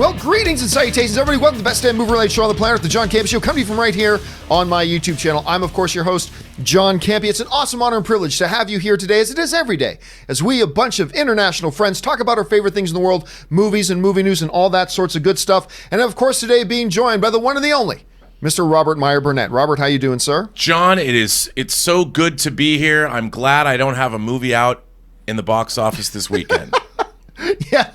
Well, greetings and salutations, everybody. Welcome to the best damn movie-related show on the planet, the John Campea Show, coming to you from right here on my YouTube channel. I'm, of course, your host, John Campea. It's an awesome honor and privilege to have you here today, as it is every day, as we, a bunch of international friends, talk about our favorite things in the world, movies and movie news and all that sorts of good stuff. And, of course, today being joined by the one and the only Mr. Robert Meyer Burnett. Robert, how you doing, sir? John, it's so good to be here. I'm glad I don't have a movie out in the box office this weekend. Yeah,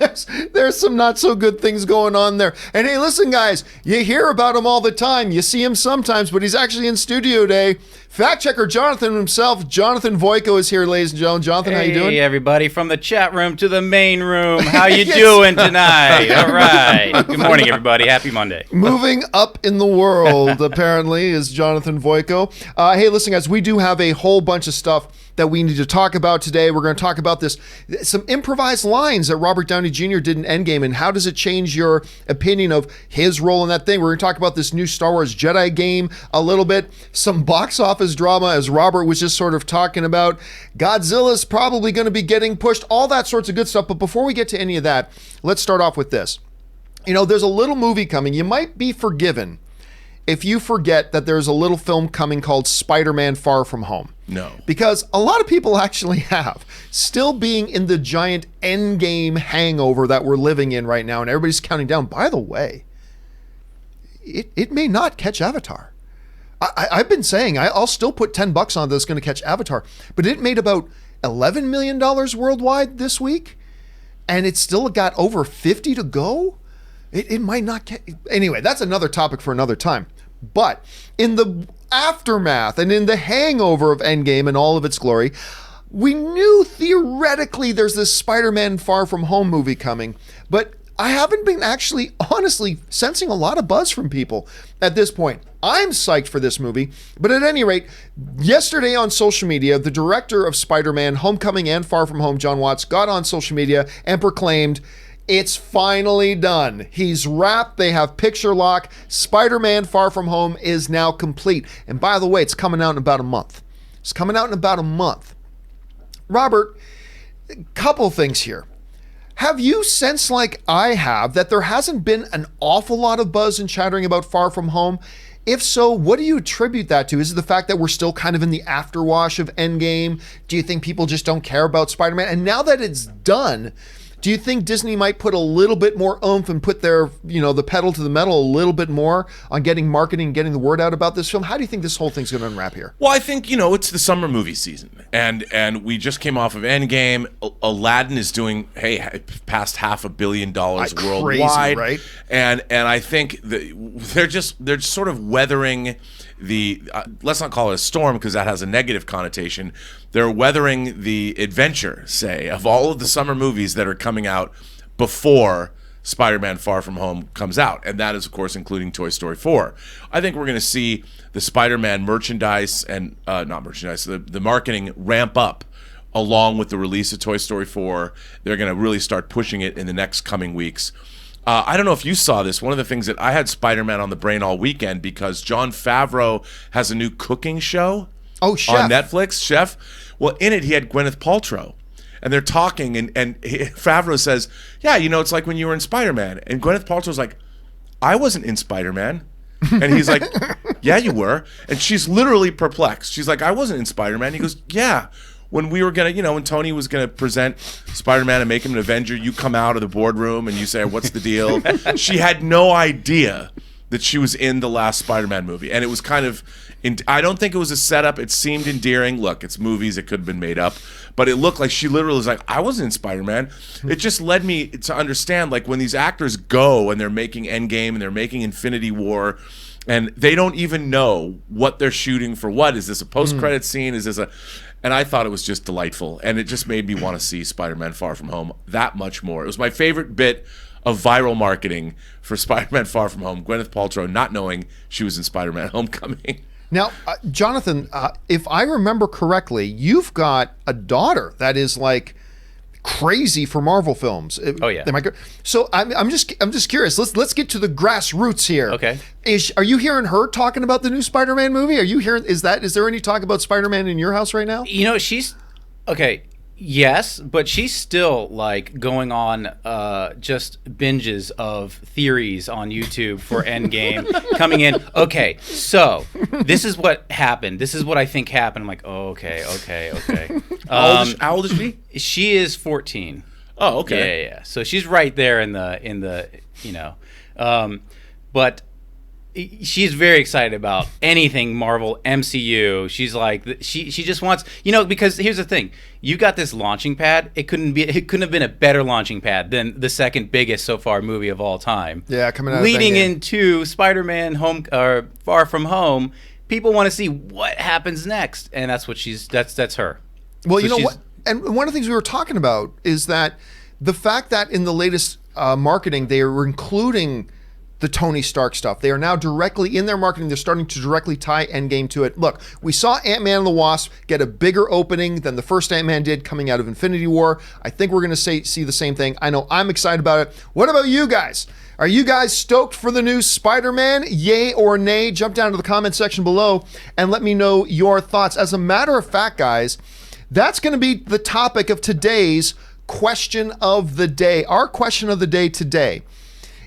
there's some not so good things going on there. And hey, listen, guys, you hear about him all the time. You see him sometimes, but he's actually in studio today. Fact checker Jonathan himself, Jonathan Voico, is here, ladies and gentlemen. Jonathan, how you doing? Hey, everybody, from the chat room to the main room. How you doing tonight? All right. Good morning, everybody. Happy Monday. Moving up in the world, apparently, is Jonathan Voico. Hey, listen, guys, we do have a whole bunch of stuff that we need to talk about today. We're going to talk about some improvised lines that Robert Downey Jr. did in Endgame, and how does it change your opinion of his role in that thing. We're going to talk about this new Star Wars Jedi game a little bit, some box office drama, as Robert was just sort of talking about. Godzilla's probably going to be getting pushed, all that sorts of good stuff. But before we get to any of that, let's start off with this. You know, there's a little movie coming. You might be forgiven if you forget that there's a little film coming called Spider-Man Far From Home. No. Because a lot of people actually have, still being in the giant Endgame hangover that we're living in right now, and everybody's counting down. By the way, it may not catch Avatar. I've been saying I'll still put $10 on that's going to catch Avatar, but it made about $11 million worldwide this week, and it's still got over 50 to go. It might not get... Anyway, that's another topic for another time. But in the aftermath and in the hangover of Endgame and all of its glory, we knew theoretically there's this Spider-Man Far From Home movie coming, but I haven't been actually honestly sensing a lot of buzz from people at this point. I'm psyched for this movie, but at any rate, yesterday on social media, the director of Spider-Man Homecoming and Far From Home, John Watts, got on social media and proclaimed, it's finally done. He's wrapped. They have picture lock. Spider-Man Far From Home is now complete. And by the way, it's coming out in about a month. It's coming out in about a month. Robert, a couple things here. Have you sensed, like I have, that there hasn't been an awful lot of buzz and chattering about Far From Home? If so, what do you attribute that to? Is it the fact that we're still kind of in the afterwash of Endgame? Do you think people just don't care about Spider-Man? And now that it's done, do you think Disney might put a little bit more oomph and put their, the pedal to the metal a little bit more on getting marketing, getting the word out about this film? How do you think this whole thing's going to unwrap here? Well, I think, it's the summer movie season. And we just came off of Endgame. Aladdin is doing, past $500 million worldwide. Crazy, right? And I think they're sort of weathering the, let's not call it a storm because that has a negative connotation. They're weathering the adventure, say, of all of the summer movies that are coming out before Spider-Man Far From Home comes out. And that is, of course, including Toy Story 4. I think we're going to see the Spider-Man merchandise and, not merchandise, the marketing ramp up along with the release of Toy Story 4. They're going to really start pushing it in the next coming weeks. I don't know if you saw this. One of the things that I had Spider-Man on the brain all weekend because Jon Favreau has a new cooking show on Netflix, Chef. Well, in it, he had Gwyneth Paltrow. And they're talking, and Favreau says, yeah, it's like when you were in Spider-Man. And Gwyneth Paltrow's like, I wasn't in Spider-Man. And he's like, yeah, you were. And she's literally perplexed. She's like, I wasn't in Spider-Man. He goes, yeah. When we were going to, when Tony was going to present Spider-Man and make him an Avenger, you come out of the boardroom and you say, what's the deal? She had no idea that she was in the last Spider-Man movie. And it was kind of, I don't think it was a setup. It seemed endearing. Look, it's movies. It could have been made up. But it looked like she literally was like, I wasn't in Spider-Man. It just led me to understand, like, when these actors go and they're making Endgame and they're making Infinity War, and they don't even know what they're shooting for what. Is this a post-credit scene? Is this a... And I thought it was just delightful. And it just made me want to see Spider-Man Far From Home that much more. It was my favorite bit of viral marketing for Spider-Man Far From Home. Gwyneth Paltrow not knowing she was in Spider-Man Homecoming. Now, Jonathan, if I remember correctly, you've got a daughter that is like crazy for Marvel films. Oh yeah. So I'm just curious. Let's get to the grassroots here. Okay. Are you hearing her talking about the new Spider-Man movie? Are you hearing? Is there any talk about Spider-Man in your house right now? She's okay. Yes, but she's still like going on just binges of theories on YouTube for Endgame coming in. Okay, so this is what happened. This is what I think happened. I'm like, oh, okay. How old is she? She is 14. Oh, okay. Yeah. So she's right there in the but she's very excited about anything Marvel MCU. She's like, she just wants, because here's the thing: you got this launching pad. It couldn't have been a better launching pad than the second biggest so far movie of all time. Yeah, coming out leading of into Spider-Man Far From Home. People want to see what happens next, and that's what that's her. Well, So you know she's- what? And one of the things we were talking about is that the fact that in the latest marketing they were including the Tony Stark stuff. They are now directly in their marketing. They're starting to directly tie Endgame to it. Look, we saw Ant-Man and the Wasp get a bigger opening than the first Ant-Man did coming out of Infinity War. I think we're going to see the same thing. I know I'm excited about it. What about you guys? Are you guys stoked for the new Spider-Man? Yay or nay? Jump down to the comment section below and let me know your thoughts. As a matter of fact, guys, that's going to be the topic of today's question of the day. Our question of the day today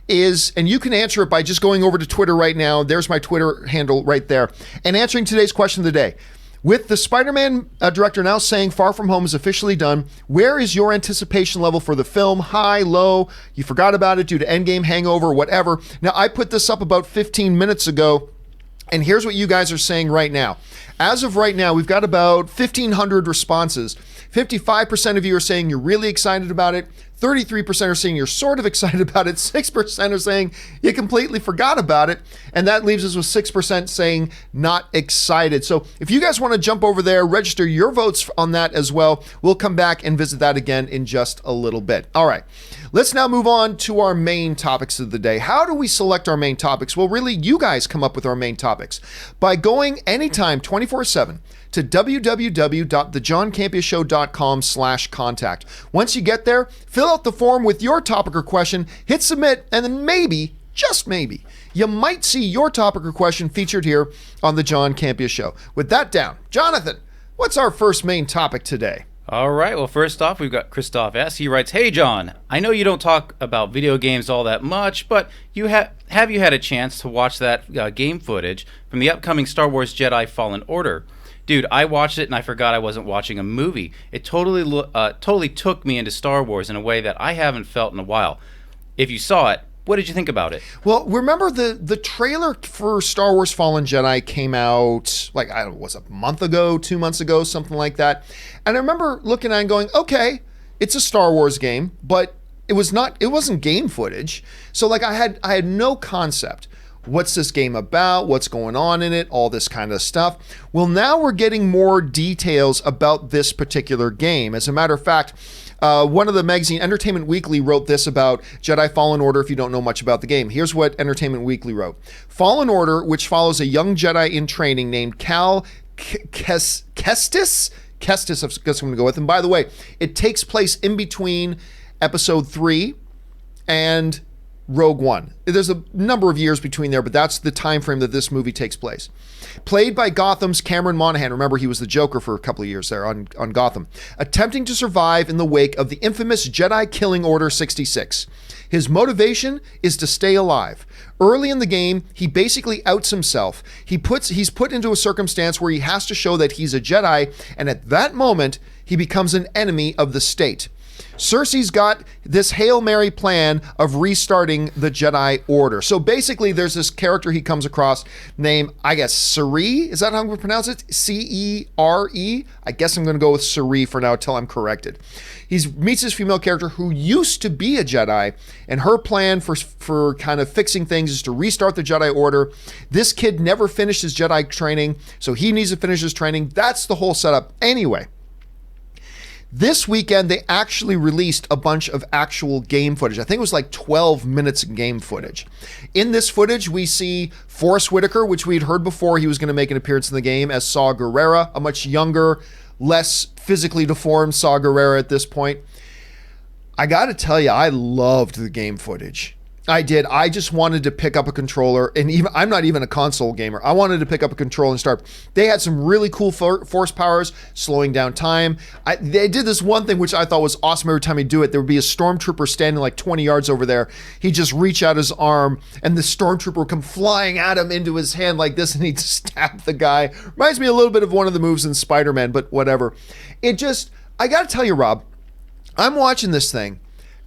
is, and you can answer it by just going over to Twitter right now. There's my Twitter handle right there. And answering today's question of the day. With the Spider-Man director now saying Far From Home is officially done, where is your anticipation level for the film? High, low? You forgot about it due to Endgame, hangover, whatever. Now, I put this up about 15 minutes ago, and here's what you guys are saying right now. As of right now, we've got about 1,500 responses. 55% of you are saying you're really excited about it. 33% are saying you're sort of excited about it. 6% are saying you completely forgot about it. And that leaves us with 6% saying not excited. So if you guys want to jump over there, register your votes on that as well. We'll come back and visit that again in just a little bit. All right, let's now move on to our main topics of the day. How do we select our main topics? Well, really, you guys come up with our main topics by going anytime 24/7 to www.thejohncampeashow.com/contact. Once you get there, fill out the form with your topic or question, hit submit, and then maybe, just maybe, you might see your topic or question featured here on The John Campea Show. With that down, Jonathan, what's our first main topic today? All right. Well, first off, we've got Christoph S. He writes, "Hey, John, I know you don't talk about video games all that much, but have you had a chance to watch that game footage from the upcoming Star Wars Jedi Fallen Order? Dude, I watched it and I forgot I wasn't watching a movie. It totally took me into Star Wars in a way that I haven't felt in a while. If you saw it, what did you think about it?" Well, remember the trailer for Star Wars Fallen Jedi came out like, I don't know, was it a month ago, 2 months ago, something like that. And I remember looking at it and going, okay, it's a Star Wars game, but it wasn't game footage. So like I had no concept. What's this game about? What's going on in it? All this kind of stuff. Well, now we're getting more details about this particular game. As a matter of fact, one of the magazine, Entertainment Weekly, wrote this about Jedi Fallen Order if you don't know much about the game. Here's what Entertainment Weekly wrote. Fallen Order, which follows a young Jedi in training named Cal Kestis? Kestis, I guess I'm going to go with. And by the way, it takes place in between Episode 3 and Rogue One. There's a number of years between there, but that's the time frame that this movie takes place. Played by Gotham's Cameron Monaghan. Remember, he was the Joker for a couple of years there on Gotham. Attempting to survive in the wake of the infamous Jedi killing Order 66. His motivation is to stay alive. Early in the game, he basically outs himself. He's put into a circumstance where he has to show that he's a Jedi, and at that moment, he becomes an enemy of the state. Cersei's got this Hail Mary plan of restarting the Jedi Order. So basically, there's this character he comes across named, I guess, Cere? Is that how I'm going to pronounce it? C-E-R-E? I guess I'm going to go with Cere for now until I'm corrected. He meets this female character who used to be a Jedi, and her plan for kind of fixing things is to restart the Jedi Order. This kid never finished his Jedi training, so he needs to finish his training. That's the whole setup. Anyway, this weekend, they actually released a bunch of actual game footage. I think it was like 12 minutes of game footage. In this footage, we see Forrest Whitaker, which we'd heard before he was going to make an appearance in the game, as Saw Gerrera, a much younger, less physically deformed Saw Gerrera at this point. I got to tell you, I loved the game footage. I did. I just wanted to pick up a controller, and even I'm not even a console gamer. I wanted to pick up a controller and start. They had some really cool force powers, slowing down time. They did this one thing which I thought was awesome. Every time he'd do it, there would be a stormtrooper standing like 20 yards over there. He'd just reach out his arm, and the stormtrooper would come flying at him into his hand like this, and he'd stab the guy. Reminds me a little bit of one of the moves in Spider-Man, but whatever. I got to tell you, Rob, I'm watching this thing,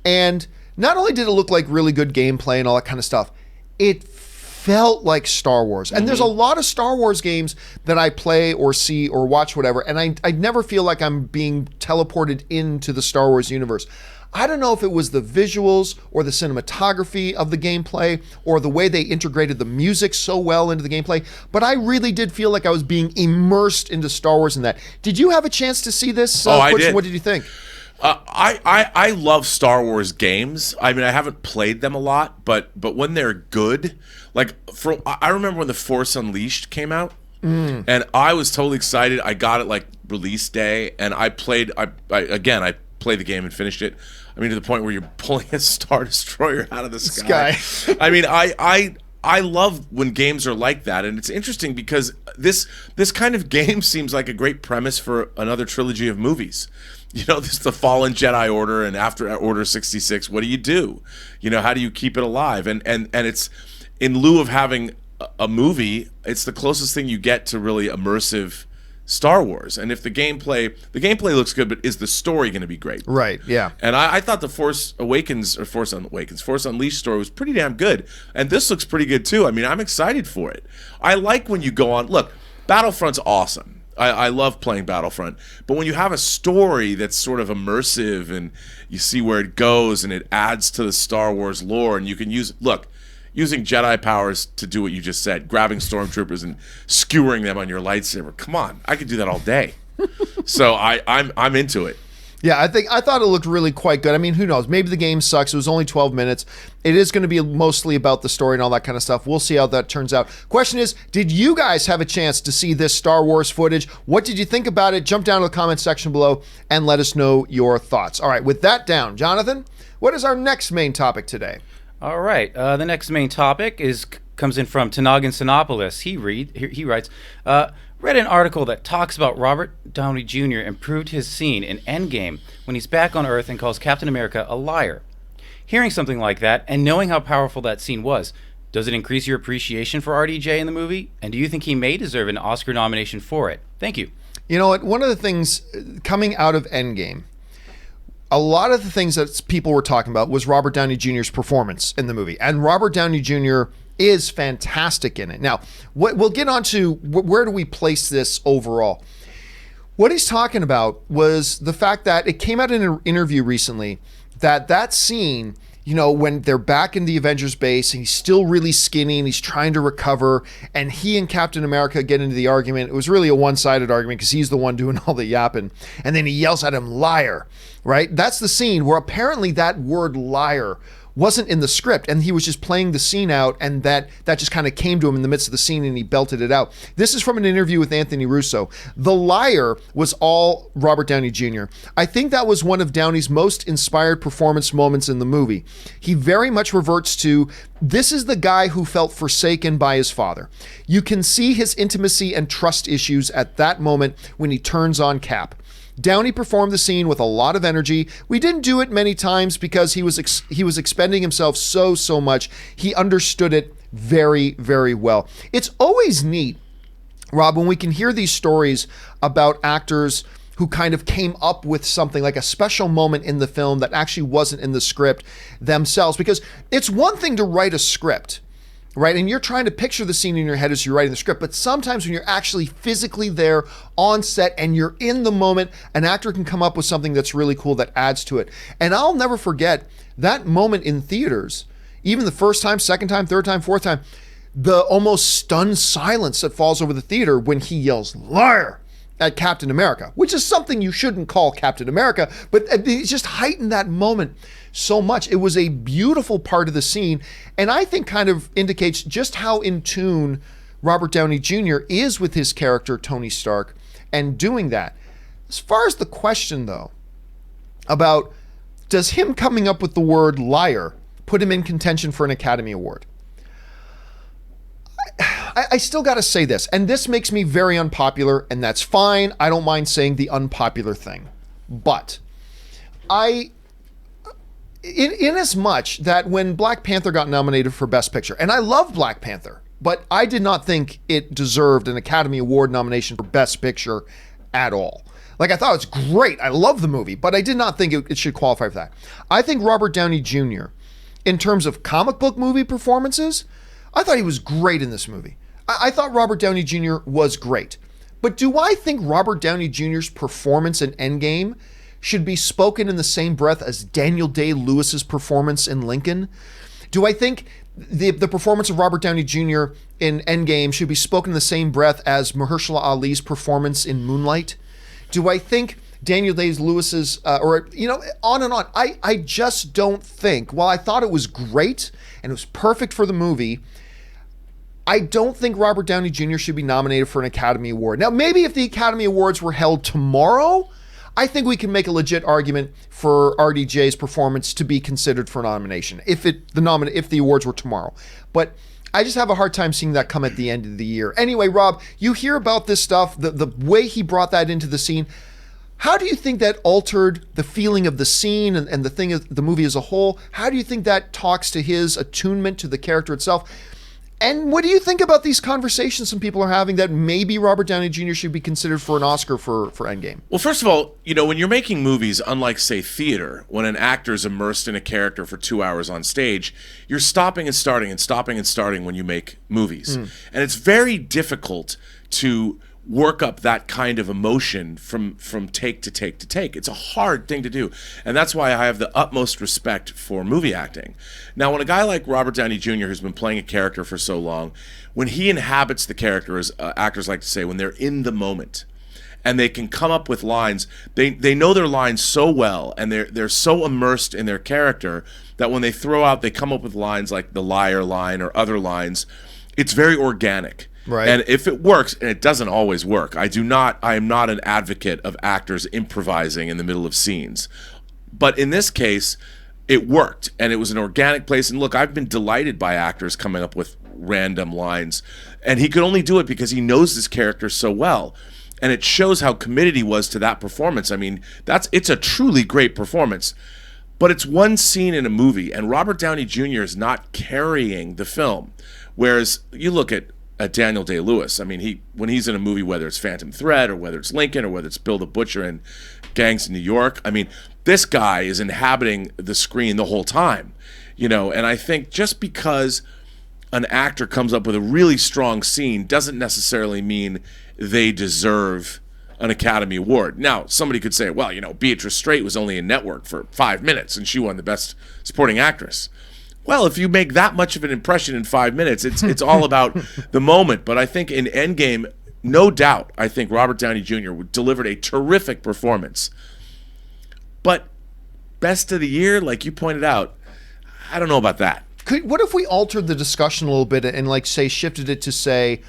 and not only did it look like really good gameplay and all that kind of stuff, it felt like Star Wars. And there's a lot of Star Wars games that I play or see or watch, whatever, and I never feel like I'm being teleported into the Star Wars universe. I don't know if it was the visuals or the cinematography of the gameplay or the way they integrated the music so well into the gameplay, but I really did feel like I was being immersed into Star Wars in that. Did you have a chance to see this? I did. What did you think? I love Star Wars games. I mean, I haven't played them a lot, but when they're good, like I remember when The Force Unleashed came out, and I was totally excited. I got it like release day, and I played. I played the game and finished it. I mean, to the point where you're pulling a Star Destroyer out of the sky. I mean, I love when games are like that, and it's interesting because this kind of game seems like a great premise for another trilogy of movies. You know, this the Fallen Jedi Order, and after Order 66, what do? You know, how do you keep it alive? And it's in lieu of having a movie, it's the closest thing you get to really immersive Star Wars. And if the gameplay looks good, but is the story going to be great? Right, yeah. And I thought the Force Unleashed story was pretty damn good. And this looks pretty good too. I mean, I'm excited for it. I like when you go on, look, Battlefront's awesome. I love playing Battlefront. But when you have a story that's sort of immersive and you see where it goes and it adds to the Star Wars lore, and you can using Jedi powers to do what you just said, grabbing stormtroopers and skewering them on your lightsaber. Come on, I could do that all day. So I'm into it. Yeah, I thought it looked really quite good. I mean, who knows? Maybe the game sucks. It was only 12 minutes. It is going to be mostly about the story and all that kind of stuff. We'll see how that turns out. Question is, did you guys have a chance to see this Star Wars footage? What did you think about it? Jump down to the comments section below and let us know your thoughts. All right, with that down, Jonathan, what is our next main topic today? All right, the next main topic comes in from Tanagan Sinopoulos. He writes, read an article that talks about Robert Downey Jr. improved his scene in Endgame when he's back on Earth and calls Captain America a liar. Hearing something like that and knowing how powerful that scene was, does it increase your appreciation for RDJ in the movie? And do you think he may deserve an Oscar nomination for it? Thank you. You know what? One of the things coming out of Endgame, a lot of the things that people were talking about was Robert Downey Jr.'s performance in the movie. And Robert Downey Jr. is fantastic in it. Now, we'll get on to where do we place this overall. What he's talking about was the fact that it came out in an interview recently that scene, you know, when they're back in the Avengers base and he's still really skinny and he's trying to recover, and he and Captain America get into the argument. It was really a one-sided argument because he's the one doing all the yapping. And then he yells at him, liar, right? That's the scene where apparently that word liar wasn't in the script, and he was just playing the scene out, and that just kind of came to him in the midst of the scene, and he belted it out. This is from an interview with Anthony Russo. The liar was all Robert Downey Jr. I think that was one of Downey's most inspired performance moments in the movie. He very much reverts to, this is the guy who felt forsaken by his father. You can see his intimacy and trust issues at that moment when he turns on Cap. Downey performed the scene with a lot of energy. We didn't do it many times because he was expending himself so much. He understood it very, very well. It's always neat, Rob, when we can hear these stories about actors who kind of came up with something like a special moment in the film that actually wasn't in the script themselves. Because it's one thing to write a script, right? And you're trying to picture the scene in your head as you're writing the script. But sometimes when you're actually physically there on set and you're in the moment, an actor can come up with something that's really cool that adds to it. And I'll never forget that moment in theaters, even the first time, second time, third time, fourth time, the almost stunned silence that falls over the theater when he yells, liar, at Captain America, which is something you shouldn't call Captain America, but it just heightened that moment so much. It was a beautiful part of the scene, and I think kind of indicates just how in tune Robert Downey Jr. is with his character, Tony Stark, and doing that. As far as the question, though, about does him coming up with the word liar put him in contention for an Academy Award. I still got to say this, and this makes me very unpopular, and that's fine. I don't mind saying the unpopular thing. But in as much that when Black Panther got nominated for Best Picture, and I love Black Panther, but I did not think it deserved an Academy Award nomination for Best Picture at all. Like, I thought it was great. I love the movie, but I did not think it should qualify for that. I think Robert Downey Jr., in terms of comic book movie performances, I thought he was great in this movie. I thought Robert Downey Jr. was great. But do I think Robert Downey Jr.'s performance in Endgame should be spoken in the same breath as Daniel Day-Lewis's performance in Lincoln? Do I think the performance of Robert Downey Jr. in Endgame should be spoken in the same breath as Mahershala Ali's performance in Moonlight? Do I think Daniel Day-Lewis's, on and on. I just don't think, while I thought it was great and it was perfect for the movie, I don't think Robert Downey Jr. should be nominated for an Academy Award. Now, maybe if the Academy Awards were held tomorrow, I think we can make a legit argument for RDJ's performance to be considered for nomination if the awards were tomorrow. But I just have a hard time seeing that come at the end of the year. Anyway, Rob, you hear about this stuff, the way he brought that into the scene. How do you think that altered the feeling of the scene and the movie as a whole? How do you think that talks to his attunement to the character itself? And what do you think about these conversations some people are having that maybe Robert Downey Jr. should be considered for an Oscar for Endgame? Well, first of all, when you're making movies, unlike, say, theater, when an actor is immersed in a character for 2 hours on stage, you're stopping and starting and stopping and starting when you make movies. And it's very difficult to work up that kind of emotion from take to take to take. It's a hard thing to do. And that's why I have the utmost respect for movie acting. Now, when a guy like Robert Downey Jr., who's been playing a character for so long, when he inhabits the character, as actors like to say, when they're in the moment, and they can come up with lines, they know their lines so well, and they're so immersed in their character that when they come up with lines like the liar line or other lines, it's very organic. Right. And if it works, and it doesn't always work, I am not an advocate of actors improvising in the middle of scenes. But in this case, it worked, and it was an organic place. And look, I've been delighted by actors coming up with random lines, and he could only do it because he knows his character so well. And it shows how committed he was to that performance. I mean, it's a truly great performance. But it's one scene in a movie, and Robert Downey Jr. is not carrying the film. Whereas you look at Daniel Day-Lewis. I mean, when he's in a movie, whether it's Phantom Thread or whether it's Lincoln or whether it's Bill the Butcher and Gangs in New York, I mean, this guy is inhabiting the screen the whole time, and I think just because an actor comes up with a really strong scene doesn't necessarily mean they deserve an Academy Award. Now, somebody could say, well, Beatrice Straight was only in Network for 5 minutes and she won the Best Supporting Actress. Well, if you make that much of an impression in 5 minutes, it's all about the moment. But I think in Endgame, no doubt, I think Robert Downey Jr. delivered a terrific performance. But best of the year, like you pointed out, I don't know about that. What if we altered the discussion a little bit and shifted it to say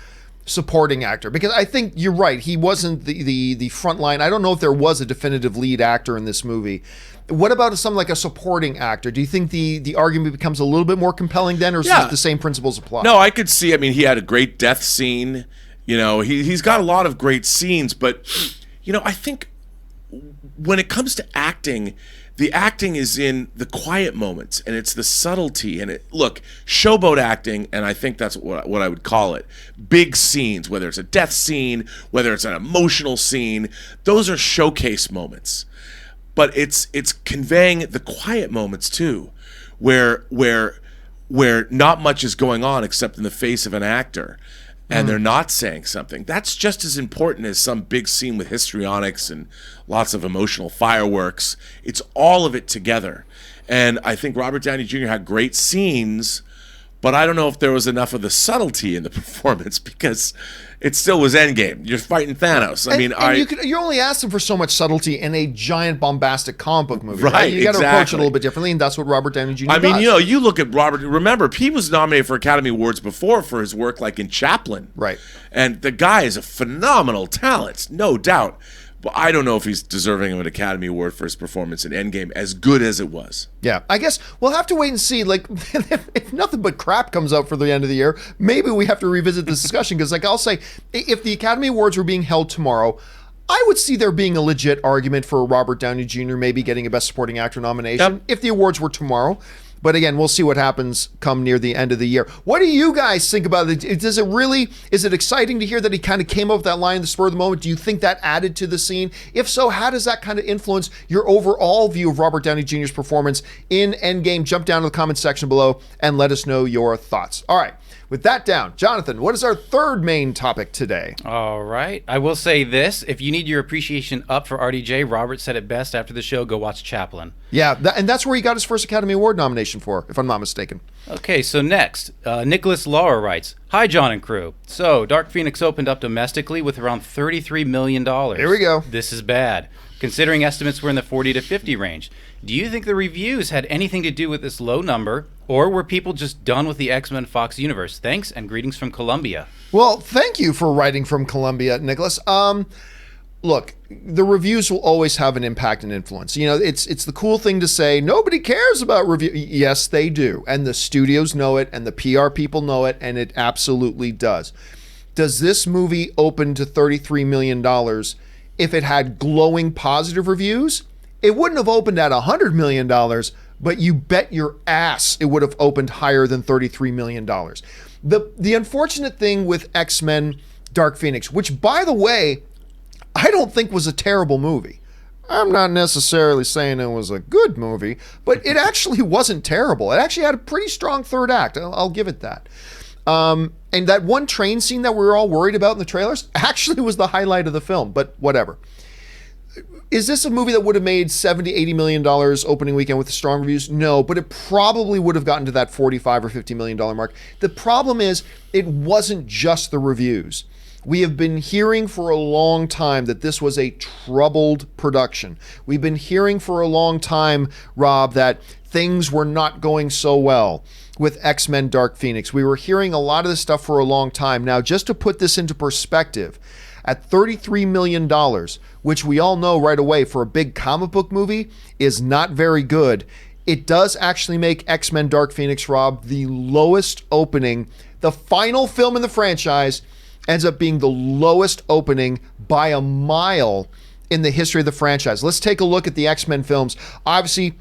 supporting actor? Because I think you're right. He wasn't the front line. I don't know if there was a definitive lead actor in this movie. What about something like a supporting actor? Do you think the argument becomes a little bit more compelling then, or does the same principles apply? No, I could see. I mean, he had a great death scene. He's got a lot of great scenes, but I think when it comes to acting, the acting is in the quiet moments, and it's the subtlety. And look, showboat acting, and I think that's what I would call it. Big scenes, whether it's a death scene, whether it's an emotional scene, those are showcase moments. But it's conveying the quiet moments too, where not much is going on except in the face of an actor, and they're not saying something. That's just as important as some big scene with histrionics and lots of emotional fireworks. It's all of it together. And I think Robert Downey Jr. had great scenes, but I don't know if there was enough of the subtlety in the performance because it still was Endgame. You're fighting Thanos. You're only asking for so much subtlety in a giant bombastic comic book movie. Right, You got to approach it a little bit differently, and that's what Robert Downey Jr. does. You look at Robert. Remember, he was nominated for Academy Awards before for his work like in Chaplin. Right. And the guy is a phenomenal talent, no doubt. But I don't know if he's deserving of an Academy Award for his performance in Endgame, as good as it was. Yeah, I guess we'll have to wait and see. Like, if nothing but crap comes out for the end of the year, maybe we have to revisit this discussion. Because, like, I'll say, if the Academy Awards were being held tomorrow, I would see there being a legit argument for Robert Downey Jr. maybe getting a Best Supporting Actor nomination if the awards were tomorrow. But again, we'll see what happens come near the end of the year. What do you guys think about it? Is it exciting to hear that he kind of came up with that line in the spur of the moment? Do you think that added to the scene? If so, how does that kind of influence your overall view of Robert Downey Jr.'s performance in Endgame? Jump down to the comments section below and let us know your thoughts. All right. With that down, Jonathan, what is our third main topic today? All right. I will say this. If you need your appreciation up for RDJ, Robert said it best after the show, go watch Chaplin. Yeah, and that's where he got his first Academy Award nomination for, if I'm not mistaken. Okay, so next, Nicholas Laura writes, "Hi, John and crew. So, Dark Phoenix opened up domestically with around $33 million. Here we go. This is bad, considering estimates were in the 40 to 50 range. Do you think the reviews had anything to do with this low number, or were people just done with the X-Men Fox universe? Thanks, and greetings from Colombia." Well, thank you for writing from Colombia, Nicholas. Look, the reviews will always have an impact and influence. You know, it's the cool thing to say, nobody cares about review. Yes, they do. And the studios know it, and the PR people know it, and it absolutely does. Does this movie open to $33 million if it had glowing positive reviews? It wouldn't have opened at $100 million, but you bet your ass it would have opened higher than $33 million. The unfortunate thing with X-Men Dark Phoenix, which, by the way, I don't think was a terrible movie. I'm not necessarily saying it was a good movie, but it actually wasn't terrible. It actually had a pretty strong third act. I'll give it that. And that one train scene that we were all worried about in the trailers actually was the highlight of the film, but whatever. Is this a movie that would have made $70-80 million opening weekend with strong reviews? No, but it probably would have gotten to that $45 or $50 million mark. The problem is it wasn't just the reviews. We have been hearing for a long time that this was a troubled production. We've been hearing for a long time, Rob, that things were not going so well with X-Men Dark Phoenix. We were hearing a lot of this stuff for a long time. Now, just to put this into perspective, at $33 million, which we all know right away for a big comic book movie is not very good, it does actually make X-Men Dark Phoenix, Rob, the lowest opening. The final film in the franchise ends up being the lowest opening by a mile in the history of the franchise. Let's take a look at the X-Men films. Obviously,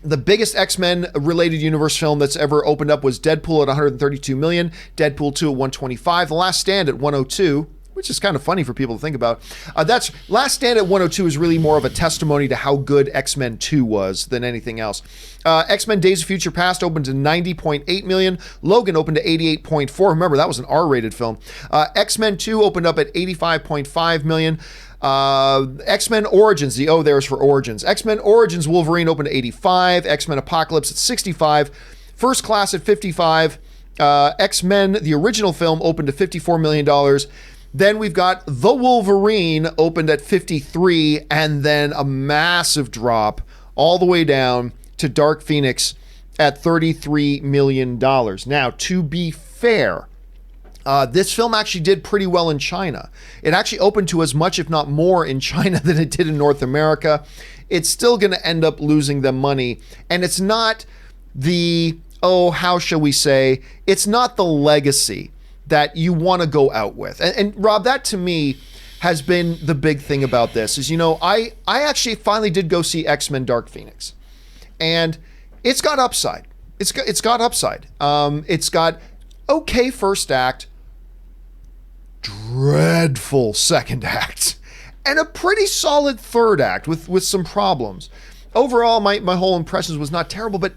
the biggest X-Men related universe film that's ever opened up was Deadpool at $132 million, Deadpool 2 at $125, The Last Stand at $102, which is kind of funny for people to think about. That's Last Stand at $102 is really more of a testimony to how good X-Men 2 was than anything else. X-Men Days of Future Past opened to $90.8 million. Logan opened to $88.4. Remember, that was an R-rated film. X-Men 2 opened up at $85.5 million. X-Men Origins, the O there is for Origins. X-Men Origins Wolverine opened to $85. X-Men Apocalypse at $65. First Class at $55. X-Men, the original film, opened to $54 million. Then we've got The Wolverine opened at 53, and then a massive drop all the way down to Dark Phoenix at $33 million. Now, to be fair, this film actually did pretty well in China. It actually opened to as much, if not more, in China than it did in North America. It's still going to end up losing them money. And it's not the, how shall we say, it's not the legacy that you want to go out with. And Rob, that to me has been the big thing about this is, you know, I actually finally did go see X-Men Dark Phoenix, and it's got upside. It's got upside. It's got okay first act, dreadful second act, and a pretty solid third act with some problems. Overall, my whole impressions was not terrible, but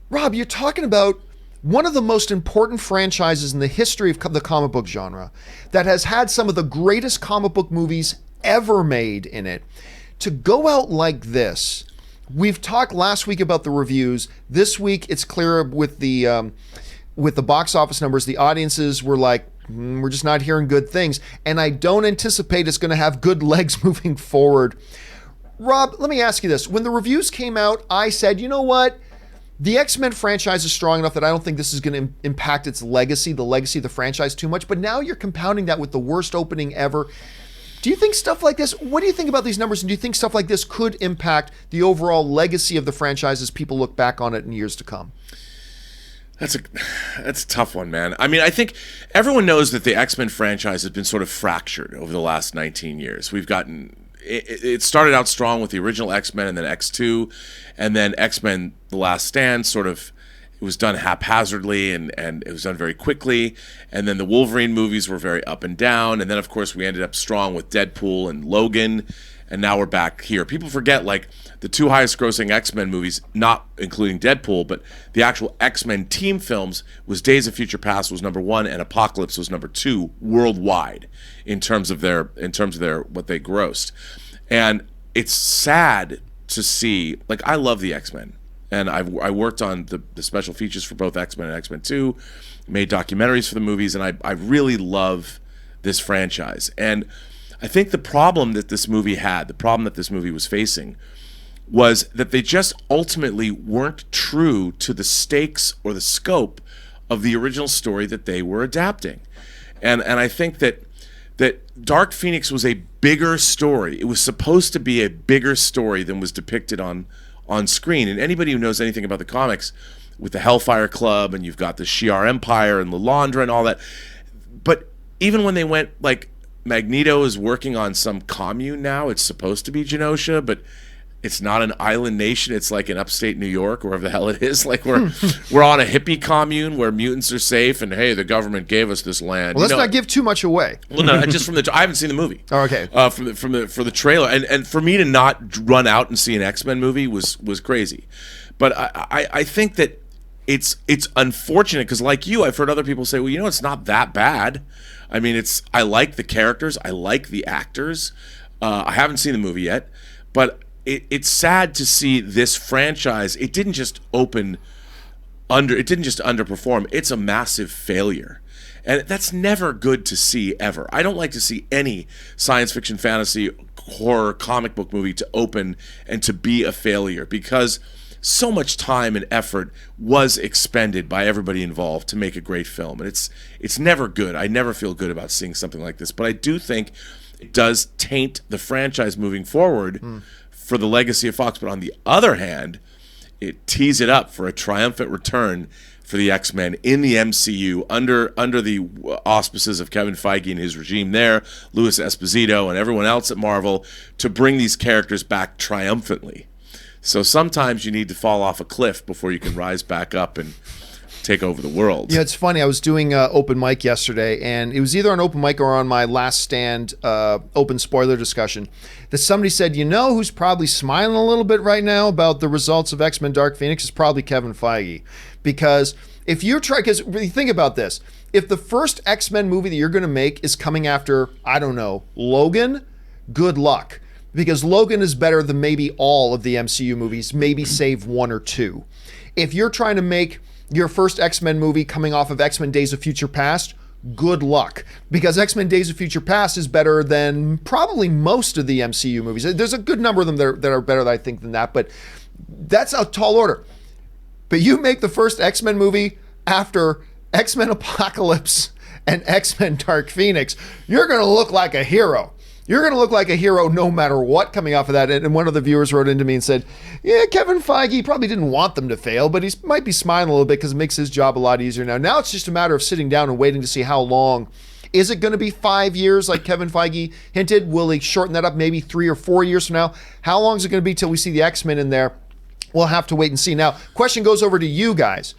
Rob, you're talking about one of the most important franchises in the history of the comic book genre that has had some of the greatest comic book movies ever made in it. To go out like this, we've talked last week about the reviews. This week, it's clear with the box office numbers, the audiences were like, we're just not hearing good things. And I don't anticipate it's going to have good legs moving forward. Rob, let me ask you this. When the reviews came out, I said, you know what? The X-Men franchise is strong enough that I don't think this is going to impact its legacy, the legacy of the franchise too much. But now you're compounding that with the worst opening ever. Do you think stuff like this, what do you think about these numbers, and do you think stuff like this could impact the overall legacy of the franchise as people look back on it in years to come? That's a tough one, man. I mean, I think everyone knows that the X-Men franchise has been sort of fractured over the last 19 years. We've gotten... It started out strong with the original X-Men and then X2, and then X-Men The Last Stand sort of... It was done haphazardly and it was done very quickly. And then the Wolverine movies were very up and down. And then, of course, we ended up strong with Deadpool and Logan. And now we're back here. People forget, like, the two highest grossing X-Men movies, not including Deadpool, but the actual X-Men team films was Days of Future Past was number 1 and Apocalypse was number 2 worldwide in terms of their what they grossed. And it's sad to see, like, I love the X-Men. And I worked on the special features for both X-Men and X-Men 2, made documentaries for the movies, and I really love this franchise. And I think the problem that this movie had, the problem that this movie was facing, was that they just ultimately weren't true to the stakes or the scope of the original story that they were adapting. And I think that Dark Phoenix was a bigger story. It was supposed to be a bigger story than was depicted on screen. And anybody who knows anything about the comics, with the Hellfire Club, and you've got the Shi'ar Empire and Lilandra and all that. But even when they went, like, Magneto is working on some commune now. It's supposed to be Genosha, but it's not an island nation. It's like in upstate New York, wherever the hell it is. Like we're on a hippie commune where mutants are safe, and hey, the government gave us this land. Well, let's not give too much away. Well, no, just from I haven't seen the movie. Oh, okay. For the trailer, and for me to not run out and see an X-Men movie was crazy. But I think that it's unfortunate because, like you, I've heard other people say, well, it's not that bad. I mean, I like the characters, I like the actors. I haven't seen the movie yet, but it's sad to see this franchise. It didn't just underperform. It's a massive failure. And that's never good to see, ever. I don't like to see any science fiction, fantasy, horror, comic book movie to open and to be a failure, because so much time and effort was expended by everybody involved to make a great film. And it's never good. I never feel good about seeing something like this. But I do think it does taint the franchise moving forward for the legacy of Fox. But on the other hand, it tees it up for a triumphant return for the X-Men in the MCU under the auspices of Kevin Feige and his regime there, Louis Esposito and everyone else at Marvel, to bring these characters back triumphantly. So sometimes you need to fall off a cliff before you can rise back up and take over the world. Yeah, it's funny. I was doing open mic yesterday, and it was either on open mic or on my Last Stand open spoiler discussion, that somebody said, who's probably smiling a little bit right now about the results of X-Men Dark Phoenix is probably Kevin Feige. Because if you think about this, if the first X-Men movie that you're going to make is coming after, I don't know, Logan, good luck. Because Logan is better than maybe all of the MCU movies, maybe save one or two. If you're trying to make your first X-Men movie coming off of X-Men Days of Future Past, good luck. Because X-Men Days of Future Past is better than probably most of the MCU movies. There's a good number of them that are better, I think, than that, but that's a tall order. But you make the first X-Men movie after X-Men Apocalypse and X-Men Dark Phoenix, you're going to look like a hero. You're going to look like a hero no matter what coming off of that. And one of the viewers wrote into me and said, yeah, Kevin Feige probably didn't want them to fail, but he might be smiling a little bit because it makes his job a lot easier now. Now it's just a matter of sitting down and waiting to see how long. Is it going to be 5 years like Kevin Feige hinted? Will he shorten that up maybe 3 or 4 years from now? How long is it going to be till we see the X-Men in there? We'll have to wait and see. Now, question goes over to you guys.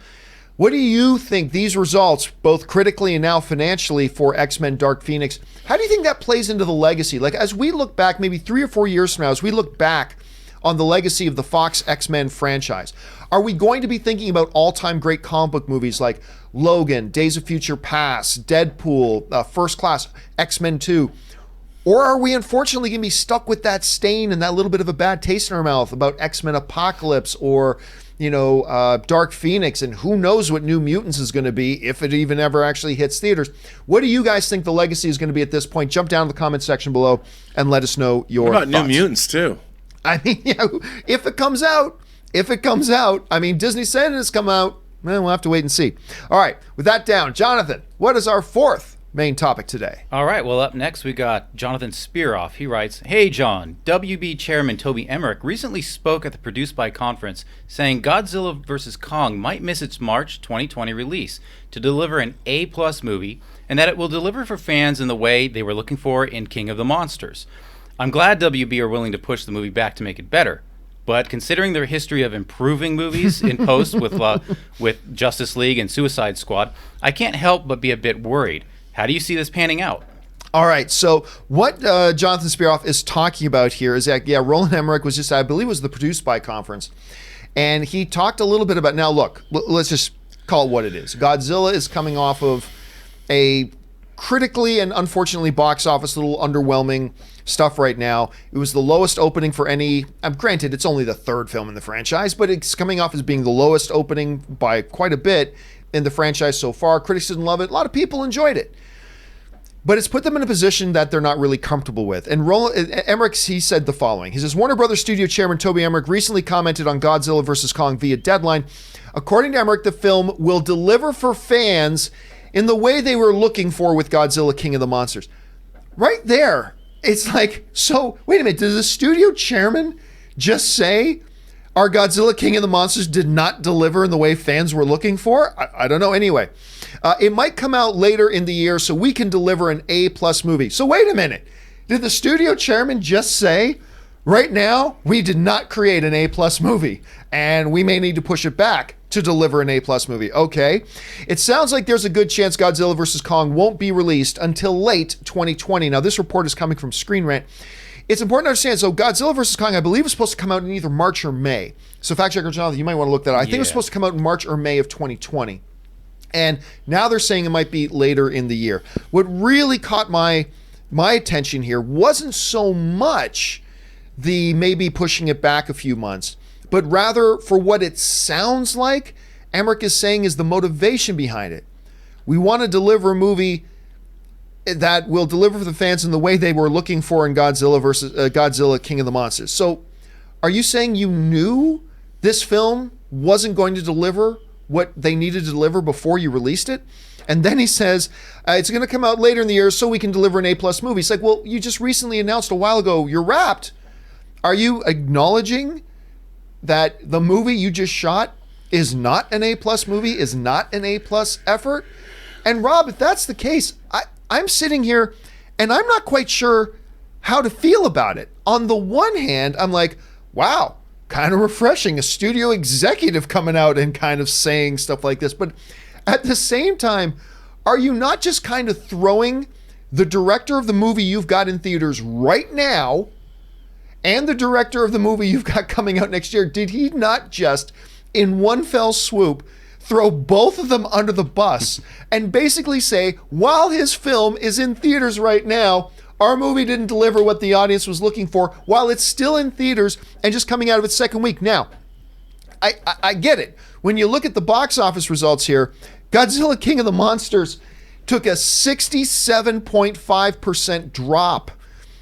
What do you think these results, both critically and now financially, for X-Men Dark Phoenix, how do you think that plays into the legacy? Like, as we look back maybe 3 or 4 years from now, as we look back on the legacy of the Fox X-Men franchise, are we going to be thinking about all-time great comic book movies like Logan, Days of Future Past, Deadpool, First Class, X-Men 2? Or are we unfortunately going to be stuck with that stain and that little bit of a bad taste in our mouth about X-Men Apocalypse or Dark Phoenix, and who knows what New Mutants is going to be if it even ever actually hits theaters? What do you guys think the legacy is going to be at this point? Jump down to the comment section below and let us know your thoughts. What about thoughts. New Mutants too? I mean, if it comes out, I mean, Disney said it's come out, we'll have to wait and see. All right, with that down, Jonathan, what is our fourth main topic today. All right, well, up next we got Jonathan Spearoff. He writes, "Hey, John, WB Chairman Toby Emmerich recently spoke at the Produced By conference saying Godzilla vs. Kong might miss its March 2020 release to deliver an A-plus movie, and that it will deliver for fans in the way they were looking for in King of the Monsters. I'm glad WB are willing to push the movie back to make it better. But considering their history of improving movies in post with Justice League and Suicide Squad, I can't help but be a bit worried. How do you see this panning out?" All right, so what Jonathan Spearoff is talking about here is that, Roland Emmerich was just, I believe it was the Produced By conference, and he talked a little bit about, now look, let's just call it what it is. Godzilla is coming off of a critically and unfortunately box office, a little underwhelming stuff right now. It was the lowest opening for any, granted it's only the third film in the franchise, but it's coming off as being the lowest opening by quite a bit in the franchise so far. Critics didn't love it. A lot of people enjoyed it. But it's put them in a position that they're not really comfortable with. And Emmerich, he said the following. He says, Warner Brothers Studio Chairman Toby Emmerich recently commented on Godzilla vs. Kong via Deadline. According to Emmerich, the film will deliver for fans in the way they were looking for with Godzilla King of the Monsters. Right there, it's like, so, wait a minute, did the studio chairman just say our Godzilla King of the Monsters did not deliver in the way fans were looking for? I don't know. Anyway, it might come out later in the year so we can deliver an A-plus movie. So wait a minute. Did the studio chairman just say, right now, we did not create an A-plus movie, and we may need to push it back to deliver an A-plus movie? Okay. It sounds like there's a good chance Godzilla vs. Kong won't be released until late 2020. Now, this report is coming from Screen Rant. It's important to understand, so Godzilla vs. Kong, I believe, was supposed to come out in either March or May. So fact checker Jonathan, you might want to look that up. I think it was supposed to come out in March or May of 2020. And now they're saying it might be later in the year. What really caught my attention here wasn't so much the maybe pushing it back a few months, but rather for what it sounds like Emmerich is saying is the motivation behind it. We want to deliver a movie that will deliver for the fans in the way they were looking for in Godzilla King of the Monsters. So are you saying you knew this film wasn't going to deliver what they needed to deliver before you released it? And then he says, it's going to come out later in the year so we can deliver an A-plus movie. It's like, well, you just recently announced a while ago you're wrapped. Are you acknowledging that the movie you just shot is not an A-plus movie, is not an A-plus effort? And Rob, if that's the case, I'm sitting here and I'm not quite sure how to feel about it. On the one hand, I'm like, wow, kind of refreshing, a studio executive coming out and kind of saying stuff like this. But at the same time, are you not just kind of throwing the director of the movie you've got in theaters right now and the director of the movie you've got coming out next year? Did he not just, in one fell swoop, throw both of them under the bus and basically say, while his film is in theaters right now, our movie didn't deliver what the audience was looking for while it's still in theaters and just coming out of its second week? Now, I get it. When you look at the box office results here, Godzilla King of the Monsters took a 67.5% drop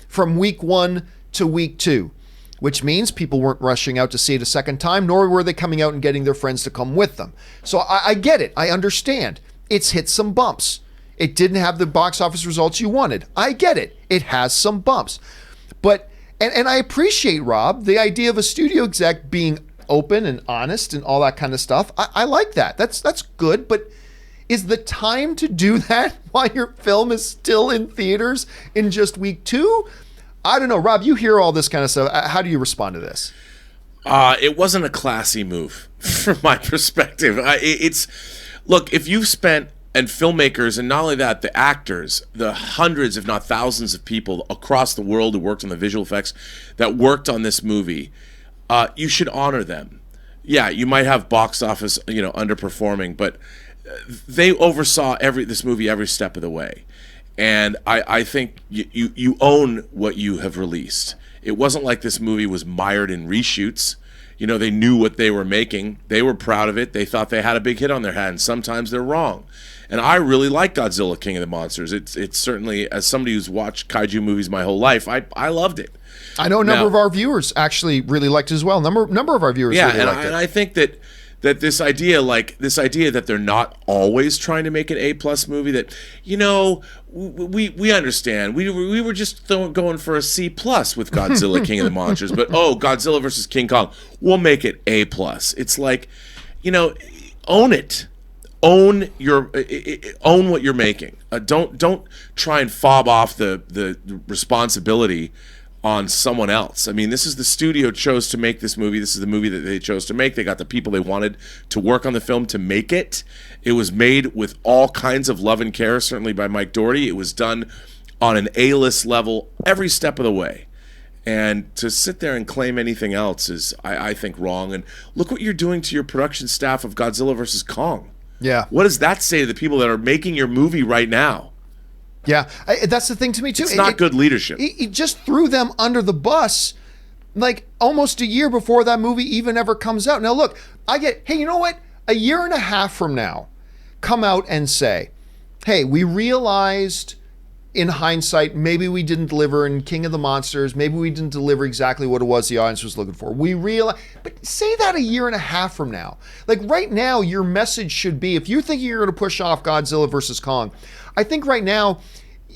from week 1 to week 2, which means people weren't rushing out to see it a second time, nor were they coming out and getting their friends to come with them. So I get it. I understand. It's hit some bumps. It didn't have the box office results you wanted. I get it. It has some bumps. But, and I appreciate, Rob, the idea of a studio exec being open and honest and all that kind of stuff. I like that. That's good. But is the time to do that while your film is still in theaters in just week 2? I don't know. Rob, you hear all this kind of stuff. How do you respond to this? It wasn't a classy move from my perspective. Look, if you've spent, and filmmakers, and not only that, the actors, the hundreds, if not thousands of people across the world who worked on the visual effects that worked on this movie, you should honor them. Yeah, you might have box office, underperforming, but they oversaw this movie every step of the way. And I think you own what you have released. It wasn't like this movie was mired in reshoots. They knew what they were making. They were proud of it. They thought they had a big hit on their hands. Sometimes they're wrong. And I really like Godzilla King of the Monsters. It's certainly, as somebody who's watched kaiju movies my whole life, I loved it. I know a number of our viewers actually really liked it as well. Number of our viewers really liked it. And I think that that this idea that they're not always trying to make an A+ movie, that, you know, we understand. We were just going for a C+ with Godzilla King of the Monsters, but Godzilla versus King Kong, we'll make it A+. It's like, you know, own it. Own what you're making. Don't try and fob off the responsibility on someone else. I mean, this is the studio chose to make this movie. This is the movie that they chose to make. They got the people they wanted to work on the film to make it. It was made with all kinds of love and care, certainly by Mike Dougherty. It was done on an A-list level every step of the way. And to sit there and claim anything else is, I think, wrong. And look what you're doing to your production staff of Godzilla vs. Kong. Yeah. What does that say to the people that are making your movie right now? Yeah, that's the thing to me, too. It's not good leadership. It just threw them under the bus like almost a year before that movie even ever comes out. Now, look, hey, you know what? A year and a half from now, come out and say, hey, we realized in hindsight, maybe we didn't deliver in King of the Monsters. Maybe we didn't deliver exactly what it was the audience was looking for. But say that a year and a half from now. Like right now, your message should be, if you think you're going to push off Godzilla versus Kong, I think right now,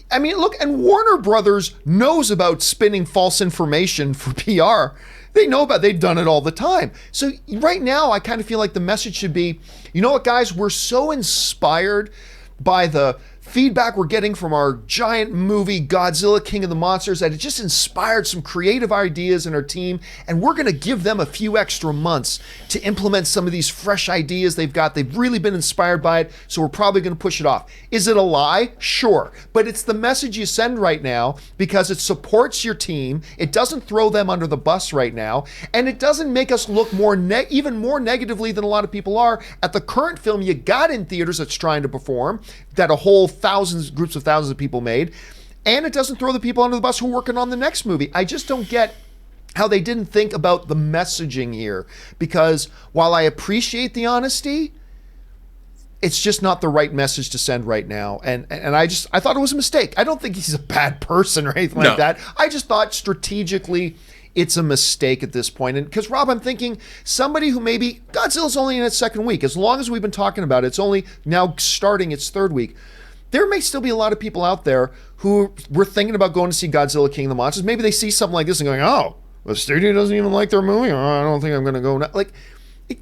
I mean, look, and Warner Brothers knows about spinning false information for PR. They've done it all the time. So right now, I kind of feel like the message should be, you know what, guys, we're so inspired by the feedback we're getting from our giant movie Godzilla King of the Monsters that it just inspired some creative ideas in our team, and we're going to give them a few extra months to implement some of these fresh ideas they've got. They've really been inspired by it, so we're probably going to push it off. Is it a lie? Sure. But it's the message you send right now because it supports your team. It doesn't throw them under the bus right now, and it doesn't make us look even more negatively than a lot of people are at the current film you got in theaters that's trying to perform, that a whole groups of thousands of people made, and it doesn't throw the people under the bus who are working on the next movie. I just don't get how they didn't think about the messaging here, because while I appreciate the honesty, it's just not the right message to send right now. And I thought it was a mistake. I don't think he's a bad person or anything like that. I just thought strategically it's a mistake at this point. And because, Rob, I'm thinking somebody who maybe Godzilla's only in its second week, as long as we've been talking about it, it's only now starting its third week. There may still be a lot of people out there who were thinking about going to see Godzilla King of the Monsters. Maybe they see something like this and going, oh, the studio doesn't even like their movie. Oh, I don't think I'm going to go. Like,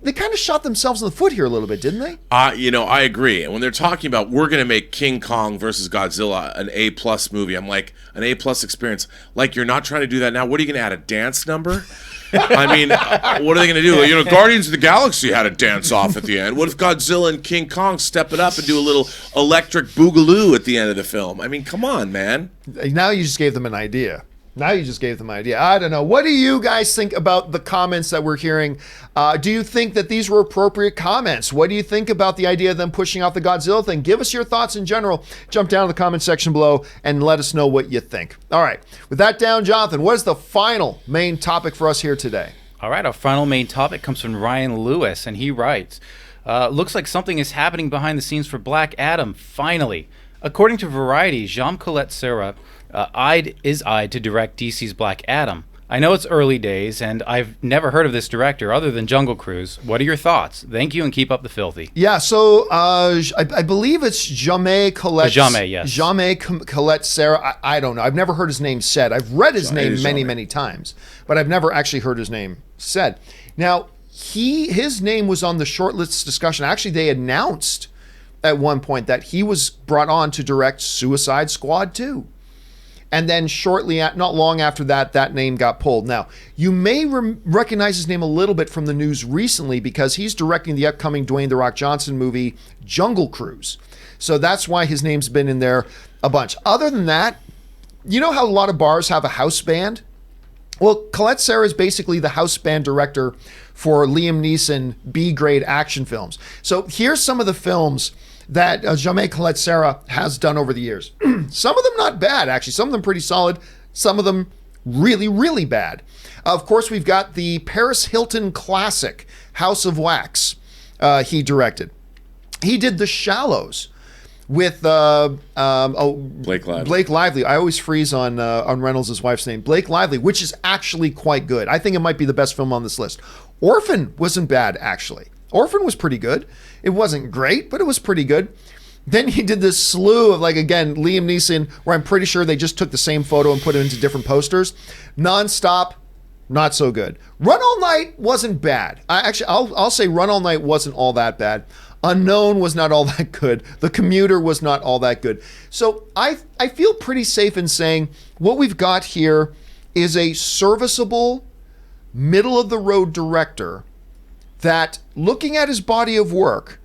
they kind of shot themselves in the foot here a little bit, didn't they? I agree. And when they're talking about we're going to make King Kong versus Godzilla an A+ movie, I'm like, an A+ experience. Like, you're not trying to do that now. What are you going to add, a dance number? I mean, what are they going to do? You know, Guardians of the Galaxy had a dance off at the end. What if Godzilla and King Kong step it up and do a little electric boogaloo at the end of the film? I mean, come on, man. Now you just gave them an idea. I don't know. What do you guys think about the comments that we're hearing? Do you think that these were appropriate comments? What do you think about the idea of them pushing off the Godzilla thing? Give us your thoughts in general. Jump down to the comment section below and let us know what you think. All right. With that down, Jonathan, what is the final main topic for us here today? All right. Our final main topic comes from Ryan Lewis, and he writes, looks like something is happening behind the scenes for Black Adam, finally. According to Variety, Jean Campea is eyed to direct DC's Black Adam. I know it's early days, and I've never heard of this director other than Jungle Cruise. What are your thoughts? Thank you, and keep up the filthy. Yeah, so I believe it's Jamais Colette. Jamais, yes. Jamais Colette Sarah. I don't know. I've never heard his name said. I've read his name many times, but I've never actually heard his name said. Now, his name was on the shortlist discussion. Actually, they announced at one point that he was brought on to direct Suicide Squad 2. And then not long after that, that name got pulled. Now, you may recognize his name a little bit from the news recently because he's directing the upcoming Dwayne "The Rock" Johnson movie, Jungle Cruise. So that's why his name's been in there a bunch. Other than that, you know how a lot of bars have a house band? Well, Colette Sarah is basically the house band director for Liam Neeson B-grade action films. So here's some of the films that Jamais Colette Sarah has done over the years. Some of them not bad, actually. Some of them pretty solid. Some of them really, really bad. Of course, we've got the Paris Hilton classic, House of Wax, he directed. He did The Shallows with Blake Lively. Blake Lively. I always freeze on Reynolds' wife's name. Blake Lively, which is actually quite good. I think it might be the best film on this list. Orphan wasn't bad, actually. Orphan was pretty good. It wasn't great, but it was pretty good. Then he did this slew of, like, again, Liam Neeson, where I'm pretty sure they just took the same photo and put it into different posters. Nonstop, not so good. Run All Night wasn't bad. I'll say Run All Night wasn't all that bad. Unknown was not all that good. The Commuter was not all that good. So I feel pretty safe in saying what we've got here is a serviceable, middle-of-the-road director that, looking at his body of work,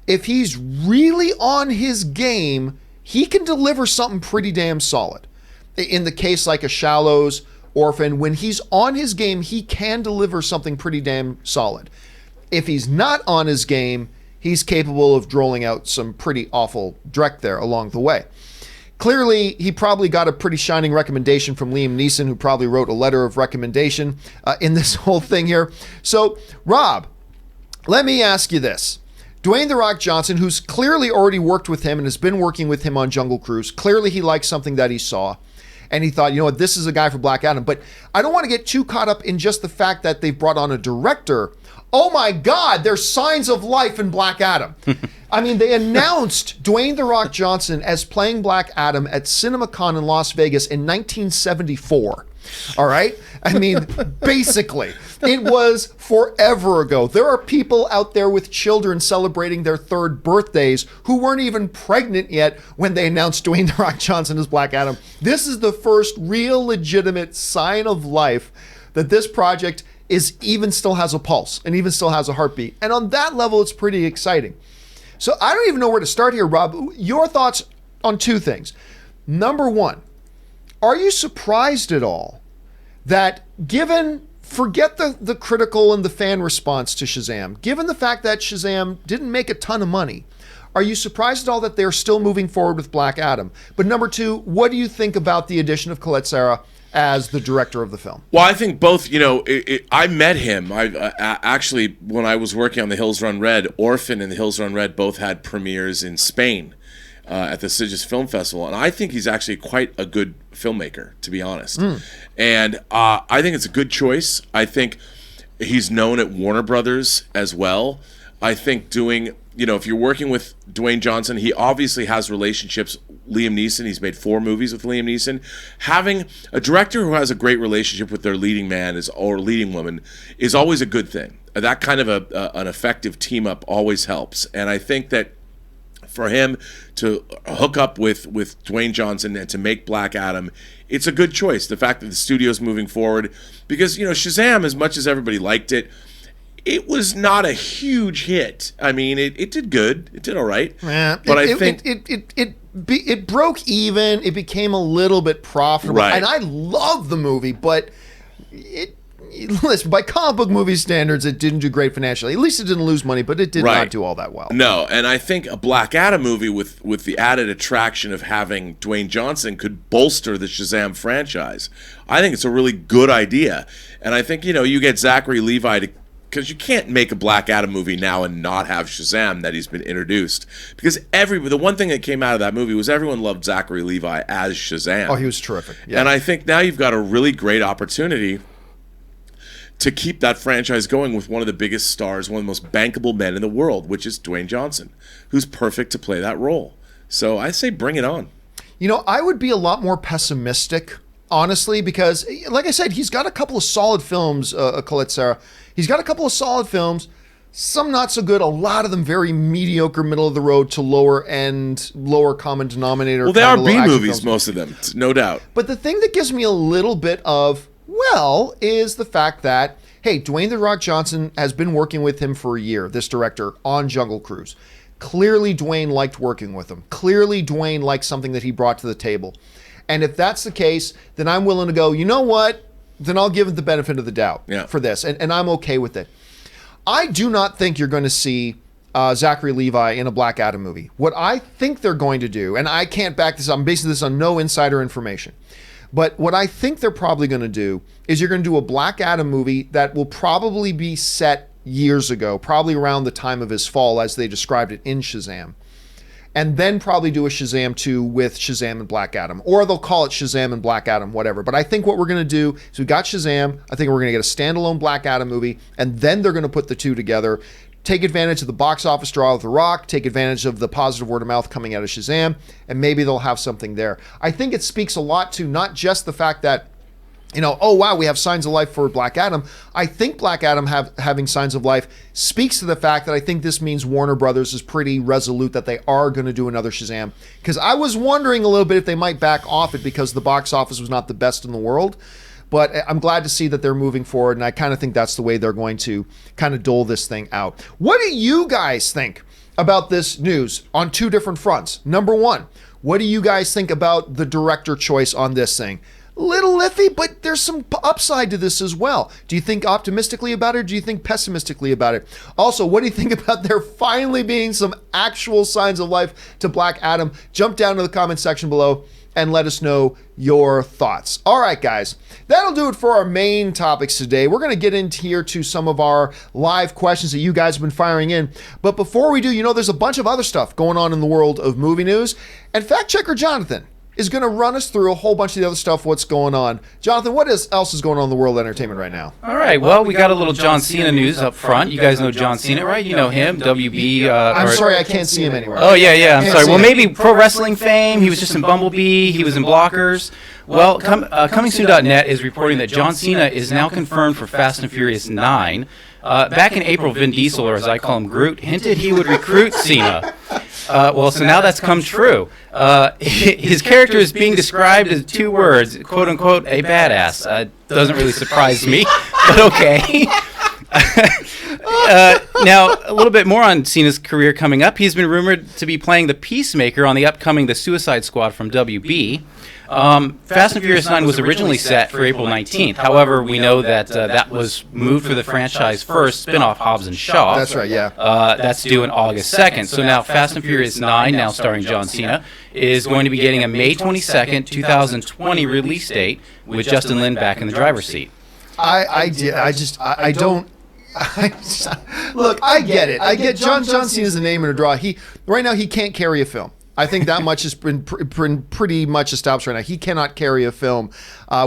if he's really on his game, he can deliver something pretty damn solid. In the case like a Shallows, Orphan, when he's on his game, he can deliver something pretty damn solid. If he's not on his game, he's capable of drolling out some pretty awful dreck there along the way. Clearly, he probably got a pretty shining recommendation from Liam Neeson, who probably wrote a letter of recommendation in this whole thing here. So, Rob, let me ask you this. Dwayne "The Rock" Johnson, who's clearly already worked with him and has been working with him on Jungle Cruise, clearly he liked something that he saw, and he thought, you know what, this is a guy for Black Adam. But I don't want to get too caught up in just the fact that they've brought on a director. Oh my God, there's signs of life in Black Adam. I mean, they announced Dwayne "The Rock" Johnson as playing Black Adam at CinemaCon in Las Vegas in 1974. All right? I mean, basically, it was forever ago. There are people out there with children celebrating their 3rd birthdays who weren't even pregnant yet when they announced Dwayne "The Rock" Johnson as Black Adam. This is the first real legitimate sign of life that this project even still has a pulse and even still has a heartbeat. And on that level, it's pretty exciting. So I don't even know where to start here, Rob. Your thoughts on 2 things. Number 1, are you surprised at all that forget the critical and the fan response to Shazam, given the fact that Shazam didn't make a ton of money, are you surprised at all that they're still moving forward with Black Adam? But number 2, what do you think about the addition of Colette Serra as the director of the film? Well, I think both, I met him. Actually, when I was working on The Hills Run Red, Orphan and The Hills Run Red both had premieres in Spain at the Sitges Film Festival. And I think he's actually quite a good filmmaker, to be honest. And I think it's a good choice. I think he's known at Warner Brothers as well. I think if you're working with Dwayne Johnson, he obviously has relationships. Liam Neeson, he's made 4 movies with Liam Neeson. Having a director who has a great relationship with their leading man or leading woman is always a good thing. That kind of an effective team up always helps. And I think that for him to hook up with Dwayne Johnson and to make Black Adam, it's a good choice. The fact that the studio's moving forward, because Shazam, as much as everybody liked it, it was not a huge hit. I mean, it did good. It did all right. Yeah, but I think it broke even. It became a little bit profitable. Right. And I love the movie, but listen, by comic book movie standards, it didn't do great financially. At least it didn't lose money, but it did not do all that well. No, and I think a Black Adam movie with the added attraction of having Dwayne Johnson could bolster the Shazam franchise. I think it's a really good idea. And I think, you get Zachary Levi because you can't make a Black Adam movie now and not have Shazam that he's been introduced. Because the one thing that came out of that movie was everyone loved Zachary Levi as Shazam. Oh, he was terrific. Yeah. And I think now you've got a really great opportunity to keep that franchise going with one of the biggest stars, one of the most bankable men in the world, which is Dwayne Johnson, who's perfect to play that role. So I say bring it on. I would be a lot more pessimistic, honestly, because, like I said, he's got a couple of solid films, Colette Serra. He's got a couple of solid films, some not so good, a lot of them very mediocre, middle of the road to lower end, lower common denominator. Well, they are B movies, most of them, no doubt. But the thing that gives me a little bit of, is the fact that, hey, Dwayne "The Rock" Johnson has been working with him for a year, this director, on Jungle Cruise. Clearly, Dwayne liked working with him. Clearly, Dwayne liked something that he brought to the table. And if that's the case, then I'm willing to go, you know what? Then I'll give it the benefit of the doubt for this. And I'm okay with it. I do not think you're going to see Zachary Levi in a Black Adam movie. What I think they're going to do, and I can't back this up, I'm basing this on no insider information, but what I think they're probably going to do is you're going to do a Black Adam movie that will probably be set years ago, probably around the time of his fall, as they described it in Shazam. And then probably do a Shazam 2 with Shazam and Black Adam. Or they'll call it Shazam and Black Adam, whatever. But I think what we're going to do is we got Shazam. I think we're going to get a standalone Black Adam movie. And then they're going to put the two together take advantage of the box office draw of The Rock, take advantage of the positive word of mouth coming out of Shazam, and maybe they'll have something there. I think it speaks a lot to not just the fact that, oh wow, we have signs of life for Black Adam. I think Black Adam having signs of life speaks to the fact that I think this means Warner Brothers is pretty resolute that they are going to do another Shazam. Because I was wondering a little bit if they might back off it because the box office was not the best in the world. But I'm glad to see that they're moving forward, and I kind of think that's the way they're going to kind of dole this thing out. What do you guys think about this news on two different fronts? Number one, what do you guys think about the director choice on this thing? Little iffy, but there's some upside to this as well. Do you think optimistically about it, or do you think pessimistically about it? Also, what do you think about there finally being some actual signs of life to Black Adam? Jump down to the comment section below and let us know your thoughts. All right, guys, that'll do it for our main topics today. We're going to get into here to some of our live questions that you guys have been firing in. But before we do, there's a bunch of other stuff going on in the world of movie news. And fact checker Jonathan is going to run us through a whole bunch of the other stuff, what's going on. Jonathan, what else is going on in the world of entertainment right now? All right, well, we got a little John Cena news up front. You guys know John Cena, right? You know him, WB. I'm sorry, I can't see him anywhere. Oh, yeah, I'm sorry. Well, maybe pro wrestling fame. He was just in Bumblebee. He was in Blockers. Well, ComingSoon.net is reporting that John Cena is now confirmed for Fast and Furious 9. Back in April, Vin Diesel, or as I call him, Groot, hinted he would recruit Cena. So now that's come true. His character is being described as two words, quote unquote, a badass. Doesn't really surprise me, but okay. Now, a little bit more on Cena's career coming up. He's been rumored to be playing the Peacemaker on the upcoming The Suicide Squad from WB. Fast and Furious 9 was originally set for April 19th. However, we know that that was moved for the franchise first spin-off Hobbs and Shaw. That's right, yeah. That's due on August 2nd. So now Fast and Furious 9, now starring John Cena, is going to be getting a May 22nd, 2020 release date with Justin Lin back in the driver's seat. Look, I get it. I get John Cena's a name and a draw. Right now he can't carry a film. I think that much has been pretty much established right now. He cannot carry a film.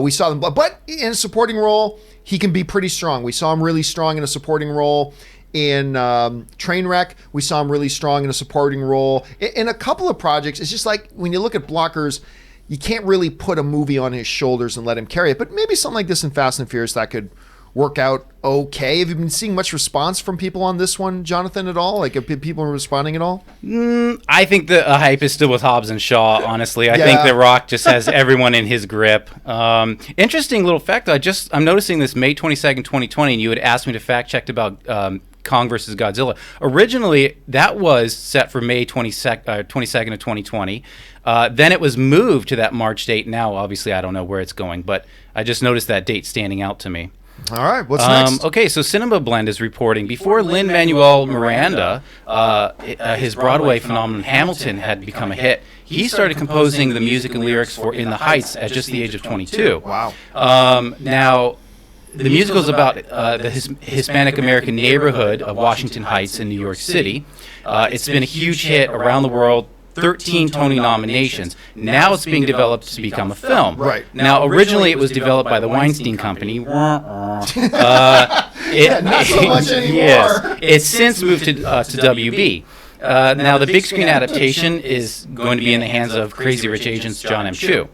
We saw them, but in a supporting role, he can be pretty strong. We saw him really strong in a supporting role in Trainwreck. We saw him really strong in a supporting role in a couple of projects. It's just like when you look at Blockers, you can't really put a movie on his shoulders and let him carry it. But maybe something like this in Fast and Furious that could work out okay. Have you been seeing much response from people on this one, Jonathan, at all? Like, have people responding at all? I think the hype is still with Hobbs and Shaw, honestly. I think The Rock just has everyone in his grip. Interesting little fact, I'm noticing this May 22nd, 2020, and you had asked me to fact check about Kong versus Godzilla. Originally, that was set for May 22nd of 2020. Then it was moved to that March date. Now, obviously, I don't know where it's going, but I just noticed that date standing out to me. All right, what's next? Okay, so Cinema Blend is reporting before Lin-Manuel Miranda, his Broadway phenomenon Hamilton had become a hit, he started composing the music and lyrics for In the Heights at just the age of 22. Wow. Now, the musical is about the Hispanic American neighborhood of Washington Heights in New York City. It's been a huge hit around the world. 13 Tony nominations. Now it's being developed to become a film. Right. Now, originally it was developed by the Weinstein Company. Not so much anymore. Yes. It's since moved to WB. Now, the big screen adaptation is going to be in the hands of Crazy Rich Asians' John M. Chu.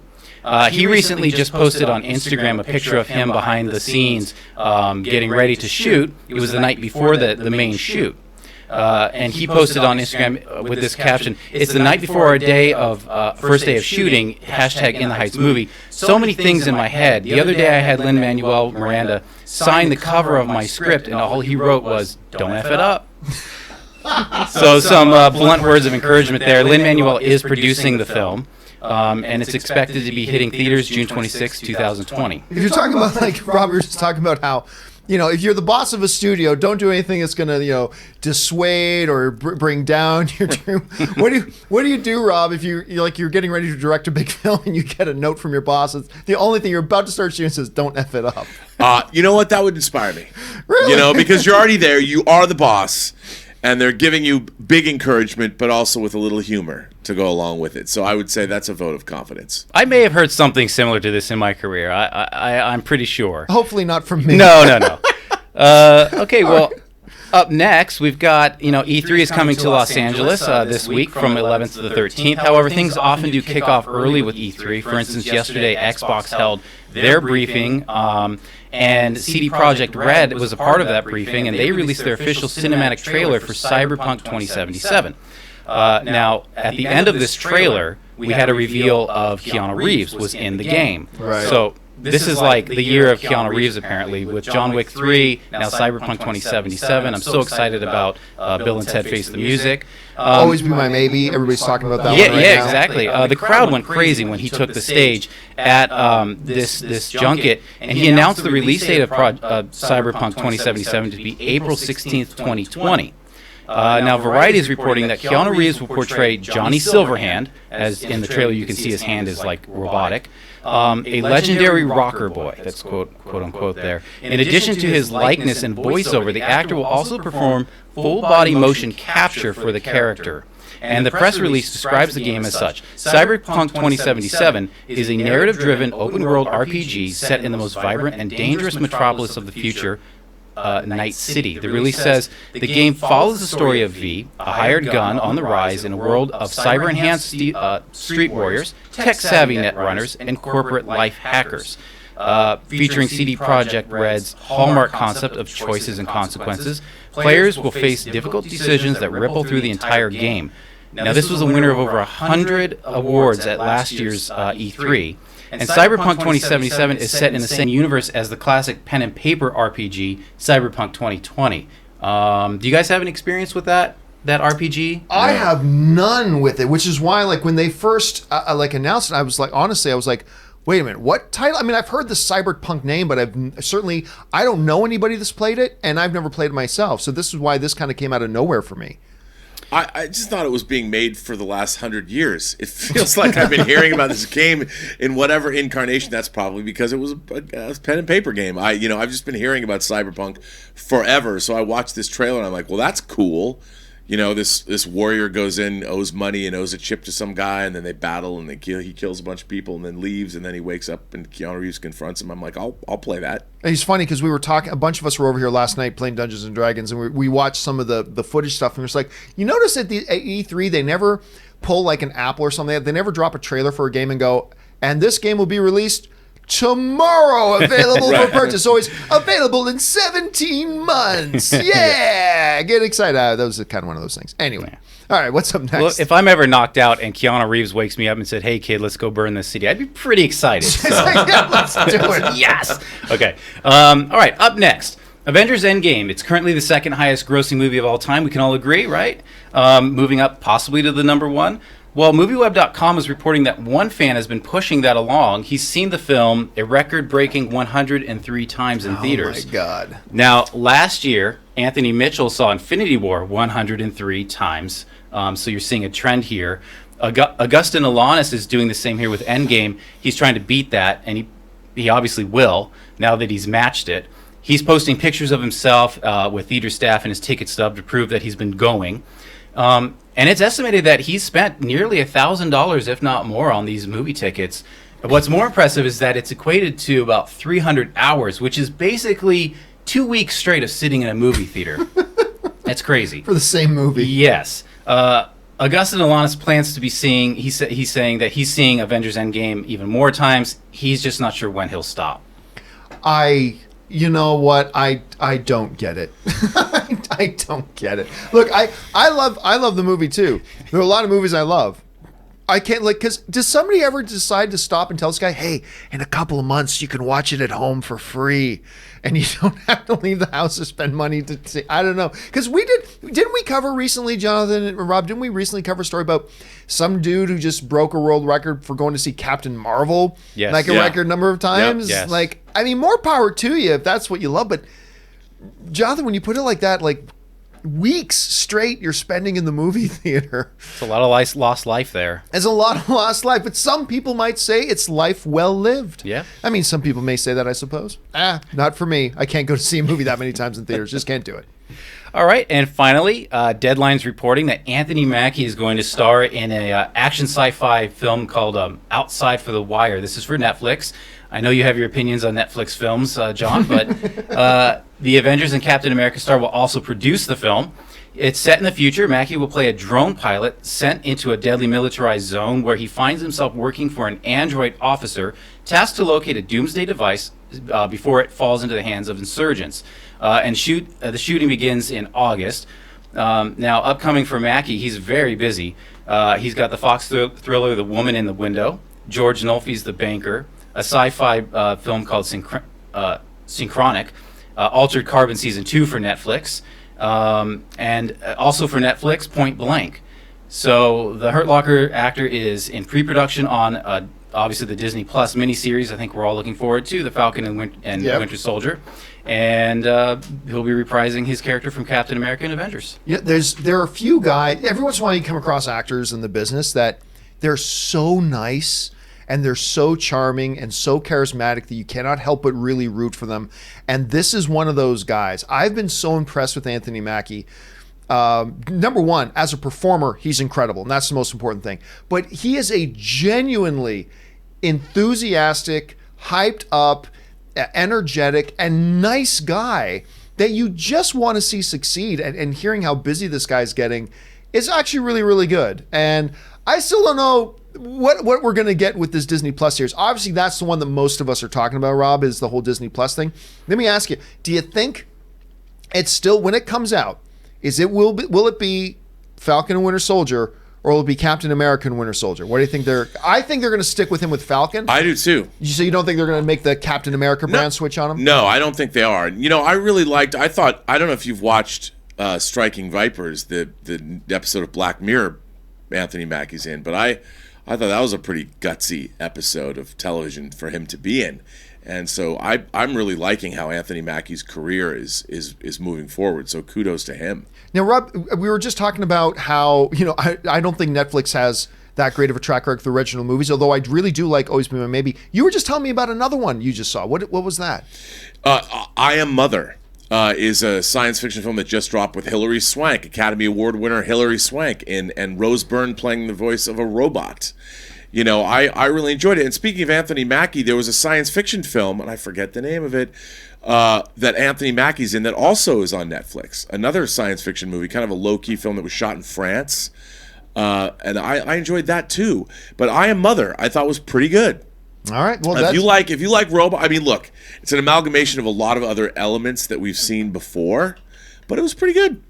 He recently just posted on Instagram a picture of him behind the scenes getting ready to shoot. It was the night before the main shoot. And he posted on Instagram with this caption, "It's the night before our day of first day of shooting, hashtag In the Heights movie. So many things in my head. The other day I had Lin-Manuel Miranda sign the cover of my script, and all he wrote was, 'Don't F it up.'" So some blunt words of encouragement there. Lin-Manuel is producing the film. And it's expected to be hitting theaters June 26, 2020. If you're talking about, like Robert was talking about how, if you're the boss of a studio, don't do anything that's going to, dissuade or bring down your dream. What do you do, Rob, if you're getting ready to direct a big film and you get a note from your boss? It's the only thing you're about to start shooting says, "Don't F it up." You know what? That would inspire me. Really? Because you're already there. You are the boss. And they're giving you big encouragement, but also with a little humor to go along with it. So I would say that's a vote of confidence. I may have heard something similar to this in my career. I'm pretty sure. Hopefully not from me. No. Okay, well, Up next, we've got, E3 is coming to Los Angeles this week from 11th to the 13th. However, things often do kick off early with E3. For instance, yesterday, Xbox held their briefing, and CD Projekt Red was a part of that briefing, and they released their official cinematic trailer for Cyberpunk 2077. Now, at the end of this trailer, we had a reveal of Keanu Reeves was in the game. Right. So this is like the year of Keanu Reeves, apparently, with John Wick 3, now Cyberpunk 2077. I'm so excited about Bill and Ted Face the Music. Always Be My Maybe. Everybody's talking about that Yeah, one right yeah, now. exactly. The crowd went crazy when he took the stage at this junket, and he announced the release date of Cyberpunk 2077 to be April 16th, 2020. Now, Variety is reporting that Keanu Reeves will portray Johnny Silverhand, as in the trailer you can see his hand is like robotic, a legendary rocker boy, that's quote unquote there. In addition to his likeness and voiceover, the actor will also perform full body motion capture for the character. And the press release describes the game as such. Cyberpunk 2077 is a narrative-driven open-world RPG set in the most vibrant and dangerous metropolis of the future, Night City. The release says the game follows the story of V, a hired gun on the rise in a world of cyber-enhanced street warriors, tech-savvy netrunners, and corporate life hackers. Featuring CD Projekt Red's hallmark concept of choices and consequences, players will face difficult decisions that ripple through the entire game. Now, this was a winner of over 100 awards at last year's E3. And Cyberpunk 2077 is set in the same universe as the classic pen and paper RPG Cyberpunk 2020. Do you guys have an experience with that RPG? I have none with it, which is why, like, when they first announced it, I was like, honestly, I was like, wait a minute, what title? I mean, I've heard the Cyberpunk name, but I don't know anybody that's played it, and I've never played it myself. So this is why this kind of came out of nowhere for me. I just thought it was being made for the last 100 years. It feels like I've been hearing about this game in whatever incarnation. That's probably because it was a pen and paper game. I've just been hearing about Cyberpunk forever. So I watched this trailer and I'm like, well, that's cool. This warrior goes in, owes money and owes a chip to some guy, and then they battle and he kills a bunch of people and then leaves, and then he wakes up and Keanu Reeves confronts him. I'm like, I'll play that. And it's funny because we were talking, a bunch of us were over here last night playing Dungeons and Dragons, and we watched some of the footage stuff, and it's like, you notice at E3 they never pull like an Apple or something. They never drop a trailer for a game and go, and this game will be released tomorrow, available for purchase. Always available in 17 months. Yeah, get excited. That was kind of one of those things. Anyway, all right, what's up next? Well, if I'm ever knocked out and Keanu Reeves wakes me up and said, "Hey kid, let's go burn this city," I'd be pretty excited. So. Yeah, let's do it. Yes. Okay. All right. Up next, Avengers Endgame. It's currently the second highest grossing movie of all time. We can all agree, right? Moving up possibly to the number one. Well, MovieWeb.com is reporting that one fan has been pushing that along. He's seen the film a record-breaking 103 times in theaters. Oh, my God. Now, last year, Anthony Mitchell saw Infinity War 103 times. So you're seeing a trend here. Augustin Alanis is doing the same here with Endgame. He's trying to beat that, and he obviously will, now that he's matched it. He's posting pictures of himself with theater staff and his ticket stub to prove that he's been going. And it's estimated that he's spent nearly $1,000, if not more, on these movie tickets. What's more impressive is that it's equated to about 300 hours, which is basically 2 weeks straight of sitting in a movie theater. That's crazy. For the same movie. Yes. Augustin Alanis plans to be seeing, he's saying that he's seeing Avengers Endgame even more times. He's just not sure when he'll stop. You know what? I don't get it. I don't get it. Look, I love the movie too. There are a lot of movies I love. I can't, like, because does somebody ever decide to stop and tell this guy, hey, in a couple of months you can watch it at home for free and you don't have to leave the house to spend money to see? I don't know. Because didn't we cover recently, Jonathan and Rob, didn't we recently cover a story about some dude who just broke a world record for going to see Captain Marvel? Yes. Like a record number of times? Yep. Yes. Like, I mean, more power to you if that's what you love. But Jonathan, when you put it like that, like, weeks straight you're spending in the movie theater. It's a lot of lost life there. There's a lot of lost life, but some people might say it's life well lived. Yeah. I mean, some people may say that, I suppose. Not for me. I can't go to see a movie that many times in theaters. Just can't do it. All right, and finally, Deadline's reporting that Anthony Mackie is going to star in a action sci-fi film called Outside for the Wire. This is for Netflix. I know you have your opinions on Netflix films, John, but the Avengers and Captain America star will also produce the film. It's set in the future. Mackie will play a drone pilot sent into a deadly militarized zone where he finds himself working for an android officer tasked to locate a doomsday device before it falls into the hands of insurgents. The shooting begins in August. Now, upcoming for Mackie, he's very busy. He's got the Fox thriller The Woman in the Window, George Nolfi's The Banker, a sci-fi film called Synchronic, Altered Carbon Season 2 for Netflix, and also for Netflix, Point Blank. So the Hurt Locker actor is in pre-production on obviously the Disney Plus miniseries. I think we're all looking forward to The Falcon and Winter Soldier, and he'll be reprising his character from Captain America and Avengers. Yeah, there are a few guys. Every once in a while, you come across actors in the business that they're so nice and they're so charming and so charismatic that you cannot help but really root for them. And this is one of those guys. I've been so impressed with Anthony Mackie. Number one, as a performer, he's incredible, and that's the most important thing. But he is a genuinely enthusiastic, hyped up, energetic, and nice guy that you just want to see succeed. And hearing how busy this guy's getting is actually really, really good. And I still don't know what we're going to get with this Disney Plus series. Obviously, that's the one that most of us are talking about, Rob, is the whole Disney Plus thing. Let me ask you, do you think it's still, when it comes out, will it be Falcon and Winter Soldier, or will it be Captain America and Winter Soldier? What do you think I think they're going to stick with him with Falcon. I do too. So you don't think they're going to make the Captain America brand switch on him? No, I don't think they are. You know, I don't know if you've watched Striking Vipers, the episode of Black Mirror Anthony Mackie's in, but I thought that was a pretty gutsy episode of television for him to be in. And so I'm really liking how Anthony Mackie's career is moving forward. So kudos to him. Now, Rob, we were just talking about how, I don't think Netflix has that great of a track record for original movies, although I really do like Always Be My Maybe. You were just telling me about another one you just saw. What was that? I Am Mother is a science fiction film that just dropped with Hilary Swank, Academy Award winner Hilary Swank, and Rose Byrne playing the voice of a robot. I really enjoyed it. And speaking of Anthony Mackie, there was a science fiction film, and I forget the name of it, that Anthony Mackie's in that also is on Netflix. Another science fiction movie, kind of a low-key film that was shot in France. And I enjoyed that too. But I Am Mother, I thought was pretty good. All right. Well, if you like robot, I mean, look, it's an amalgamation of a lot of other elements that we've seen before, but it was pretty good.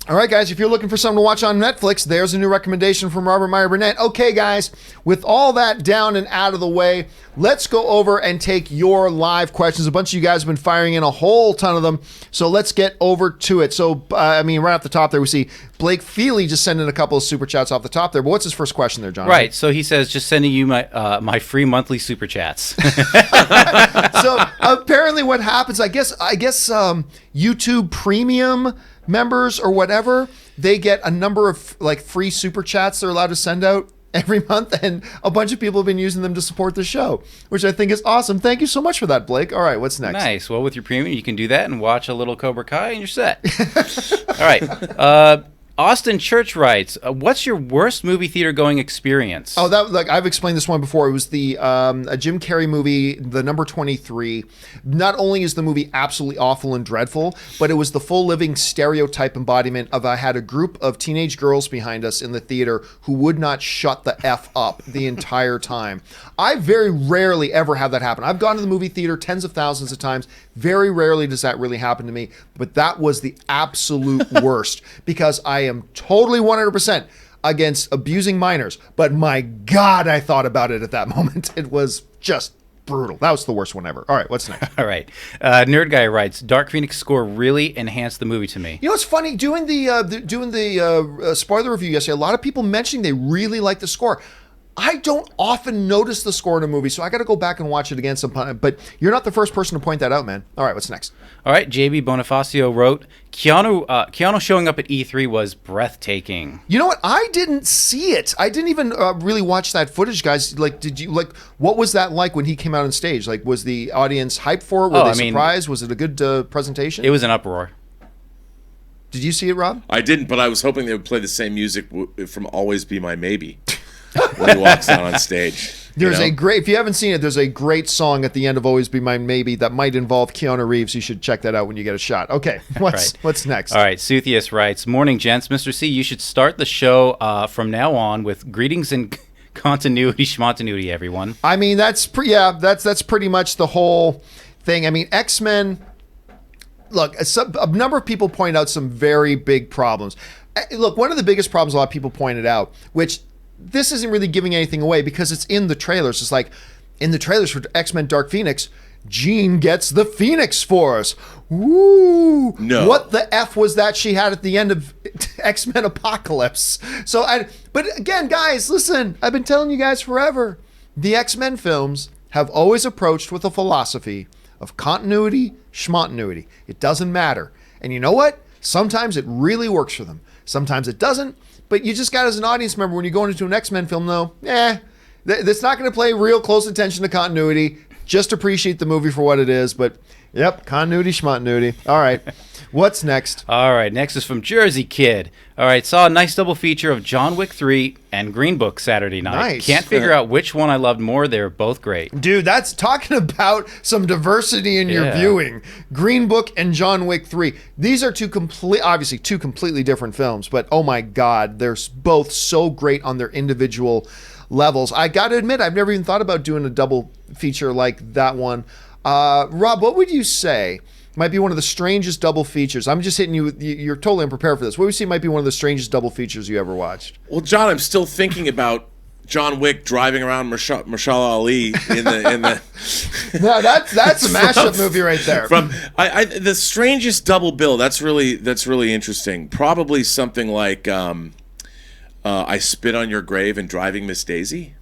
All right, guys, if you're looking for something to watch on Netflix, there's a new recommendation from Robert Meyer Burnett. Okay, guys, with all that down and out of the way, let's go over and take your live questions. A bunch of you guys have been firing in a whole ton of them, so let's get over to it. So, right off the top there, we see Blake Feely just sending a couple of super chats off the top there. But what's his first question there, John? Right, so he says, just sending you my free monthly super chats. So, apparently what happens, I guess YouTube Premium members or whatever, they get a number of free super chats they're allowed to send out every month, and a bunch of people have been using them to support the show, which I think is awesome. Thank you so much for that, Blake. All right, what's next? Nice. Well, with your premium, you can do that and watch a little Cobra Kai, and you're set. All right. Austin Church writes, what's your worst movie theater going experience? Oh, I've explained this one before. It was the a Jim Carrey movie, The Number 23. Not only is the movie absolutely awful and dreadful, but it was the full living stereotype embodiment of I had a group of teenage girls behind us in the theater who would not shut the F up the entire time. I very rarely ever have that happen. I've gone to the movie theater tens of thousands of times. Very rarely does that really happen to me, but that was the absolute worst because I am totally 100% against abusing minors, but my God, I thought about it at that moment. It was just brutal. That was the worst one ever. All right, what's next? All right. Nerd Guy writes, Dark Phoenix score really enhanced the movie to me. You know, it's funny, doing the spoiler review yesterday, a lot of people mentioning they really like the score. I don't often notice the score in a movie, so I got to go back and watch it again sometime. But you're not the first person to point that out, man. All right, what's next? All right, JB Bonifacio wrote, Keanu showing up at E3 was breathtaking. You know what? I didn't see it. I didn't even really watch that footage, guys. What was that like when he came out on stage? Was the audience hyped for it? Were they surprised? Was it a good presentation? It was an uproar. Did you see it, Rob? I didn't, but I was hoping they would play the same music from Always Be My Maybe when he walks out on stage. There's a great, if you haven't seen it, there's a great song at the end of Always Be My Maybe that might involve Keanu Reeves. You should check that out when you get a shot. Okay, what's next? All right, Suthius writes, Morning, gents. Mr. C, you should start the show from now on with greetings and continuity, schmontinuity, everyone. I mean, that's pretty much the whole thing. I mean, X-Men... Look, a number of people point out some very big problems. Look, one of the biggest problems a lot of people pointed out, which this isn't really giving anything away because it's in the trailers. It's like, in the trailers for X-Men Dark Phoenix, Jean gets the Phoenix Force. Woo! No. What the F was that she had at the end of X-Men Apocalypse? But again, guys, listen, I've been telling you guys forever. The X-Men films have always approached with a philosophy of continuity, schmontinuity. It doesn't matter. And you know what? Sometimes it really works for them. Sometimes it doesn't. But you just got, as an audience member, when you're going into an X-Men film, though, that's not going to play real close attention to continuity. Just appreciate the movie for what it is. But, yep, continuity, schmontinuity. All right. What's next? All right, next is from Jersey Kid. All right, saw a nice double feature of John Wick 3 and Green Book Saturday night. Nice. Can't figure out which one I loved more. They're both great. Dude, that's talking about some diversity in your viewing. Green Book and John Wick 3. These are obviously two completely different films, but oh my God, they're both so great on their individual levels. I got to admit, I've never even thought about doing a double feature like that one. Rob, what would you say might be one of the strangest double features? I'm just hitting you. You're totally unprepared for this. What would you say might be one of the strangest double features you ever watched? Well, John, I'm still thinking about John Wick driving around Mahershala Ali in the. No, that's a mashup movie right there. The strangest double bill. That's really interesting. Probably something like I Spit on Your Grave and Driving Miss Daisy.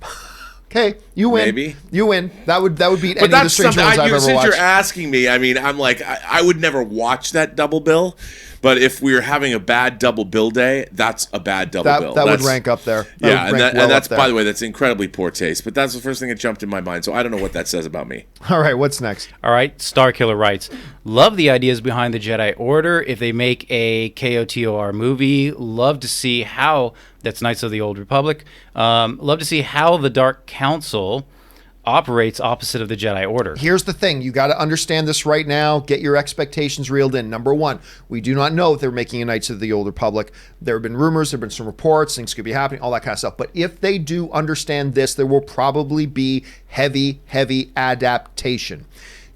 Okay, you win. Maybe you win. That would beat any of the strange ones I've ever watched. Since you're asking me, I mean, I'm like, I would never watch that double bill, but if we were having a bad double bill day, that's a bad double bill. That would rank up there. And that's by the way, that's incredibly poor taste. But that's the first thing that jumped in my mind. So I don't know what that says about me. All right, what's next? All right, Starkiller writes, love the ideas behind the Jedi Order. If they make a KOTOR movie, love to see how. That's Knights of the Old Republic. Love to see how the Dark Council operates opposite of the Jedi Order. Here's the thing. You got to understand this right now. Get your expectations reeled in. Number one, we do not know if they're making a Knights of the Old Republic. There have been rumors. There have been some reports. Things could be happening, all that kind of stuff. But if they do understand this, there will probably be heavy adaptation.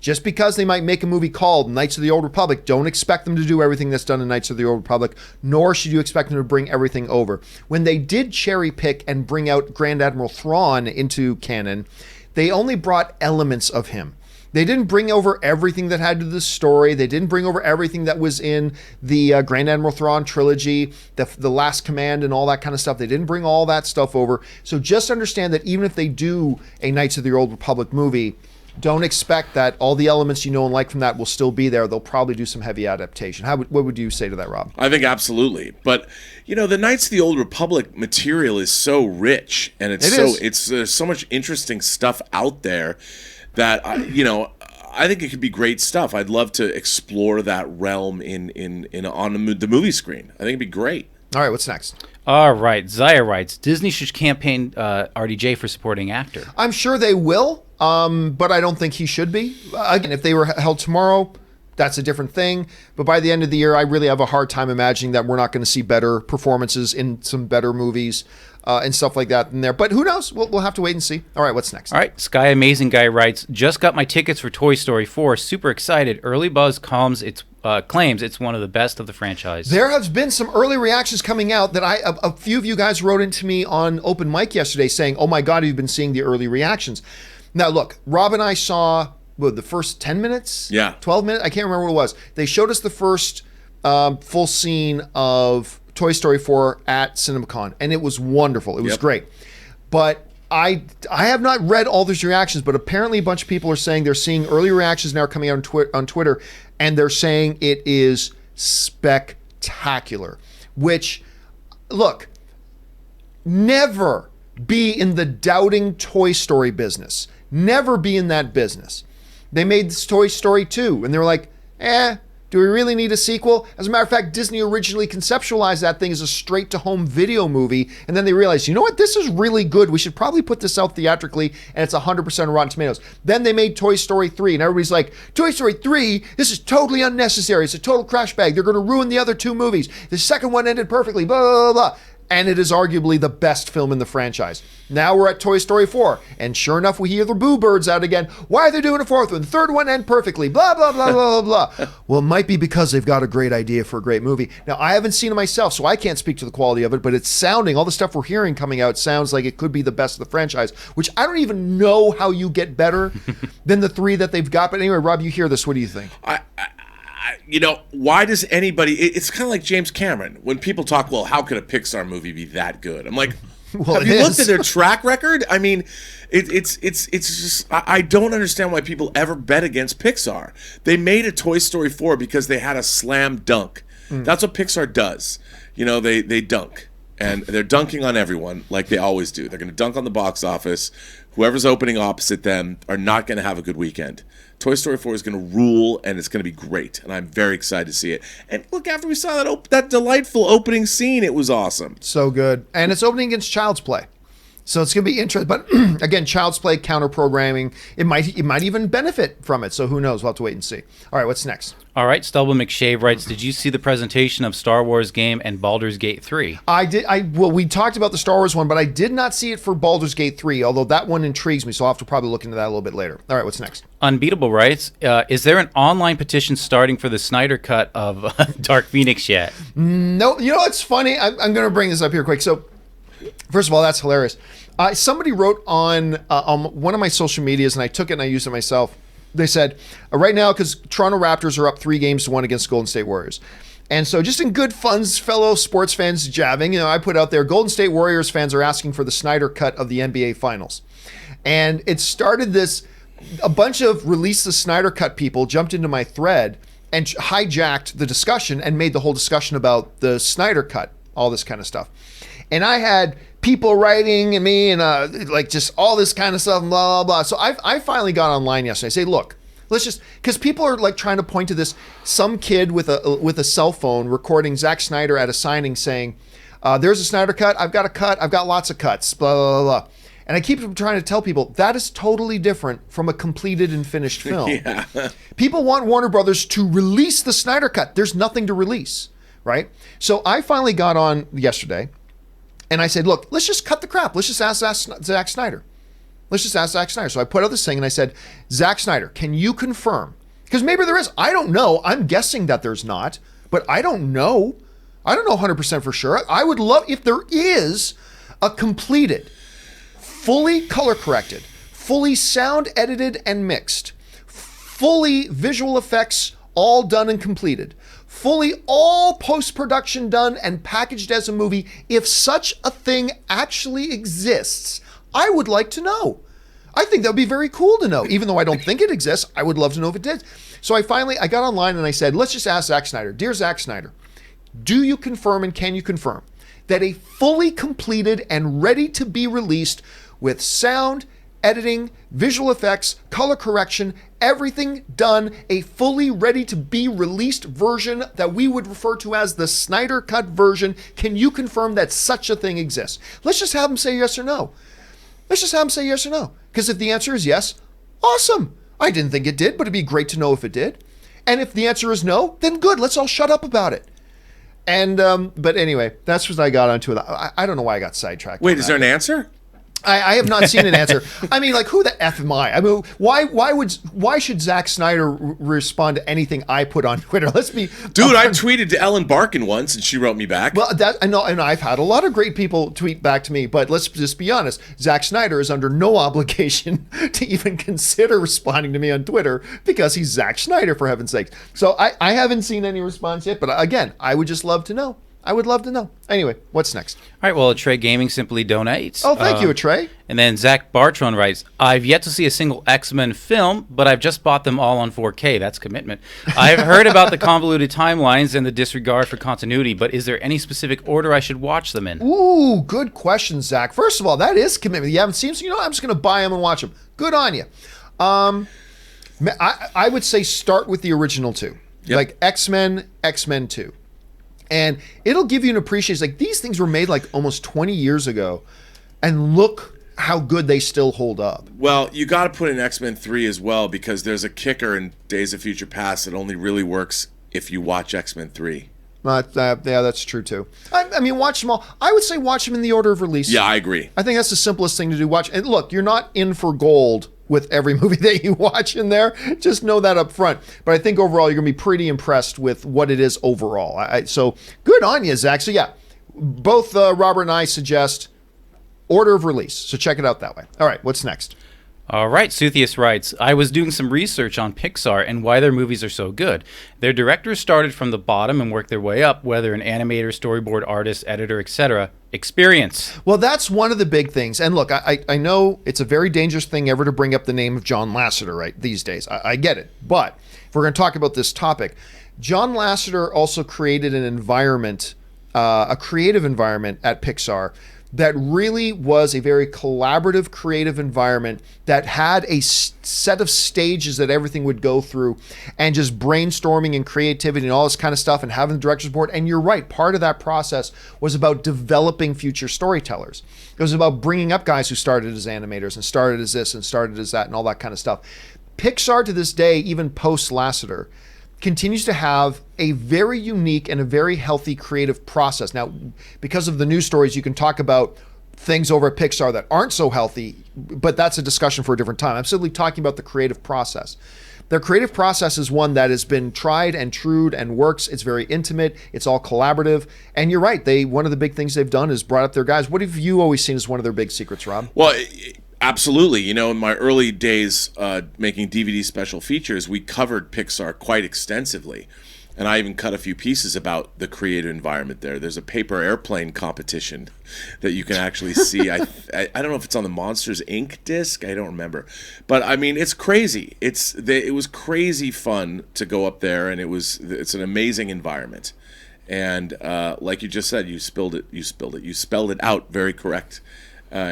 Just because they might make a movie called Knights of the Old Republic, don't expect them to do everything that's done in Knights of the Old Republic, nor should you expect them to bring everything over. When they did cherry pick and bring out Grand Admiral Thrawn into canon, they only brought elements of him. They didn't bring over everything that had to do the story. They didn't bring over everything that was in the Grand Admiral Thrawn trilogy, the Last Command and all that kind of stuff. They didn't bring all that stuff over. So just understand that even if they do a Knights of the Old Republic movie, don't expect that all the elements you know and like from that will still be there. They'll probably do some heavy adaptation. What would you say to that, Rob? I think absolutely. But, the Knights of the Old Republic material is so rich, and there's so much interesting stuff out there that, I think it could be great stuff. I'd love to explore that realm on the movie screen. I think it'd be great. All right, what's next? All right, Zaya writes, Disney should campaign RDJ for supporting actor. I'm sure they will, but I don't think he should be. Again, if they were held tomorrow, that's a different thing. But by the end of the year, I really have a hard time imagining that we're not going to see better performances in some better movies and stuff like that in there. But who knows? We'll have to wait and see. All right, what's next? All right, Sky Amazing Guy writes, just got my tickets for Toy Story 4. Super excited. Early buzz claims it's one of the best of the franchise. There has been some early reactions coming out that a few of you guys wrote into me on open mic yesterday saying, oh my God, you've been seeing the early reactions. Now look, Rob and I saw the first 10 minutes? Yeah. 12 minutes? I can't remember what it was. They showed us the first full scene of Toy Story 4 at CinemaCon, and it was wonderful. It was great. But I have not read all these reactions, but apparently a bunch of people are saying they're seeing early reactions now coming out on Twitter, and they're saying it is spectacular. Which, look, never be in the doubting Toy Story business. Never be in that business. They made this Toy Story 2, and they were like, Do we really need a sequel? As a matter of fact, Disney originally conceptualized that thing as a straight-to-home video movie, and then they realized, you know what, this is really good. We should probably put this out theatrically, and it's 100% Rotten Tomatoes. Then they made Toy Story 3, and everybody's like, Toy Story 3? This is totally unnecessary. It's a total crash bag. They're going to ruin the other two movies. The second one ended perfectly, blah, blah, blah. And it is arguably the best film in the franchise. Now we're at Toy Story 4, and sure enough, we hear the boo birds out again. Why are they doing a fourth one? The third one ended perfectly, blah, blah, blah, blah, blah, blah. Well, it might be because they've got a great idea for a great movie. Now, I haven't seen it myself, so I can't speak to the quality of it, but it's sounding, all the stuff we're hearing coming out sounds like it could be the best of the franchise, which I don't even know how you get better than the three that they've got. But anyway, Rob, you hear this. What do you think? Why does anybody? It's kind of like James Cameron when people talk. Well, how could a Pixar movie be that good? I'm like, well, have you looked at their track record? I mean, it's just I don't understand why people ever bet against Pixar. They made a Toy Story 4 because they had a slam dunk. That's what Pixar does. They dunk. And they're dunking on everyone like they always do. They're going to dunk on the box office. Whoever's opening opposite them are not going to have a good weekend. Toy Story 4 is going to rule, and it's going to be great. And I'm very excited to see it. And look, after we saw that delightful opening scene, it was awesome. So good. And it's opening against Child's Play. So it's going to be interesting. But again, Child's Play, counter-programming, it might even benefit from it. So who knows? We'll have to wait and see. All right, what's next? All right, Stubble McShave writes, did you see the presentation of Star Wars game and Baldur's Gate 3? I did. Well, we talked about the Star Wars one, but I did not see it for Baldur's Gate 3, although that one intrigues me, so I'll have to probably look into that a little bit later. All right, what's next? Unbeatable writes, is there an online petition starting for the Snyder Cut of Dark Phoenix yet? No. You know, it's funny. I'm going to bring this up here quick. So, first of all, that's hilarious. Somebody wrote on one of my social medias, and I took it and I used it myself. They said, right now, because Toronto Raptors are up 3-1 against Golden State Warriors. And so just in good fun, fellow sports fans jabbing, I put out there, Golden State Warriors fans are asking for the Snyder Cut of the NBA Finals. And it started a bunch of release the Snyder Cut people jumped into my thread and hijacked the discussion and made the whole discussion about the Snyder Cut, all this kind of stuff. And I had people writing and me and like just all this kind of stuff, blah, blah, blah. So I finally got online yesterday. I say, look, let's just, because people are like trying to point to this, some kid with a cell phone recording Zack Snyder at a signing saying, there's a Snyder Cut, I've got a cut, I've got lots of cuts, blah, blah, blah. And I keep trying to tell people that is totally different from a completed and finished film. Yeah. People want Warner Brothers to release the Snyder Cut. There's nothing to release, right? So I finally got on yesterday. And I said, look, let's just cut the crap. Let's just ask Zack Snyder. Let's just ask Zack Snyder. So I put out this thing and I said, Zack Snyder, can you confirm? Because maybe there is. I don't know. I'm guessing that there's not, but I don't know. I don't know 100% for sure. I would love if there is a completed, fully color corrected, fully sound edited and mixed, fully visual effects all done and completed, fully all post-production done and packaged as a movie. If such a thing actually exists, I would like to know. I think that would be very cool to know. Even though I don't think it exists, I would love to know if it did. So I got online and I said, let's just ask Zack Snyder. Dear Zack Snyder, do you confirm and can you confirm that a fully completed and ready to be released with sound, editing, visual effects, color correction, everything done, a fully ready to be released version that we would refer to as the Snyder Cut version, can you confirm that such a thing exists? Let's just have him say yes or no. Let's just have him say yes or no. Because if the answer is yes, awesome. I didn't think it did, but it'd be great to know if it did. And if the answer is no, then good. Let's all shut up about it. And but anyway, that's what I got onto it. I don't know why I got sidetracked. Wait, is there an answer? I have not seen an answer. I mean, like, who the F am I? I mean, why should Zack Snyder respond to anything I put on Twitter? Let's be... Dude, I tweeted to Ellen Barkin once, and she wrote me back. Well, I know, and I've had a lot of great people tweet back to me, but let's just be honest. Zack Snyder is under no obligation to even consider responding to me on Twitter because he's Zack Snyder, for heaven's sake. So I haven't seen any response yet, but again, I would just love to know. I would love to know. Anyway, what's next? All right, well, Trey Gaming simply donates. Oh, thank you, Trey. And then Zach Bartron writes, I've yet to see a single X-Men film, but I've just bought them all on 4K. That's commitment. I've heard about the convoluted timelines and the disregard for continuity, but is there any specific order I should watch them in? Ooh, good question, Zach. First of all, that is commitment. You haven't seen them, so I'm just going to buy them and watch them. Good on you. I would say start with the original two. Yep. Like X-Men, X-Men 2. And it'll give you an appreciation. Like, these things were made like almost 20 years ago, and look how good they still hold up. Well, you got to put in X-Men 3 as well, because there's a kicker in Days of Future Past that only really works if you watch X-Men 3. Yeah, that's true too. I mean, watch them all. I would say watch them in the order of release. Yeah, I agree. I think that's the simplest thing to do. Watch, and look, you're not in for gold with every movie that you watch in there. Just know that up front. But I think overall, you're going to be pretty impressed with what it is overall. So good on you, Zach. So yeah, both Robert and I suggest order of release. So check it out that way. All right, what's next? All right, Suthius writes, I was doing some research on Pixar and why their movies are so good. Their directors started from the bottom and worked their way up, whether an animator, storyboard artist, editor, etc. Experience. Well, that's one of the big things. And look, I know it's a very dangerous thing ever to bring up the name of John Lasseter, right, these days. I get it. But if we're going to talk about this topic, John Lasseter also created an environment, a creative environment at Pixar that really was a very collaborative, creative environment that had a set of stages that everything would go through, and just brainstorming and creativity and all this kind of stuff, and having the director's board. And you're right, part of that process was about developing future storytellers. It was about bringing up guys who started as animators and started as this and started as that and all that kind of stuff. Pixar to this day, even post Lasseter, continues to have a very unique and a very healthy creative process. Now, because of the news stories, you can talk about things over at Pixar that aren't so healthy, but that's a discussion for a different time. I'm simply talking about the creative process. Their creative process is one that has been tried and trued and works. It's very intimate. It's all collaborative. And you're right. One of the big things they've done is brought up their guys. What have you always seen as one of their big secrets, Rob? Well, absolutely. You know, in my early days making DVD special features, we covered Pixar quite extensively. And I even cut a few pieces about the creative environment there. There's a paper airplane competition that you can actually see. I don't know if it's on the Monsters, Inc. disc. I don't remember. But, I mean, it's crazy. It was crazy fun to go up there, and it's an amazing environment. And like you just said, you spelled it out very correct.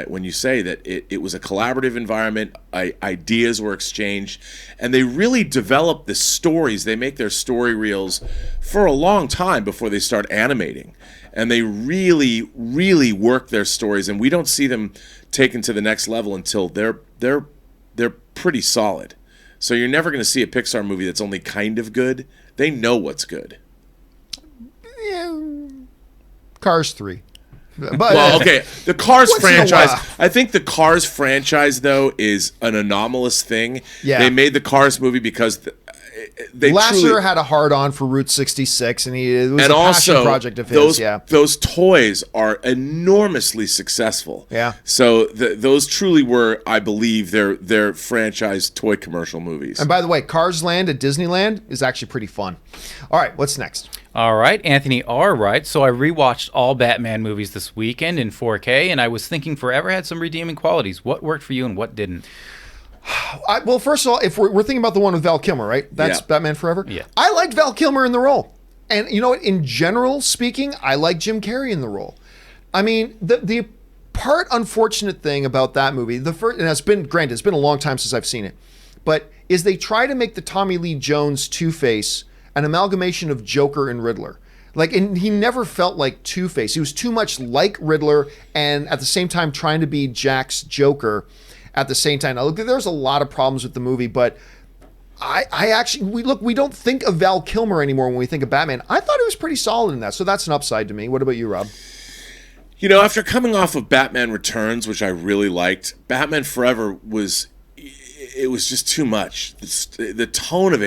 When you say that it was a collaborative environment, ideas were exchanged, and they really developed the stories. They make their story reels for a long time before they start animating, and they really, really work their stories. And we don't see them taken to the next level until they're pretty solid. So you're never going to see a Pixar movie that's only kind of good. They know what's good. Yeah. Cars 3. But, well, okay, the Cars Once in a franchise. while. I think the Cars franchise, though, is an anomalous thing. Yeah. They made the Cars movie because they Lasseter truly had a hard-on for Route 66, and it was and a also passion project of his. those toys are enormously successful. Yeah. So those truly were, I believe, their franchise toy commercial movies. And by the way, Cars Land at Disneyland is actually pretty fun. All right, what's next? All right, Anthony R. writes, so I rewatched all Batman movies this weekend in 4K, and I was thinking Forever had some redeeming qualities. What worked for you and what didn't? Well, first of all, if we're thinking about the one with Val Kilmer, right? That's Yeah. Batman Forever? Yeah. I liked Val Kilmer in the role. And you know what? In general speaking, I like Jim Carrey in the role. I mean, the part unfortunate thing about that movie, and it's been a long time since I've seen it, but is they try to make the Tommy Lee Jones Two-Face an amalgamation of Joker and Riddler. And he never felt like Two-Face. He was too much like Riddler, and at the same time trying to be Jack's Joker at the same time. Now, look, there's a lot of problems with the movie, but we don't think of Val Kilmer anymore when we think of Batman. I thought he was pretty solid in that, so that's an upside to me. What about you, Rob? You know, after coming off of Batman Returns, which I really liked, Batman Forever was just too much. The tone of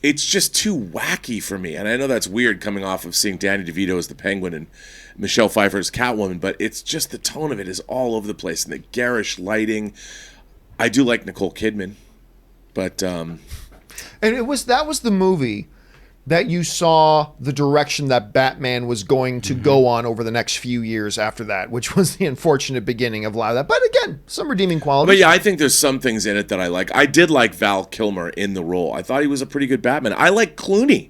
it's just too wacky for me. And I know that's weird coming off of seeing Danny DeVito as the Penguin and Michelle Pfeiffer as Catwoman, but it's just the tone of it is all over the place. And the garish lighting. I do like Nicole Kidman, but... And that was the movie that you saw the direction that Batman was going to go on over the next few years after that, which was the unfortunate beginning of a lot of that. But again, some redeeming qualities. But yeah, I think there's some things in it that I like. I did like Val Kilmer in the role. I thought he was a pretty good Batman. I like Clooney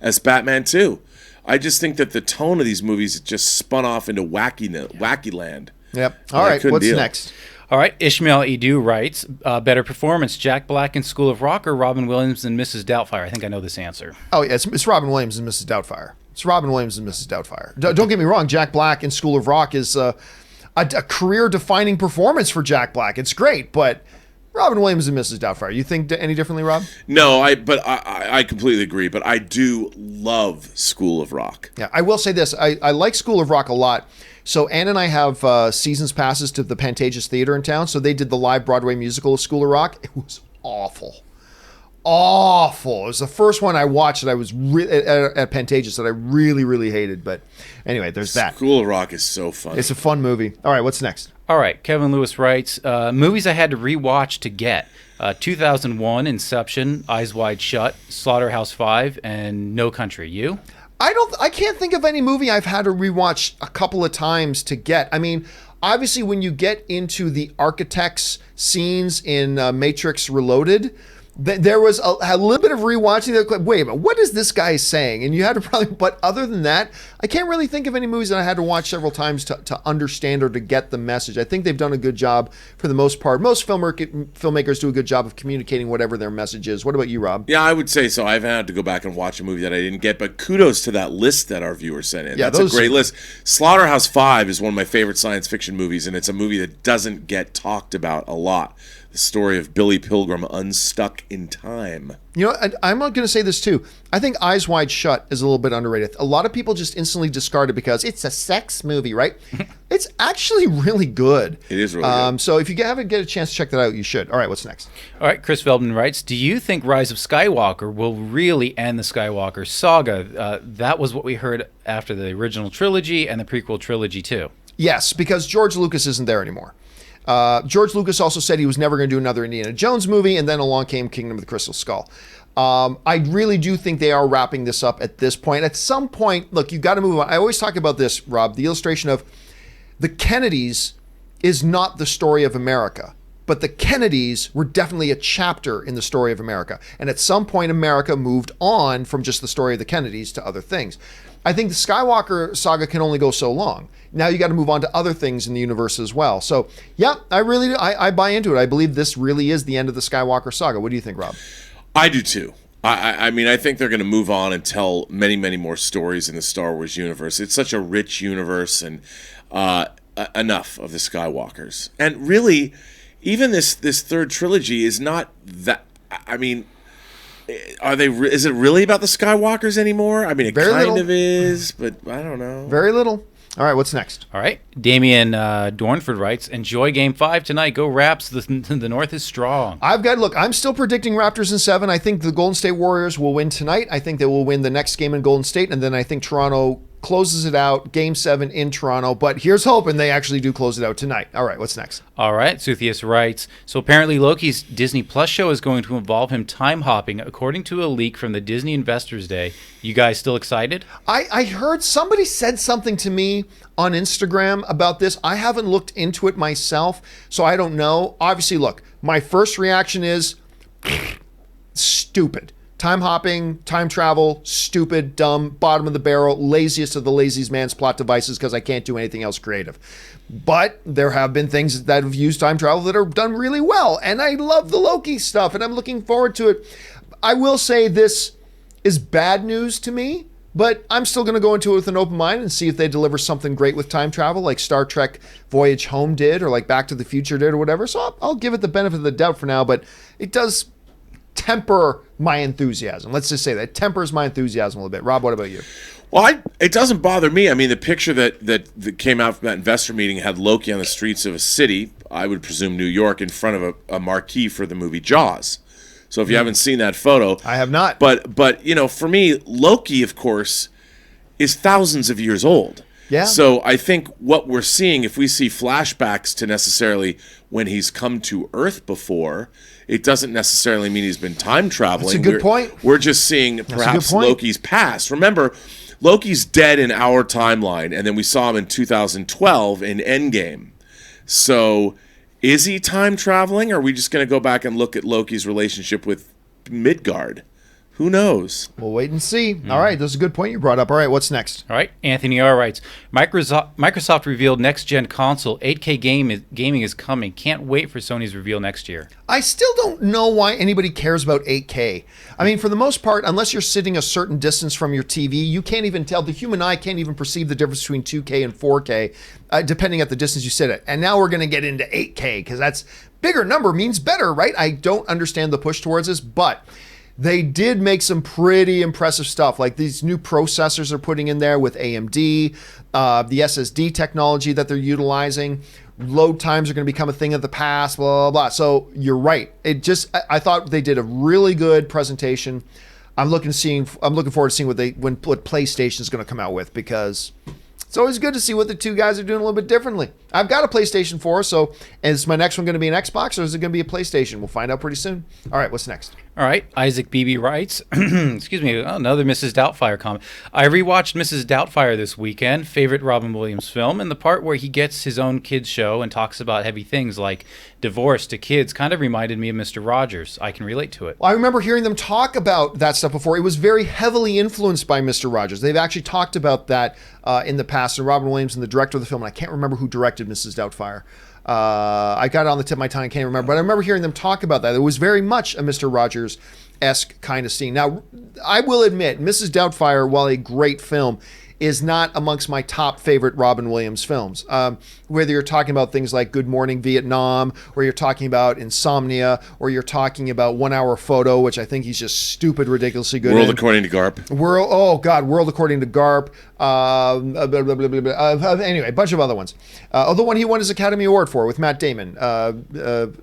as Batman too. I just think that the tone of these movies just spun off into wacky land. Yep. All right, what's next? All right, Ishmael Edu writes, better performance, Jack Black in School of Rock or Robin Williams and Mrs. Doubtfire? I think I know this answer. Oh, yeah, it's Robin Williams and Mrs. Doubtfire. It's Robin Williams and Mrs. Doubtfire. Don't get me wrong, Jack Black in School of Rock is a career-defining performance for Jack Black. It's great, but Robin Williams and Mrs. Doubtfire. You think any differently, Rob? No, I completely agree, but I do love School of Rock. Yeah, I will say this. I like School of Rock a lot. So Ann and I have seasons passes to the Pantages Theater in town, so they did the live Broadway musical of School of Rock. It was awful. Awful. It was the first one I watched that I was at Pantages that I really, really hated. But anyway, there's that. School of Rock is so fun. It's a fun movie. All right, what's next? All right, Kevin Lewis writes, movies I had to rewatch to get. 2001, Inception, Eyes Wide Shut, Slaughterhouse-5, and No Country. You? I can't think of any movie I've had to rewatch a couple of times to get. I mean, obviously when you get into the architects scenes in Matrix Reloaded, there was a little bit of rewatching. Like, wait a minute, what is this guy saying? And you had to probably, but other than that, I can't really think of any movies that I had to watch several times to understand or to get the message. I think they've done a good job for the most part. Most filmmakers do a good job of communicating whatever their message is. What about you, Rob? Yeah, I would say so. I've had to go back and watch a movie that I didn't get, but kudos to that list that our viewers sent in. Yeah, that's a great list. Slaughterhouse-5 is one of my favorite science fiction movies, and it's a movie that doesn't get talked about a lot. The story of Billy Pilgrim unstuck in time. You know, I'm not going to say this too. I think Eyes Wide Shut is a little bit underrated. A lot of people just instantly discard it because it's a sex movie, right? It's actually really good. It is really good. So if you haven't get a chance to check that out, you should. All right, what's next? All right, Chris Feldman writes, do you think Rise of Skywalker will really end the Skywalker saga? That was what we heard after the original trilogy and the prequel trilogy too. Yes, because George Lucas isn't there anymore. George Lucas also said he was never going to do another Indiana Jones movie, and then along came Kingdom of the Crystal Skull. I really do think they are wrapping this up at this point. At some point, look, you've got to move on. I always talk about this, Rob, the illustration of the Kennedys is not the story of America, but the Kennedys were definitely a chapter in the story of America. And at some point, America moved on from just the story of the Kennedys to other things. I think the Skywalker saga can only go so long. Now you got to move on to other things in the universe as well. So, yeah, I buy into it. I believe this really is the end of the Skywalker saga. What do you think, Rob? I do too. I mean, I think they're going to move on and tell many, many more stories in the Star Wars universe. It's such a rich universe, and enough of the Skywalkers. And really, even this third trilogy is not that. I mean, is it really about the Skywalkers anymore? I mean, it kind of is, but I don't know. Very little. All right, what's next? All right, Damian Dornford writes, enjoy Game 5 tonight. Go Raps. The North is strong. I'm still predicting Raptors in 7. I think the Golden State Warriors will win tonight. I think they will win the next game in Golden State, and then I think Toronto closes it out, Game 7 in Toronto. But here's hoping they actually do close it out tonight. All right, what's next? All right, Suthius writes, so apparently Loki's Disney Plus show is going to involve him time hopping, according to a leak from the Disney Investors Day. You guys still excited? I heard somebody said something to me on Instagram about this. I haven't looked into it myself, so I don't know. Obviously, look, my first reaction is stupid. Time hopping, time travel, stupid, dumb, bottom of the barrel, laziest of the laziest man's plot devices because I can't do anything else creative. But there have been things that have used time travel that are done really well, and I love the Loki stuff, and I'm looking forward to it. I will say this is bad news to me, but I'm still going to go into it with an open mind and see if they deliver something great with time travel like Star Trek Voyage Home did or like Back to the Future did or whatever. So I'll give it the benefit of the doubt for now, but it does temper my enthusiasm. Let's just say that. It tempers my enthusiasm a little bit. Rob, what about you? Well, it doesn't bother me. I mean, the picture that came out from that investor meeting had Loki on the streets of a city, I would presume New York, in front of a marquee for the movie Jaws. So if you haven't seen that photo, I have not. But you know, for me, Loki, of course, is thousands of years old. Yeah. So I think what we're seeing, if we see flashbacks to necessarily when he's come to Earth before, it doesn't necessarily mean he's been time traveling. That's a good point. We're just seeing perhaps Loki's past. Remember, Loki's dead in our timeline, and then we saw him in 2012 in Endgame. So is he time traveling, or are we just going to go back and look at Loki's relationship with Midgard, Who knows? We'll wait and see. All right, that's a good point you brought up. All right, what's next? All right, Anthony R. writes, Microsoft revealed next-gen console. 8K gaming is coming. Can't wait for Sony's reveal next year. I still don't know why anybody cares about 8K. I mean, for the most part, unless you're sitting a certain distance from your TV, you can't even tell. The human eye can't even perceive the difference between 2K and 4K, depending at the distance you sit at. And now we're going to get into 8K because that's bigger number means better, right? I don't understand the push towards this, but they did make some pretty impressive stuff, like these new processors they're putting in there with AMD, the SSD technology that they're utilizing. Load times are going to become a thing of the past, blah, blah, blah. So you're right. I thought they did a really good presentation. I'm looking forward to seeing what PlayStation is going to come out with, because it's always good to see what the two guys are doing a little bit differently. I've got a PlayStation 4, so is my next one going to be an Xbox, or is it going to be a PlayStation? We'll find out pretty soon. All right, what's next? All right, Isaac BB writes, excuse me, another Mrs. Doubtfire comment. I rewatched Mrs. Doubtfire this weekend, favorite Robin Williams film, and the part where he gets his own kids show and talks about heavy things like divorce to kids kind of reminded me of Mr. Rogers. I can relate to it. Well, I remember hearing them talk about that stuff before. It was very heavily influenced by Mr. Rogers. They've actually talked about that in the past, and Robin Williams and the director of the film, and I can't remember who directed Mrs. Doubtfire. I got it on the tip of my tongue, I can't remember, but I remember hearing them talk about that. It was very much a Mr. Rogers-esque kind of scene. Now, I will admit, Mrs. Doubtfire, while a great film, is not amongst my top favorite Robin Williams films. Whether you're talking about things like Good Morning Vietnam, or you're talking about Insomnia, or you're talking about 1 Hour Photo, which I think he's just stupid, ridiculously good World in. According to Garp. World According to Garp. Anyway, a bunch of other ones. The one he won his Academy Award for with Matt Damon. Good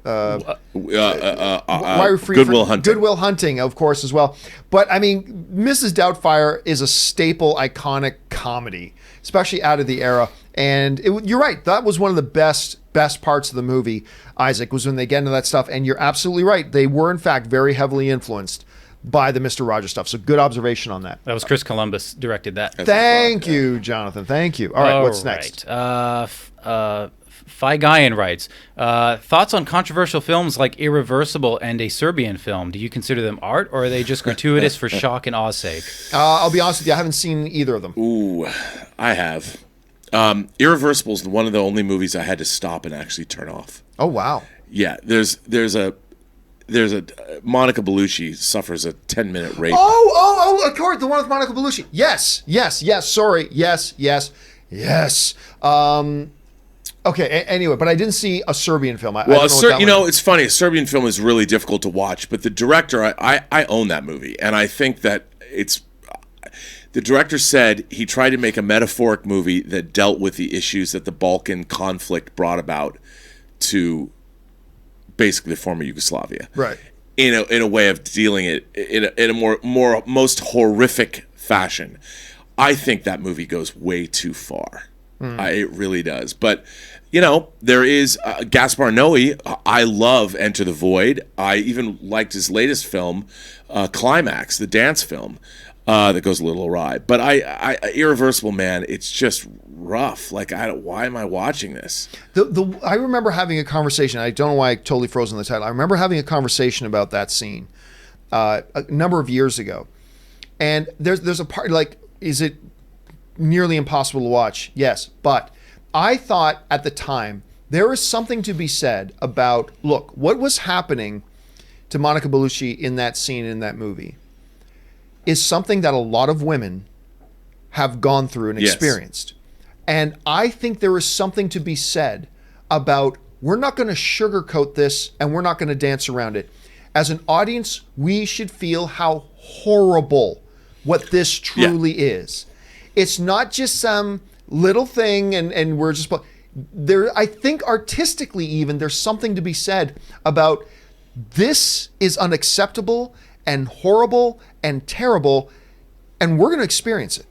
Will Hunting. Good Will Hunting, of course, as well. But I mean, Mrs. Doubtfire is a staple, iconic comedy, especially out of the era. And you're right, that was one of the best parts of the movie, Isaac, was when they get into that stuff. And you're absolutely right. They were, in fact, very heavily influenced by the Mr. Rogers stuff. So good observation on that. That was Chris Columbus directed that. Thank you, Jonathan. Thank you. All right, what's next? Guyan writes, thoughts on controversial films like Irreversible and a Serbian film? Do you consider them art, or are they just gratuitous for shock and aw's sake? I'll be honest with you, I haven't seen either of them. Ooh, I have. Irreversible is one of the only movies I had to stop and actually turn off. Oh, wow. Yeah, there's a Monica Bellucci suffers a 10-minute rape. Of course, the one with Monica Bellucci. Yes. Sorry. Yes. Okay. Anyway, but I didn't see a Serbian film. It's funny. A Serbian film is really difficult to watch, but the director, I own that movie, and I think that it's. The director said he tried to make a metaphoric movie that dealt with the issues that the Balkan conflict brought about to basically the former Yugoslavia, right? In a way of dealing it in a more most horrific fashion. I think that movie goes way too far. It really does. But there is Gaspar Noé. I love Enter the Void. I even liked his latest film, Climax, the dance film. That goes a little awry, but I Irreversible, man, it's just rough. Like, why am I watching this? I remember having a conversation. I don't know why I totally froze on the title. I remember having a conversation about that scene a number of years ago, and there's a part like, is it nearly impossible to watch? Yes, but I thought at the time there is something to be said about, look, what was happening to Monica Bellucci in that scene in that movie is something that a lot of women have gone through and experienced. And I think there is something to be said about, we're not going to sugarcoat this and we're not going to dance around it. As an audience, we should feel how horrible what this truly is. It's not just some little thing and we're just... I think artistically even, there's something to be said about, this is unacceptable and horrible and terrible, and we're going to experience it.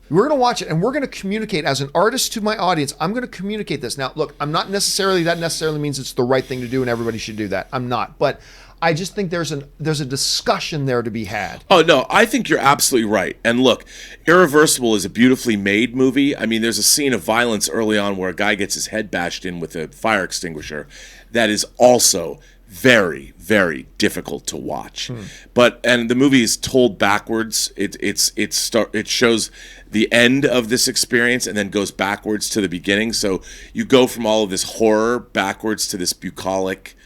We're going to watch it, and we're going to communicate as an artist to my audience. I'm going to communicate this. Now, look, that necessarily means it's the right thing to do and everybody should do that. I'm not. But I just think there's a discussion there to be had. Oh, no, I think you're absolutely right. And look, Irreversible is a beautifully made movie. I mean, there's a scene of violence early on where a guy gets his head bashed in with a fire extinguisher that is also very, very difficult to watch. And the movie is told backwards. It shows the end of this experience and then goes backwards to the beginning. So you go from all of this horror backwards to this bucolic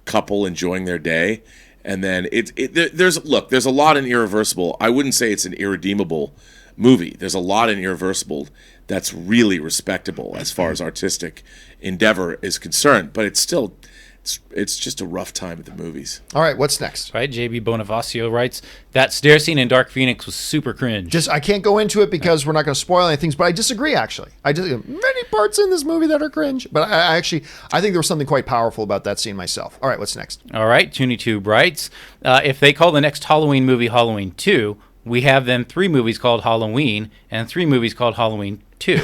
couple enjoying their day. And then there's a lot in Irreversible. I wouldn't say it's an irredeemable movie. There's a lot in Irreversible that's really respectable as far as artistic endeavor is concerned, but it's still it's just a rough time at the movies. All right, what's next? Right, JB Bonifacio writes, that stair scene in Dark Phoenix was super cringe. I can't go into it because we're not going to spoil any things, but I disagree, actually. Many parts in this movie that are cringe, but I think there was something quite powerful about that scene myself. All right, what's next? All right, TunyTube writes, if they call the next Halloween movie Halloween 2, we have then 3 movies called Halloween and 3 movies called Halloween 2.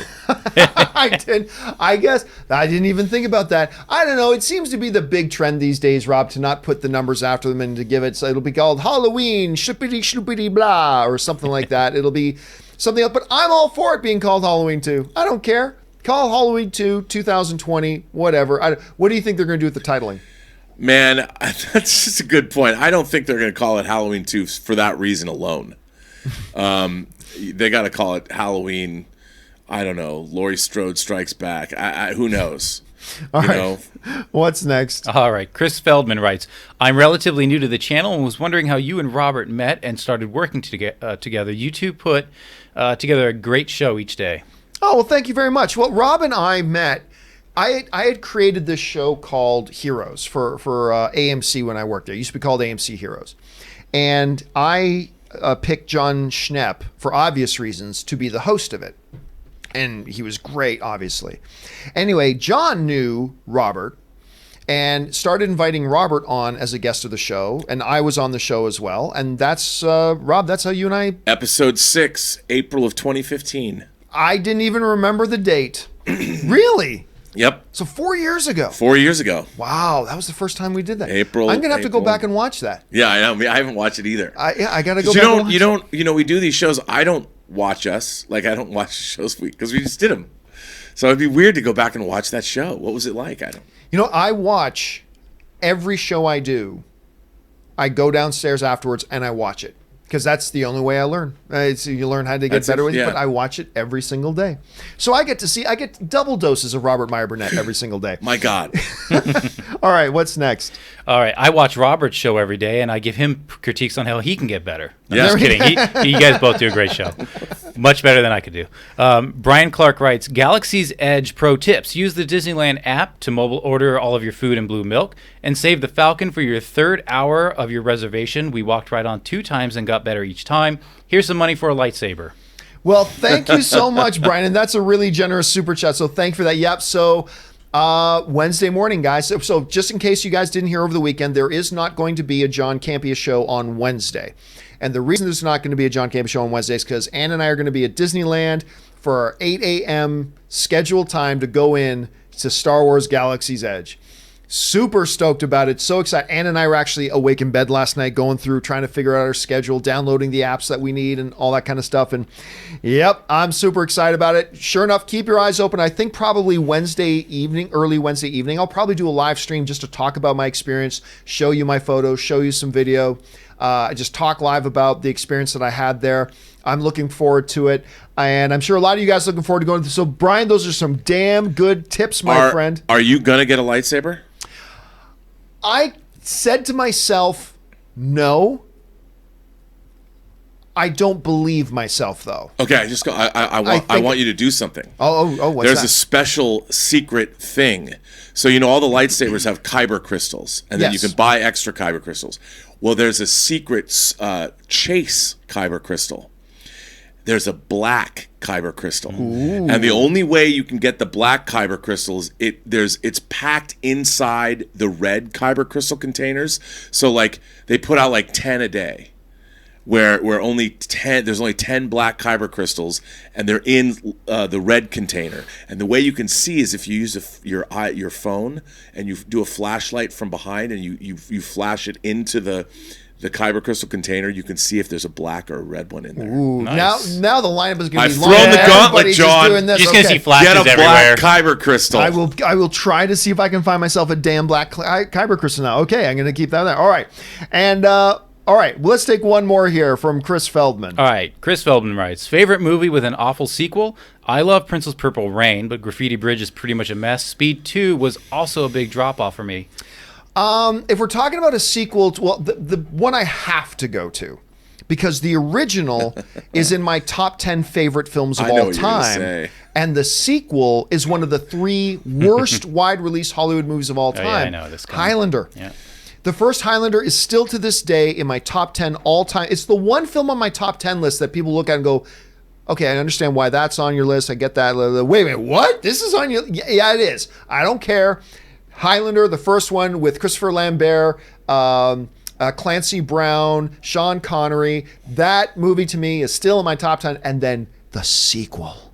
I guess I didn't even think about that. I don't know. It seems to be the big trend these days, Rob, to not put the numbers after them and to give it. So it'll be called Halloween, shlippity shloopity blah, or something like that. It'll be something else. But I'm all for it being called Halloween 2. I don't care. Call Halloween 2, 2020, whatever. What do you think they're going to do with the titling? Man, that's just a good point. I don't think they're going to call it Halloween 2 for that reason alone. They got to call it Halloween. I don't know. Laurie Strode Strikes Back. Who knows? All right. What's next? All right. Chris Feldman writes, I'm relatively new to the channel and was wondering how you and Robert met and started working together. You two put together a great show each day. Oh, well, thank you very much. Well, Rob and I met. I had created this show called Heroes for AMC when I worked there. It used to be called AMC Heroes. And I picked John Schnepp, for obvious reasons, to be the host of it. And he was great, obviously. Anyway, John knew Robert and started inviting Robert on as a guest of the show. And I was on the show as well. And that's, Rob, that's how you and I... Episode 6, April of 2015. I didn't even remember the date. Really? Yep. So 4 years ago. 4 years ago. Wow, that was the first time we did that. April. I'm gonna have to go back and watch that. Yeah, I know. I haven't watched it either. I gotta go back and watch it. You know, we do these shows. I don't watch us. Like, I don't watch the shows because we just did them. So it'd be weird to go back and watch that show. What was it like? I watch every show I do. I go downstairs afterwards and I watch it. Because that's the only way I learn. You learn how to get better with it, but I watch it every single day. So I get double doses of Robert Meyer Burnett every single day. My God. All right, what's next? All right, I watch Robert's show every day, and I give him critiques on how he can get better. I'm Yeah. just kidding. You guys both do a great show. Much better than I could do. Brian Clark writes, Galaxy's Edge pro tips. Use the Disneyland app to mobile order all of your food and blue milk, and save the Falcon for your 3rd hour of your reservation. We walked right on 2 times and got better each time. Here's some money for a lightsaber. Well, thank you so much, Brian. And that's a really generous super chat. So thank you for that. Yep. So Wednesday morning, guys. So just in case you guys didn't hear over the weekend, there is not going to be a John Campea show on Wednesday. And the reason there's not going to be a John Campea show on Wednesday is because Ann and I are going to be at Disneyland for our 8 a.m. scheduled time to go in to Star Wars Galaxy's Edge. Super stoked about it. So excited. Ann and I were actually awake in bed last night going through, trying to figure out our schedule, downloading the apps that we need and all that kind of stuff. And yep, I'm super excited about it. Sure enough, keep your eyes open. I think probably early Wednesday evening, I'll probably do a live stream just to talk about my experience, show you my photos, show you some video, just talk live about the experience that I had there. I'm looking forward to it. And I'm sure a lot of you guys are looking forward to going through. So Brian, those are some damn good tips, my friend. Are you going to get a lightsaber? I said to myself, no. I don't believe myself, though. Okay, I want you to do something. What's There's that? a special secret thing. So, all the lightsabers have kyber crystals, and then you can buy extra kyber crystals. Well, there's a secret chase kyber crystal. There's a black kyber crystal. Ooh. And the only way you can get the black kyber crystals, it's packed inside the red kyber crystal containers. So they put out 10 a day, where there's only 10 black kyber crystals, and they're in the red container. And the way you can see is if you use your phone and you do a flashlight from behind and you flash it into the Kyber crystal container, you can see if there's a black or a red one in there. Ooh, Nice. now the lineup is going to I've be long. thrown the gauntlet, Everybody's just John. doing this. You're just going to Okay. see flashes Get a everywhere. black Kyber crystal. I will try to see if I can find myself a damn black Kyber crystal now. Okay, I'm going to keep that there. All right. And all right, let's take one more here from Chris Feldman. All right, Chris Feldman writes, favorite movie with an awful sequel? I love Princess Purple Rain, but Graffiti Bridge is pretty much a mess. Speed 2 was also a big drop-off for me. If we're talking about a sequel, the one I have to go to, because the original is in my top 10 favorite films of I know all what you're gonna time, say. and the sequel is one of the 3 worst wide-release Hollywood movies of all time. yeah, I know this coming. Highlander. Yeah. The first Highlander is still to this day in my top 10 all time. It's the one film on my top 10 list that people look at and go, okay, I understand why that's on your list. I get that. Wait a minute, what? This is on your... Yeah, it is. I don't care. Highlander, the first one with Christopher Lambert, Clancy Brown, Sean Connery. That movie to me is still in my top 10. And then the sequel,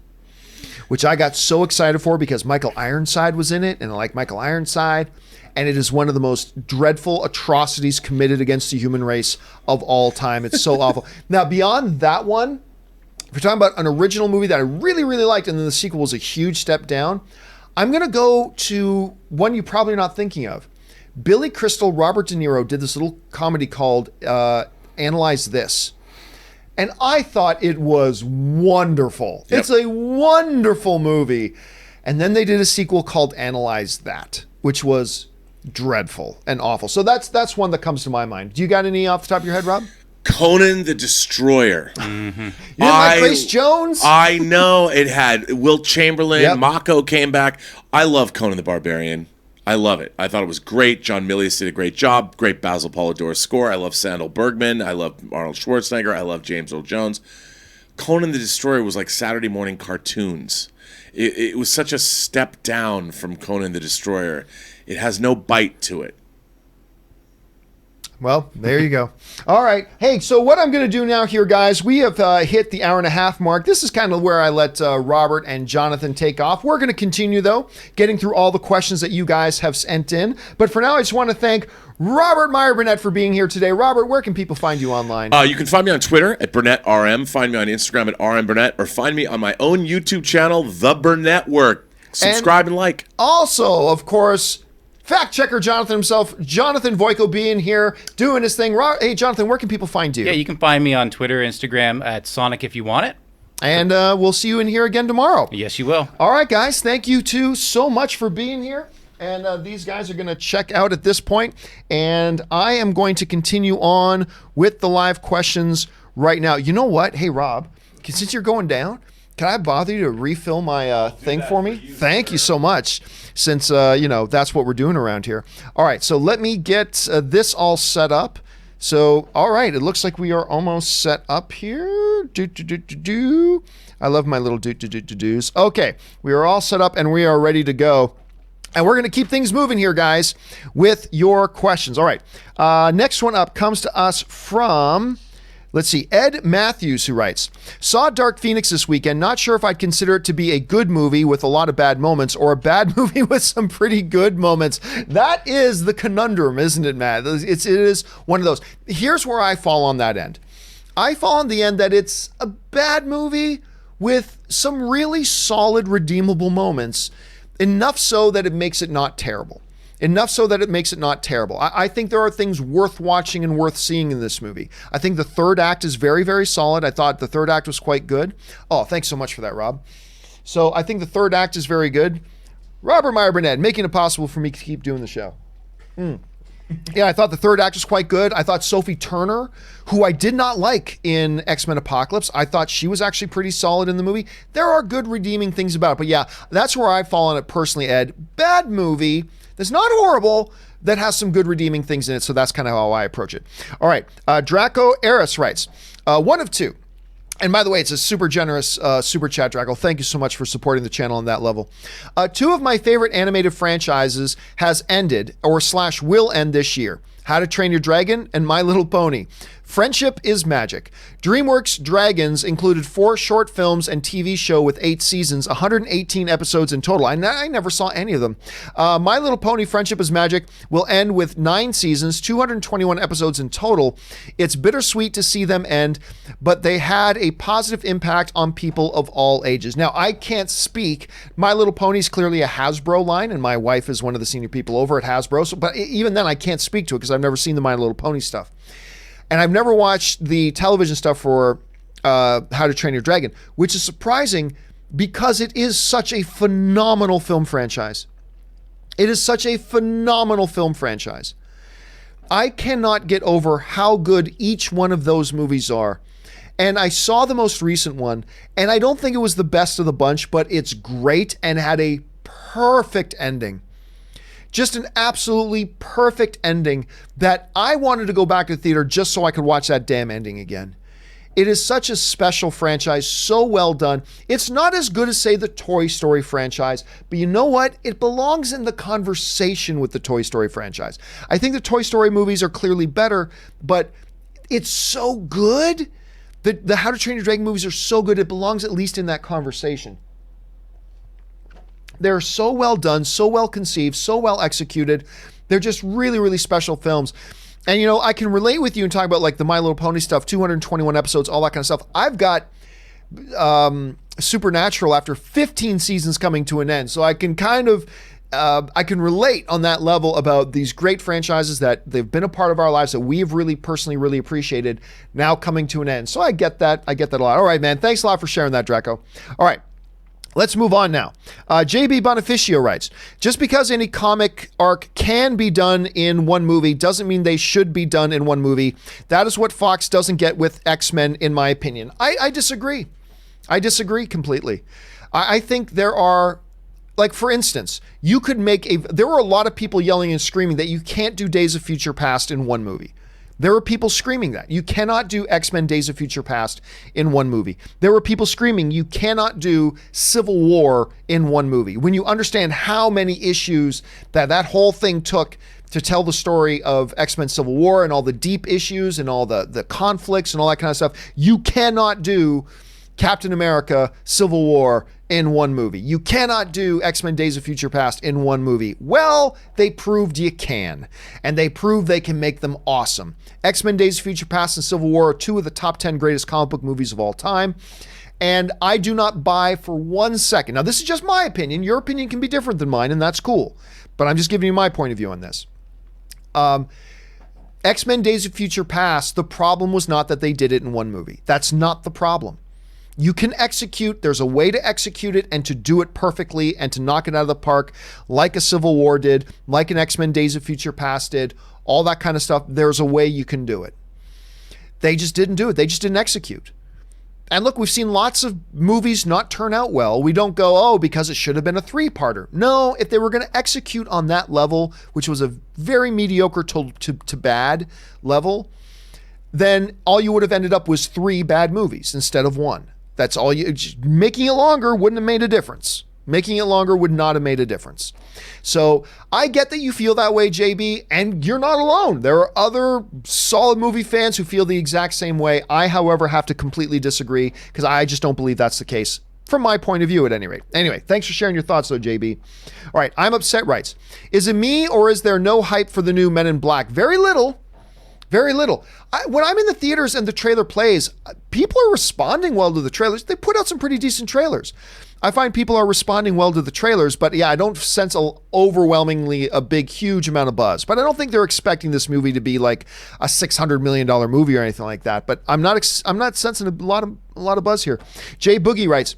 which I got so excited for because Michael Ironside was in it, and I like Michael Ironside. And it is one of the most dreadful atrocities committed against the human race of all time. It's so awful. Now, beyond that one, if we're talking about an original movie that I really, really liked, and then the sequel was a huge step down, I'm going to go to one you're probably not thinking of. Billy Crystal, Robert De Niro did this little comedy called Analyze This. And I thought it was wonderful. Yep. It's a wonderful movie. And then they did a sequel called Analyze That, which was dreadful and awful. So that's one that comes to my mind. Do you got any off the top of your head, Rob? Conan the Destroyer. You didn't like Grace Jones? I know. It had Wilt Chamberlain. Yep. Mako came back. I love Conan the Barbarian. I love it. I thought it was great. John Milius did a great job. Great Basil Polidorus score. I love Sandal Bergman. I love Arnold Schwarzenegger. I love James Earl Jones. Conan the Destroyer was like Saturday morning cartoons. It was such a step down from Conan the Destroyer. It has no bite to it. Well, there you go. All right. Hey, so what I'm going to do now here, guys, we have hit the hour and a half mark. This is kind of where I let Robert and Jonathan take off. We're going to continue, though, getting through all the questions that you guys have sent in. But for now, I just want to thank Robert Meyer-Burnett for being here today. Robert, where can people find you online? You can find me on Twitter at BurnettRM. Find me on Instagram at RMBurnett. Or find me on my own YouTube channel, The Burnett Work. Subscribe and like. Also, of course, fact checker Jonathan himself, Jonathan Voico, being here, doing his thing. Hey, Jonathan, where can people find you? Yeah, you can find me on Twitter, Instagram at Sonic if you want it. And we'll see you in here again tomorrow. Yes, you will. All right, guys. Thank you, too, so much for being here. And these guys are going to check out at this point. And I am going to continue on with the live questions right now. You know what? Hey, Rob, since you're going down, can I bother you to refill my thing for me? Thank you so much, since, that's what we're doing around here. All right, so let me get this all set up. So, all right, it looks like we are almost set up here. I love my little do-do-do-do-do's. Okay, we are all set up and we are ready to go. And we're going to keep things moving here, guys, with your questions. All right, next one up comes to us from... Let's see, Ed Matthews, who writes, saw Dark Phoenix this weekend. Not sure if I'd consider it to be a good movie with a lot of bad moments or a bad movie with some pretty good moments. That is the conundrum, isn't it, Matt? It is one of those. Here's where I fall on that end. I fall on the end that it's a bad movie with some really solid, redeemable moments, enough so that it makes it not terrible. I think there are things worth watching and worth seeing in this movie. I think the third act is very, very solid. I thought the third act was quite good. Oh, thanks so much for that, Rob. So I think the third act is very good. Robert Meyer-Burnett, making it possible for me to keep doing the show. Yeah, I thought the third act was quite good. I thought Sophie Turner, who I did not like in X-Men Apocalypse, I thought she was actually pretty solid in the movie. There are good redeeming things about it. But yeah, that's where I fall on it personally, Ed. Bad movie that's not horrible, that has some good redeeming things in it. So that's kind of how I approach it. All right, Draco Eris writes, one of two. And by the way, it's a super generous super chat, Draco. Thank you so much for supporting the channel on that level. Two of my favorite animated franchises has ended or / will end this year. How to Train Your Dragon and My Little Pony. Friendship is magic. DreamWorks Dragons included 4 short films and TV show with 8 seasons, 118 episodes in total. I never saw any of them. My Little Pony Friendship is Magic will end with 9 seasons, 221 episodes in total. It's bittersweet to see them end, but they had a positive impact on people of all ages. Now, I can't speak. My Little Pony is clearly a Hasbro line, and my wife is one of the senior people over at Hasbro. So, but even then, I can't speak to it because I've never seen the My Little Pony stuff. And I've never watched the television stuff for How to Train Your Dragon, which is surprising because it is such a phenomenal film franchise. It is such a phenomenal film franchise. I cannot get over how good each one of those movies are. And I saw the most recent one, and I don't think it was the best of the bunch, but it's great and had a perfect ending. Just an absolutely perfect ending that I wanted to go back to the theater just so I could watch that damn ending again. It is such a special franchise, so well done. It's not as good as, say, the Toy Story franchise, but you know what? It belongs in the conversation with the Toy Story franchise. I think the Toy Story movies are clearly better, but it's so good. The How to Train Your Dragon movies are so good, it belongs at least in that conversation. They're so well done, so well conceived, so well executed. They're just really, really special films. And, you know, I can relate with you and talk about like the My Little Pony stuff, 221 episodes, all that kind of stuff. I've got Supernatural after 15 seasons coming to an end. So I can kind of, I can relate on that level about these great franchises that they've been a part of our lives that we've really personally really appreciated now coming to an end. So I get that. I get that a lot. All right, man. Thanks a lot for sharing that, Draco. All right. Let's move on now. JB Bonificio writes, just because any comic arc can be done in one movie doesn't mean they should be done in one movie. That is what Fox doesn't get with X-Men, in my opinion. I disagree. I disagree completely. I think there are, like, for instance, you could make there were a lot of people yelling and screaming that you can't do Days of Future Past in one movie. There were people screaming that. You cannot do X-Men Days of Future Past in one movie. There were people screaming you cannot do Civil War in one movie. When you understand how many issues that whole thing took to tell the story of X-Men Civil War and all the deep issues and all the conflicts and all that kind of stuff, you cannot do Captain America Civil War in one movie. You cannot do X-Men Days of Future Past in one movie. Well, they proved you can, and they proved they can make them awesome. X-Men Days of Future Past and Civil War are 2 of the top 10 greatest comic book movies of all time, and I do not buy for 1 second. Now, this is just my opinion. Your opinion can be different than mine, and that's cool, but I'm just giving you my point of view on this. X-Men Days of Future Past, the problem was not that they did it in one movie. That's not the problem. You can execute, there's a way to execute it and to do it perfectly and to knock it out of the park like a Civil War did, like an X-Men Days of Future Past did, all that kind of stuff. There's a way you can do it. They just didn't do it. They just didn't execute. And look, we've seen lots of movies not turn out well. We don't go, oh, because it should have been a 3-parter. No, if they were going to execute on that level, which was a very mediocre to bad level, then all you would have ended up was 3 bad movies instead of 1. That's all making it longer wouldn't have made a difference. Making it longer would not have made a difference. So I get that you feel that way, JB, and you're not alone. There are other solid movie fans who feel the exact same way. I, however, have to completely disagree because I just don't believe that's the case from my point of view at any rate. Anyway, thanks for sharing your thoughts though, JB. All right, I'm Upset writes, is it me or is there no hype for the new Men in Black? Very little. Very little. When I'm in the theaters and the trailer plays, people are responding well to the trailers. They put out some pretty decent trailers. I find people are responding well to the trailers, but yeah, I don't sense overwhelmingly a big, huge amount of buzz. But I don't think they're expecting this movie to be like a $600 million movie or anything like that. But I'm not sensing a lot of buzz here. Jay Boogie writes,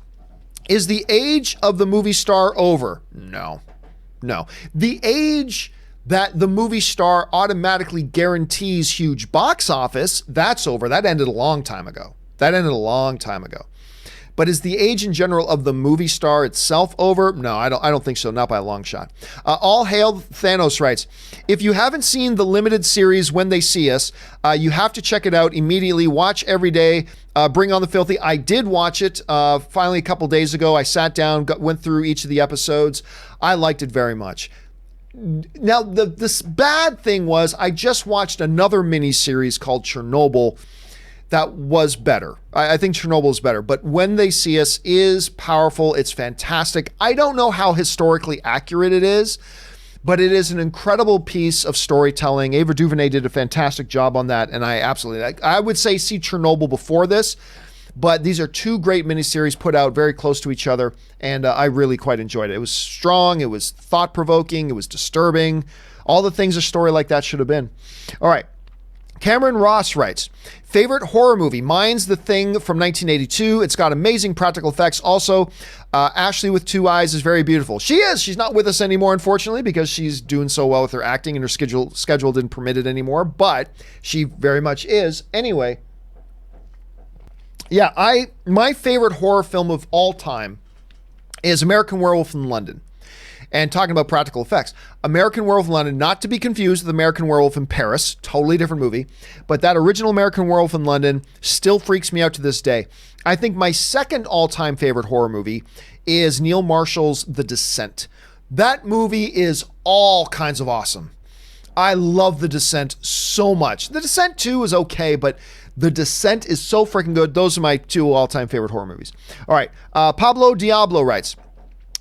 is the age of the movie star over? No. The age that the movie star automatically guarantees huge box office, that's over. That ended a long time ago. But is the age in general of the movie star itself over? No, I don't think so. Not by a long shot. All Hail Thanos writes, if you haven't seen the limited series When They See Us, you have to check it out immediately. Watch every day. Bring on the Filthy. I did watch it finally a couple days ago. I sat down, went through each of the episodes. I liked it very much. Now, this bad thing was I just watched another miniseries called Chernobyl that was better. I think Chernobyl is better, but When They See Us is powerful. It's fantastic. I don't know how historically accurate it is, but it is an incredible piece of storytelling. Ava DuVernay did a fantastic job on that, and I would say see Chernobyl before this, but these are two great miniseries put out very close to each other, and I really quite enjoyed it. It was strong, it was thought-provoking, it was disturbing, all the things a story like that should have been. All right. Cameron Ross writes, favorite horror movie? Mine's The Thing from 1982. It's got amazing practical effects. Also, Ashley with Two Eyes is very beautiful. She is. She's not with us anymore, unfortunately, because she's doing so well with her acting and her schedule didn't permit it anymore, but she very much is. Anyway, yeah, my favorite horror film of all time is American Werewolf in London. And talking about practical effects, American Werewolf in London, not to be confused with American Werewolf in Paris, totally different movie, but that original American Werewolf in London still freaks me out to this day. I think my second all-time favorite horror movie is Neil Marshall's The Descent. That movie is all kinds of awesome. I love The Descent so much. The Descent 2 is okay, but The Descent is so freaking good. Those are my two all-time favorite horror movies. All right, Pablo Diablo writes,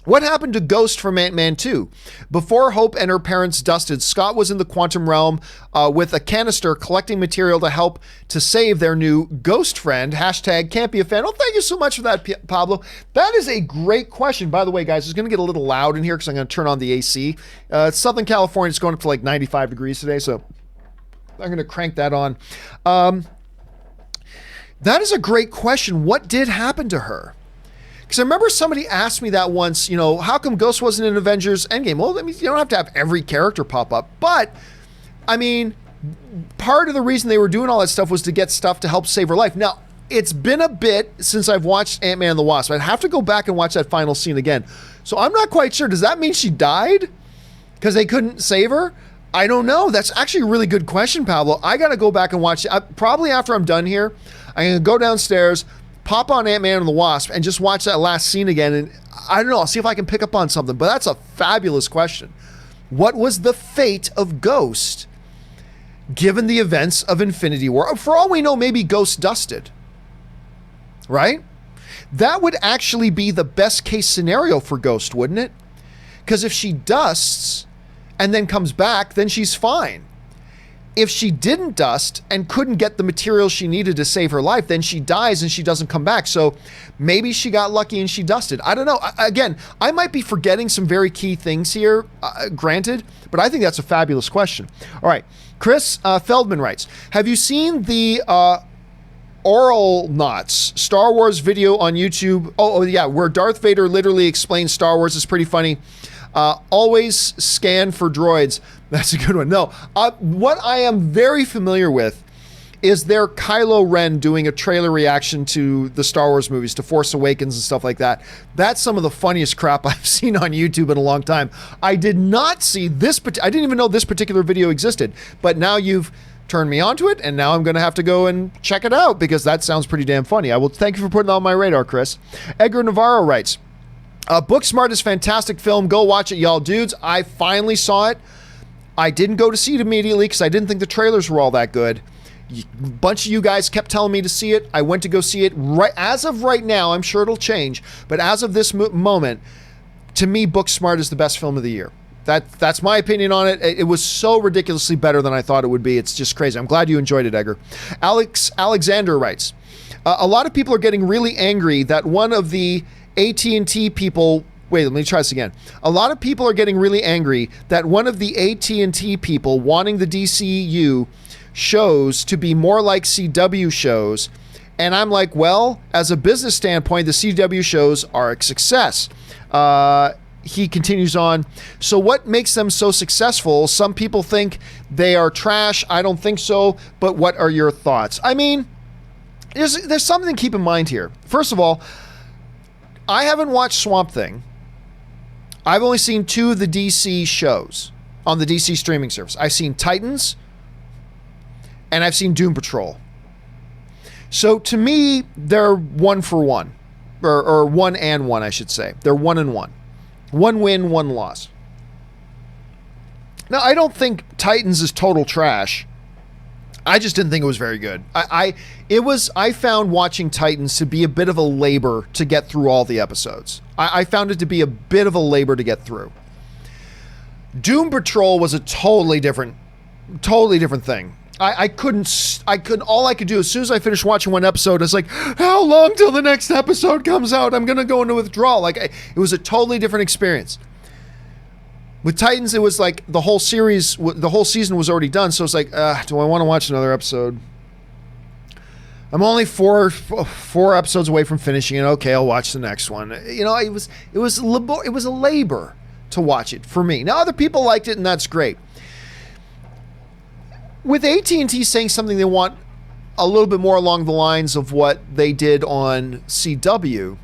what happened to Ghost from Ant-Man 2? Before Hope and her parents dusted, Scott was in the quantum realm with a canister collecting material to help to save their new ghost friend. Hashtag can't be a fan. Oh, thank you so much for that, Pablo. That is a great question. By the way, guys, it's going to get a little loud in here because I'm going to turn on the AC. Southern California, it's going up to like 95 degrees today, so I'm going to crank that on. That is a great question. What did happen to her? Because I remember somebody asked me that once, how come Ghost wasn't in Avengers Endgame? Well, I mean, you don't have to have every character pop up, but I mean, part of the reason they were doing all that stuff was to get stuff to help save her life. Now, it's been a bit since I've watched Ant-Man and the Wasp. I'd have to go back and watch that final scene again. So I'm not quite sure. Does that mean she died because they couldn't save her? I don't know. That's actually a really good question, Pablo. I got to go back and watch it. Probably after I'm done here, I'm going to go downstairs, pop on Ant-Man and the Wasp, and just watch that last scene again. And I don't know, I'll see if I can pick up on something. But that's a fabulous question. What was the fate of Ghost given the events of Infinity War? For all we know, maybe Ghost dusted. Right? That would actually be the best case scenario for Ghost, wouldn't it? Because if she dusts and then comes back, then she's fine. If she didn't dust and couldn't get the material she needed to save her life, then she dies and she doesn't come back. So maybe she got lucky and she dusted. I don't know. Again, I might be forgetting some very key things here, granted, but I think that's a fabulous question. All right. Chris Feldman writes, have you seen the Oral Knots Star Wars video on YouTube? Oh, yeah, where Darth Vader literally explains Star Wars. Is pretty funny. Always scan for droids. That's a good one. No, what I am very familiar with is their Kylo Ren doing a trailer reaction to the Star Wars movies, to Force Awakens and stuff like that. That's some of the funniest crap I've seen on YouTube in a long time. I did not see this, I didn't even know this particular video existed, but now you've turned me onto it, and now I'm going to have to go and check it out because that sounds pretty damn funny. I will thank you for putting it on my radar, Chris. Edgar Navarro writes, Booksmart is a fantastic film. Go watch it, y'all dudes. I finally saw it. I didn't go to see it immediately because I didn't think the trailers were all that good. A bunch of you guys kept telling me to see it. I went to go see it. Right as of right now, I'm sure it'll change, but as of this moment, to me, Booksmart is the best film of the year. That's my opinion on it. It was so ridiculously better than I thought it would be. It's just crazy. I'm glad you enjoyed it, Edgar. Alexander writes, a lot of people are getting really angry that one of the AT&T people... Wait, let me try this again. A lot of people are getting really angry that one of the AT&T people wanting the DCU shows to be more like CW shows. And I'm like, well, as a business standpoint, the CW shows are a success. He continues on. So what makes them so successful? Some people think they are trash. I don't think so. But what are your thoughts? I mean, there's something to keep in mind here. First of all, I haven't watched Swamp Thing. I've only seen 2 of the DC shows on the DC streaming service. I've seen Titans and I've seen Doom Patrol. So to me, they're 1 for 1. Or 1 and 1, I should say. They're 1 and 1. 1 win, 1 loss. Now, I don't think Titans is total trash. I just didn't think it was very good. I found watching Titans to be a bit of a labor to get through all the episodes. I found it to be a bit of a labor to get through. Doom Patrol was a totally different thing. All I could do as soon as I finished watching one episode, I was like, how long till the next episode comes out? I'm going to go into withdrawal. It was a totally different experience. With Titans, it was like the whole season was already done. So it's like, do I want to watch another episode? I'm only four episodes away from finishing it. Okay, I'll watch the next one. It was a labor to watch it for me. Now, other people liked it, and that's great. With AT&T saying something they want a little bit more along the lines of what they did on CW,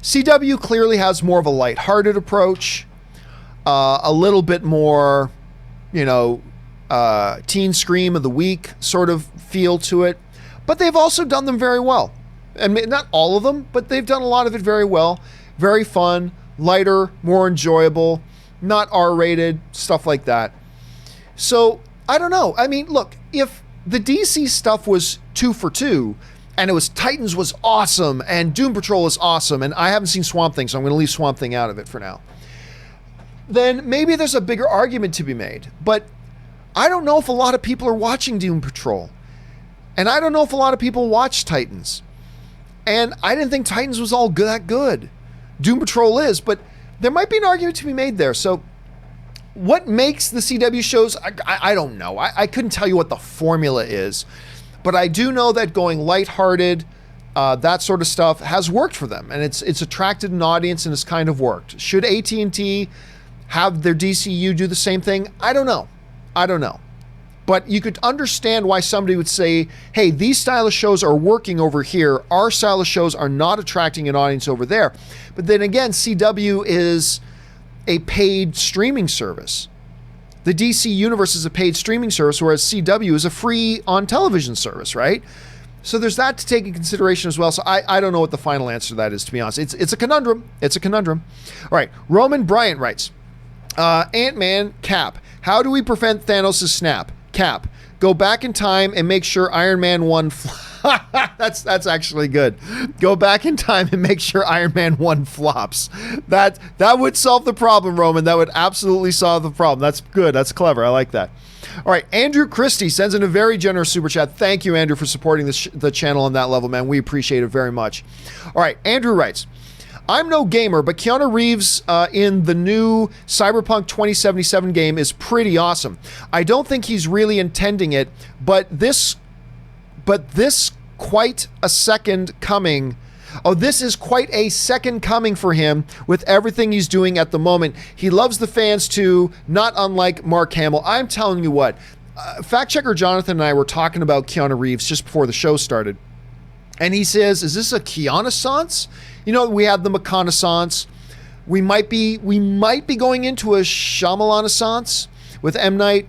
CW clearly has more of a lighthearted approach, a little bit more, teen scream of the week sort of feel to it. But they've also done them very well. And not all of them, but they've done a lot of it very well. Very fun, lighter, more enjoyable, not R-rated, stuff like that. So, I don't know. I mean, look, if the DC stuff was 2 for 2, and it was Titans was awesome, and Doom Patrol is awesome, and I haven't seen Swamp Thing, so I'm going to leave Swamp Thing out of it for now, then maybe there's a bigger argument to be made. But I don't know if a lot of people are watching Doom Patrol. And I don't know if a lot of people watch Titans. And I didn't think Titans was all that good. Doom Patrol is, but there might be an argument to be made there. So what makes the CW shows, I don't know. I couldn't tell you what the formula is. But I do know that going lighthearted, that sort of stuff has worked for them. And it's attracted an audience and it's kind of worked. Should AT&T have their DCU do the same thing? I don't know. But you could understand why somebody would say, hey, these style of shows are working over here. Our style of shows are not attracting an audience over there. But then again, CW is a paid streaming service. The DC Universe is a paid streaming service, whereas CW is a free on-television service, right? So there's that to take in consideration as well. So I don't know what the final answer to that is, to be honest. It's a conundrum. It's a conundrum. All right, Roman Bryant writes, Ant-Man, Cap. How do we prevent Thanos' snap? Cap. Go back in time and make sure Iron Man 1... that's actually good. Go back in time and make sure Iron Man 1 flops. That would solve the problem, Roman. That would absolutely solve the problem. That's good. That's clever. I like that. All right. Andrew Christie sends in a very generous super chat. Thank you, Andrew, for supporting the channel on that level, man. We appreciate it very much. All right. Andrew writes, I'm no gamer, but Keanu Reeves in the new Cyberpunk 2077 game is pretty awesome. I don't think he's really intending it, but this quite a second coming. Oh, this is quite a second coming for him with everything he's doing at the moment. He loves the fans too, not unlike Mark Hamill. I'm telling you what, fact checker Jonathan and I were talking about Keanu Reeves just before the show started. And he says, is this a Keanu-sance? We had the McConaughance. We might be going into a Shyamalan-sance with M. Night.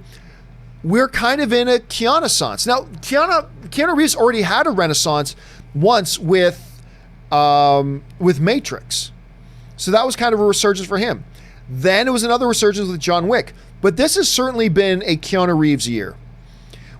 We're kind of in a Keanu-sance. Now, Keanu Reeves already had a renaissance once with Matrix. So that was kind of a resurgence for him. Then it was another resurgence with John Wick. But this has certainly been a Keanu Reeves year.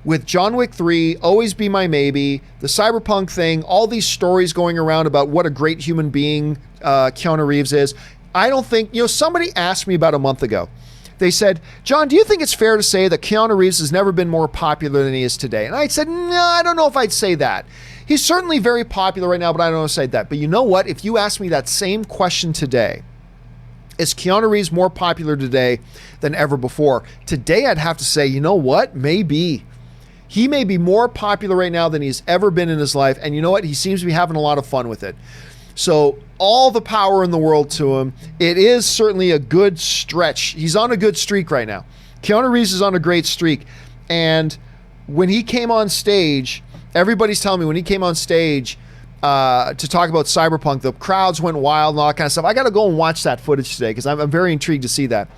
With John Wick 3, Always Be My Maybe, the Cyberpunk thing, all these stories going around about what a great human being Keanu Reeves is. I don't think, somebody asked me about a month ago. They said, John, do you think it's fair to say that Keanu Reeves has never been more popular than he is today? And I said, no, I don't know if I'd say that. He's certainly very popular right now, but I don't know if I'd say that. But you know what? If you ask me that same question today, is Keanu Reeves more popular today than ever before? Today, I'd have to say, you know what? Maybe. He may be more popular right now than he's ever been in his life. And you know what? He seems to be having a lot of fun with it. So all the power in the world to him. It is certainly a good stretch. He's on a good streak right now. Keanu Reeves is on a great streak. And when he came on stage, everybody's telling me when he came on stage to talk about Cyberpunk, the crowds went wild and all that kind of stuff. I got to go and watch that footage today because I'm very intrigued to see that.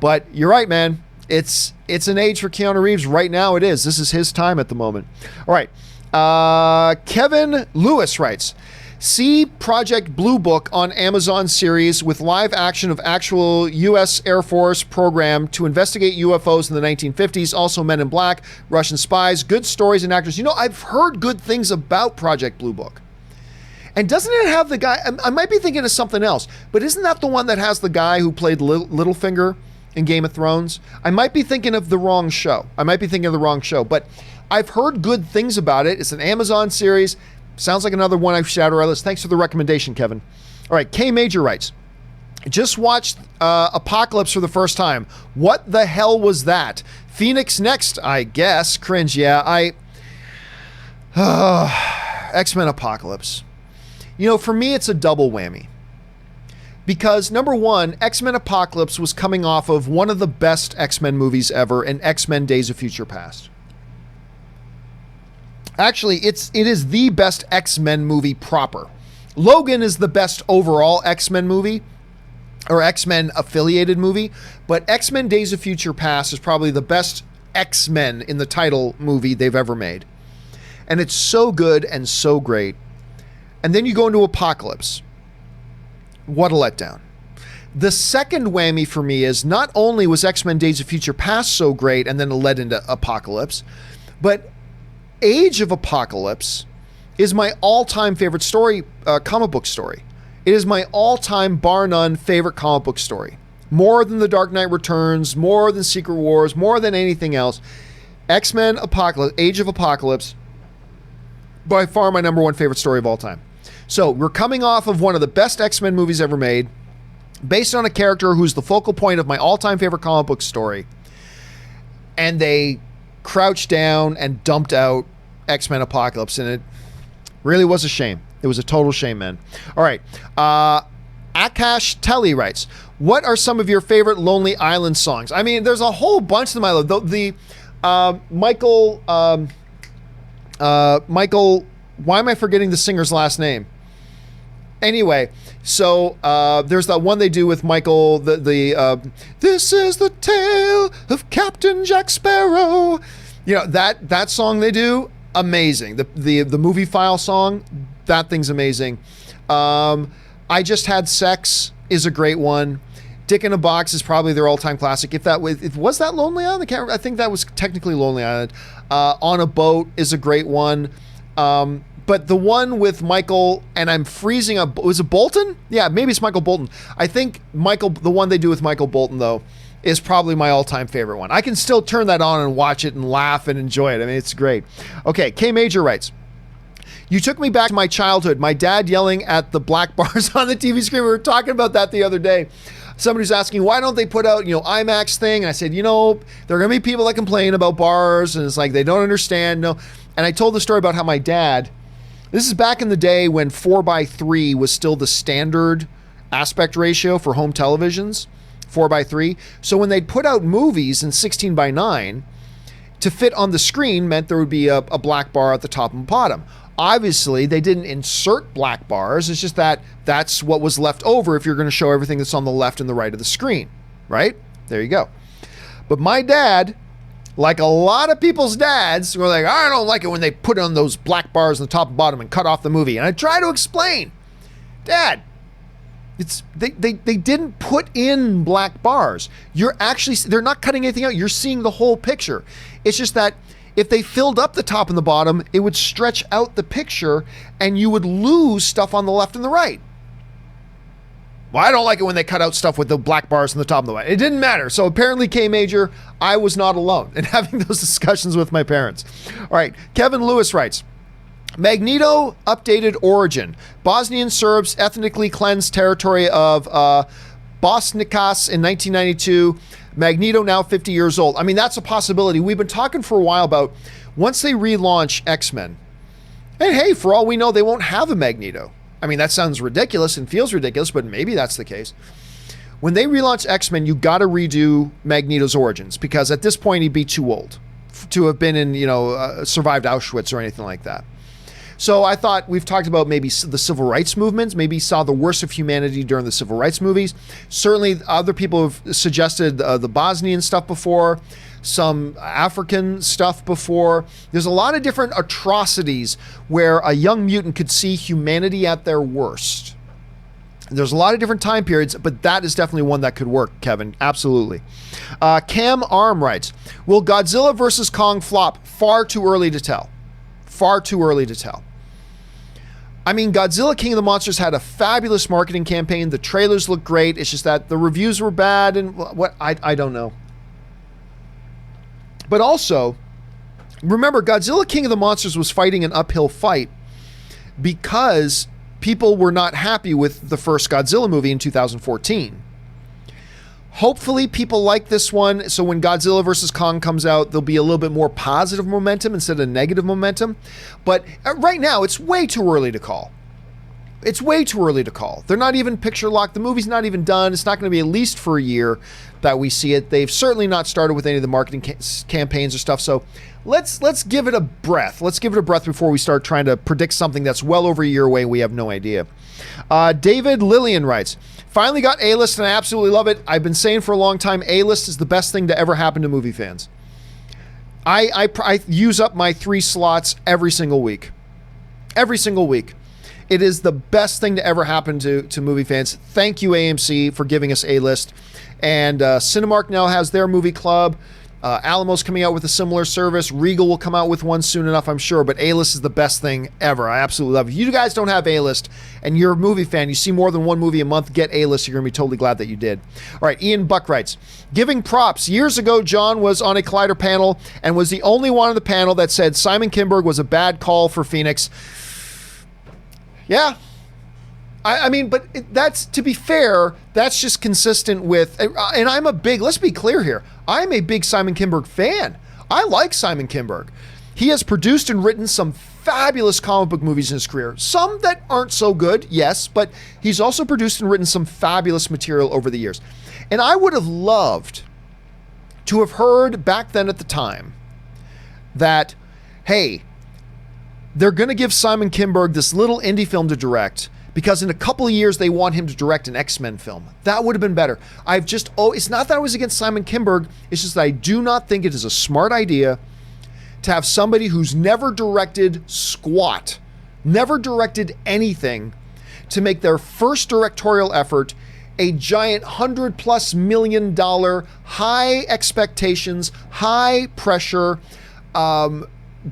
But you're right, man. It's an age for Keanu Reeves. Right now it is. This is his time at the moment. All right. Kevin Lewis writes, See Project Blue Book on Amazon series with live action of actual U.S. Air Force program to investigate UFOs in the 1950s. Also Men in Black, Russian spies, good stories and actors. You know, I've heard good things about Project Blue Book. And doesn't it have the guy, I might be thinking of something else, but isn't that the one that has the guy who played Littlefinger in Game of Thrones? I might be thinking of the wrong show. But I've heard good things about it. It's an Amazon series. Sounds like another one I've shouted our list. Thanks for the recommendation, Kevin. All right, K Major writes, just watched Apocalypse for the first time. What the hell was that? Phoenix Next, I guess. Cringe, yeah. X-Men Apocalypse. You know, for me, it's a double whammy. Because, number one, X-Men Apocalypse was coming off of one of the best X-Men movies ever, and X-Men Days of Future Past. Actually, it is the best X-Men movie proper. Logan is the best overall X-Men movie, or X-Men affiliated movie, but X-Men Days of Future Past is probably the best X-Men in the title movie they've ever made. And it's so good and so great. And then you go into Apocalypse. What a letdown. The second whammy for me is not only was X-Men Days of Future Past so great and then it led into Apocalypse, but Age of Apocalypse is my all-time favorite story, comic book story. It is my all-time, bar none, favorite comic book story. More than The Dark Knight Returns, more than Secret Wars, more than anything else. X-Men Apocalypse, Age of Apocalypse, by far my number one favorite story of all time. So we're coming off of one of the best X-Men movies ever made, based on a character who's the focal point of my all-time favorite comic book story. And they crouched down and dumped out X-Men Apocalypse, and it really was a shame. It was a total shame, man. All right. Akash Telly writes, what are some of your favorite Lonely Island songs? I mean, there's a whole bunch of them I love. Michael, why am I forgetting the singer's last name? Anyway, so there's that one they do with Michael, this is the tale of Captain Jack Sparrow. You know, that song they do, amazing. The movie file song, that thing's amazing. I Just Had Sex is a great one. Dick in a Box is probably their all-time classic. Was that Lonely Island? I think that was technically Lonely Island. On a Boat is a great one. But the one with Michael, and I'm freezing up, was it Bolton? Yeah, maybe it's Michael Bolton. I think the one they do with Michael Bolton, though, is probably my all-time favorite one. I can still turn that on and watch it and laugh and enjoy it. I mean, it's great. Okay, K Major writes, you took me back to my childhood. My dad yelling at the black bars on the TV screen. We were talking about that the other day. Somebody's asking, why don't they put out, IMAX thing? And I said, there are going to be people that complain about bars, and it's like they don't understand. No. And I told the story about how my dad, this is back in the day when 4:3 was still the standard aspect ratio for home televisions, 4:3. So when they'd put out movies in 16:9, to fit on the screen meant there would be a black bar at the top and bottom. Obviously, they didn't insert black bars. It's just that's what was left over if you're going to show everything that's on the left and the right of the screen, right? There you go. But my dad, like a lot of people's dads, were like, I don't like it when they put on those black bars on the top and bottom and cut off the movie. And I try to explain, Dad, they didn't put in black bars. They're not cutting anything out. You're seeing the whole picture. It's just that if they filled up the top and the bottom, it would stretch out the picture and you would lose stuff on the left and the right. Well, I don't like it when they cut out stuff with the black bars on the top and the bottom. It didn't matter. So apparently, K Major, I was not alone in having those discussions with my parents. All right, Kevin Lewis writes, Magneto updated origin. Bosnian Serbs ethnically cleansed territory of Bosnikas in 1992. Magneto now 50 years old. I mean, that's a possibility. We've been talking for a while about once they relaunch X-Men, and hey, for all we know, they won't have a Magneto. I mean, that sounds ridiculous and feels ridiculous, but maybe that's the case. When they relaunch X-Men, you got to redo Magneto's origins, because at this point, he'd be too old to have been in, survived Auschwitz or anything like that. So I thought we've talked about maybe the civil rights movements, maybe saw the worst of humanity during the civil rights movies. Certainly other people have suggested the Bosnian stuff before, some African stuff before. There's a lot of different atrocities where a young mutant could see humanity at their worst. There's a lot of different time periods, but that is definitely one that could work, Kevin. Absolutely. Cam Arm writes, will Godzilla vs. Kong flop? Far too early to tell. Far too early to tell. I mean, Godzilla King of the Monsters had a fabulous marketing campaign. The trailers look great. It's just that the reviews were bad and what I don't know. But also, remember, Godzilla King of the Monsters was fighting an uphill fight because people were not happy with the first Godzilla movie in 2014. Hopefully people like this one, so when Godzilla vs. Kong comes out, there'll be a little bit more positive momentum instead of negative momentum. But right now, it's way too early to call. It's way too early to call. They're not even picture locked. The movie's not even done. It's not going to be at least for a year that we see it. They've certainly not started with any of the marketing campaigns or stuff. So let's give it a breath. Let's give it a breath before we start trying to predict something that's well over a year away. We have no idea. David Lillian writes, finally got A-List and I absolutely love it. I've been saying for a long time, A-List is the best thing to ever happen to movie fans. I use up my 3 slots every single week. Every single week. It is the best thing to ever happen to movie fans. Thank you, AMC, for giving us A-List. And Cinemark now has their movie club. Alamo's coming out with a similar service. Regal will come out with one soon enough, I'm sure. But A-List is the best thing ever. I absolutely love it. If you guys don't have A-List and you're a movie fan, you see more than one movie a month, get A-List. You're going to be totally glad that you did. All right, Ian Buck writes, giving props. Years ago, John was on a Collider panel and was the only one on the panel that said Simon Kinberg was a bad call for Phoenix. Yeah. I mean, but that's, to be fair, that's just consistent with, and I'm a big, let's be clear here, I'm a big Simon Kinberg fan. I like Simon Kinberg. He has produced and written some fabulous comic book movies in his career. Some that aren't so good, yes, but he's also produced and written some fabulous material over the years. And I would have loved to have heard back then at the time that, hey, they're going to give Simon Kinberg this little indie film to direct because in a couple of years they want him to direct an X-Men film. That would have been better. It's not that I was against Simon Kinberg. It's just that I do not think it is a smart idea to have somebody who's never directed squat, never directed anything, to make their first directorial effort a giant $100+ million, high expectations, high pressure,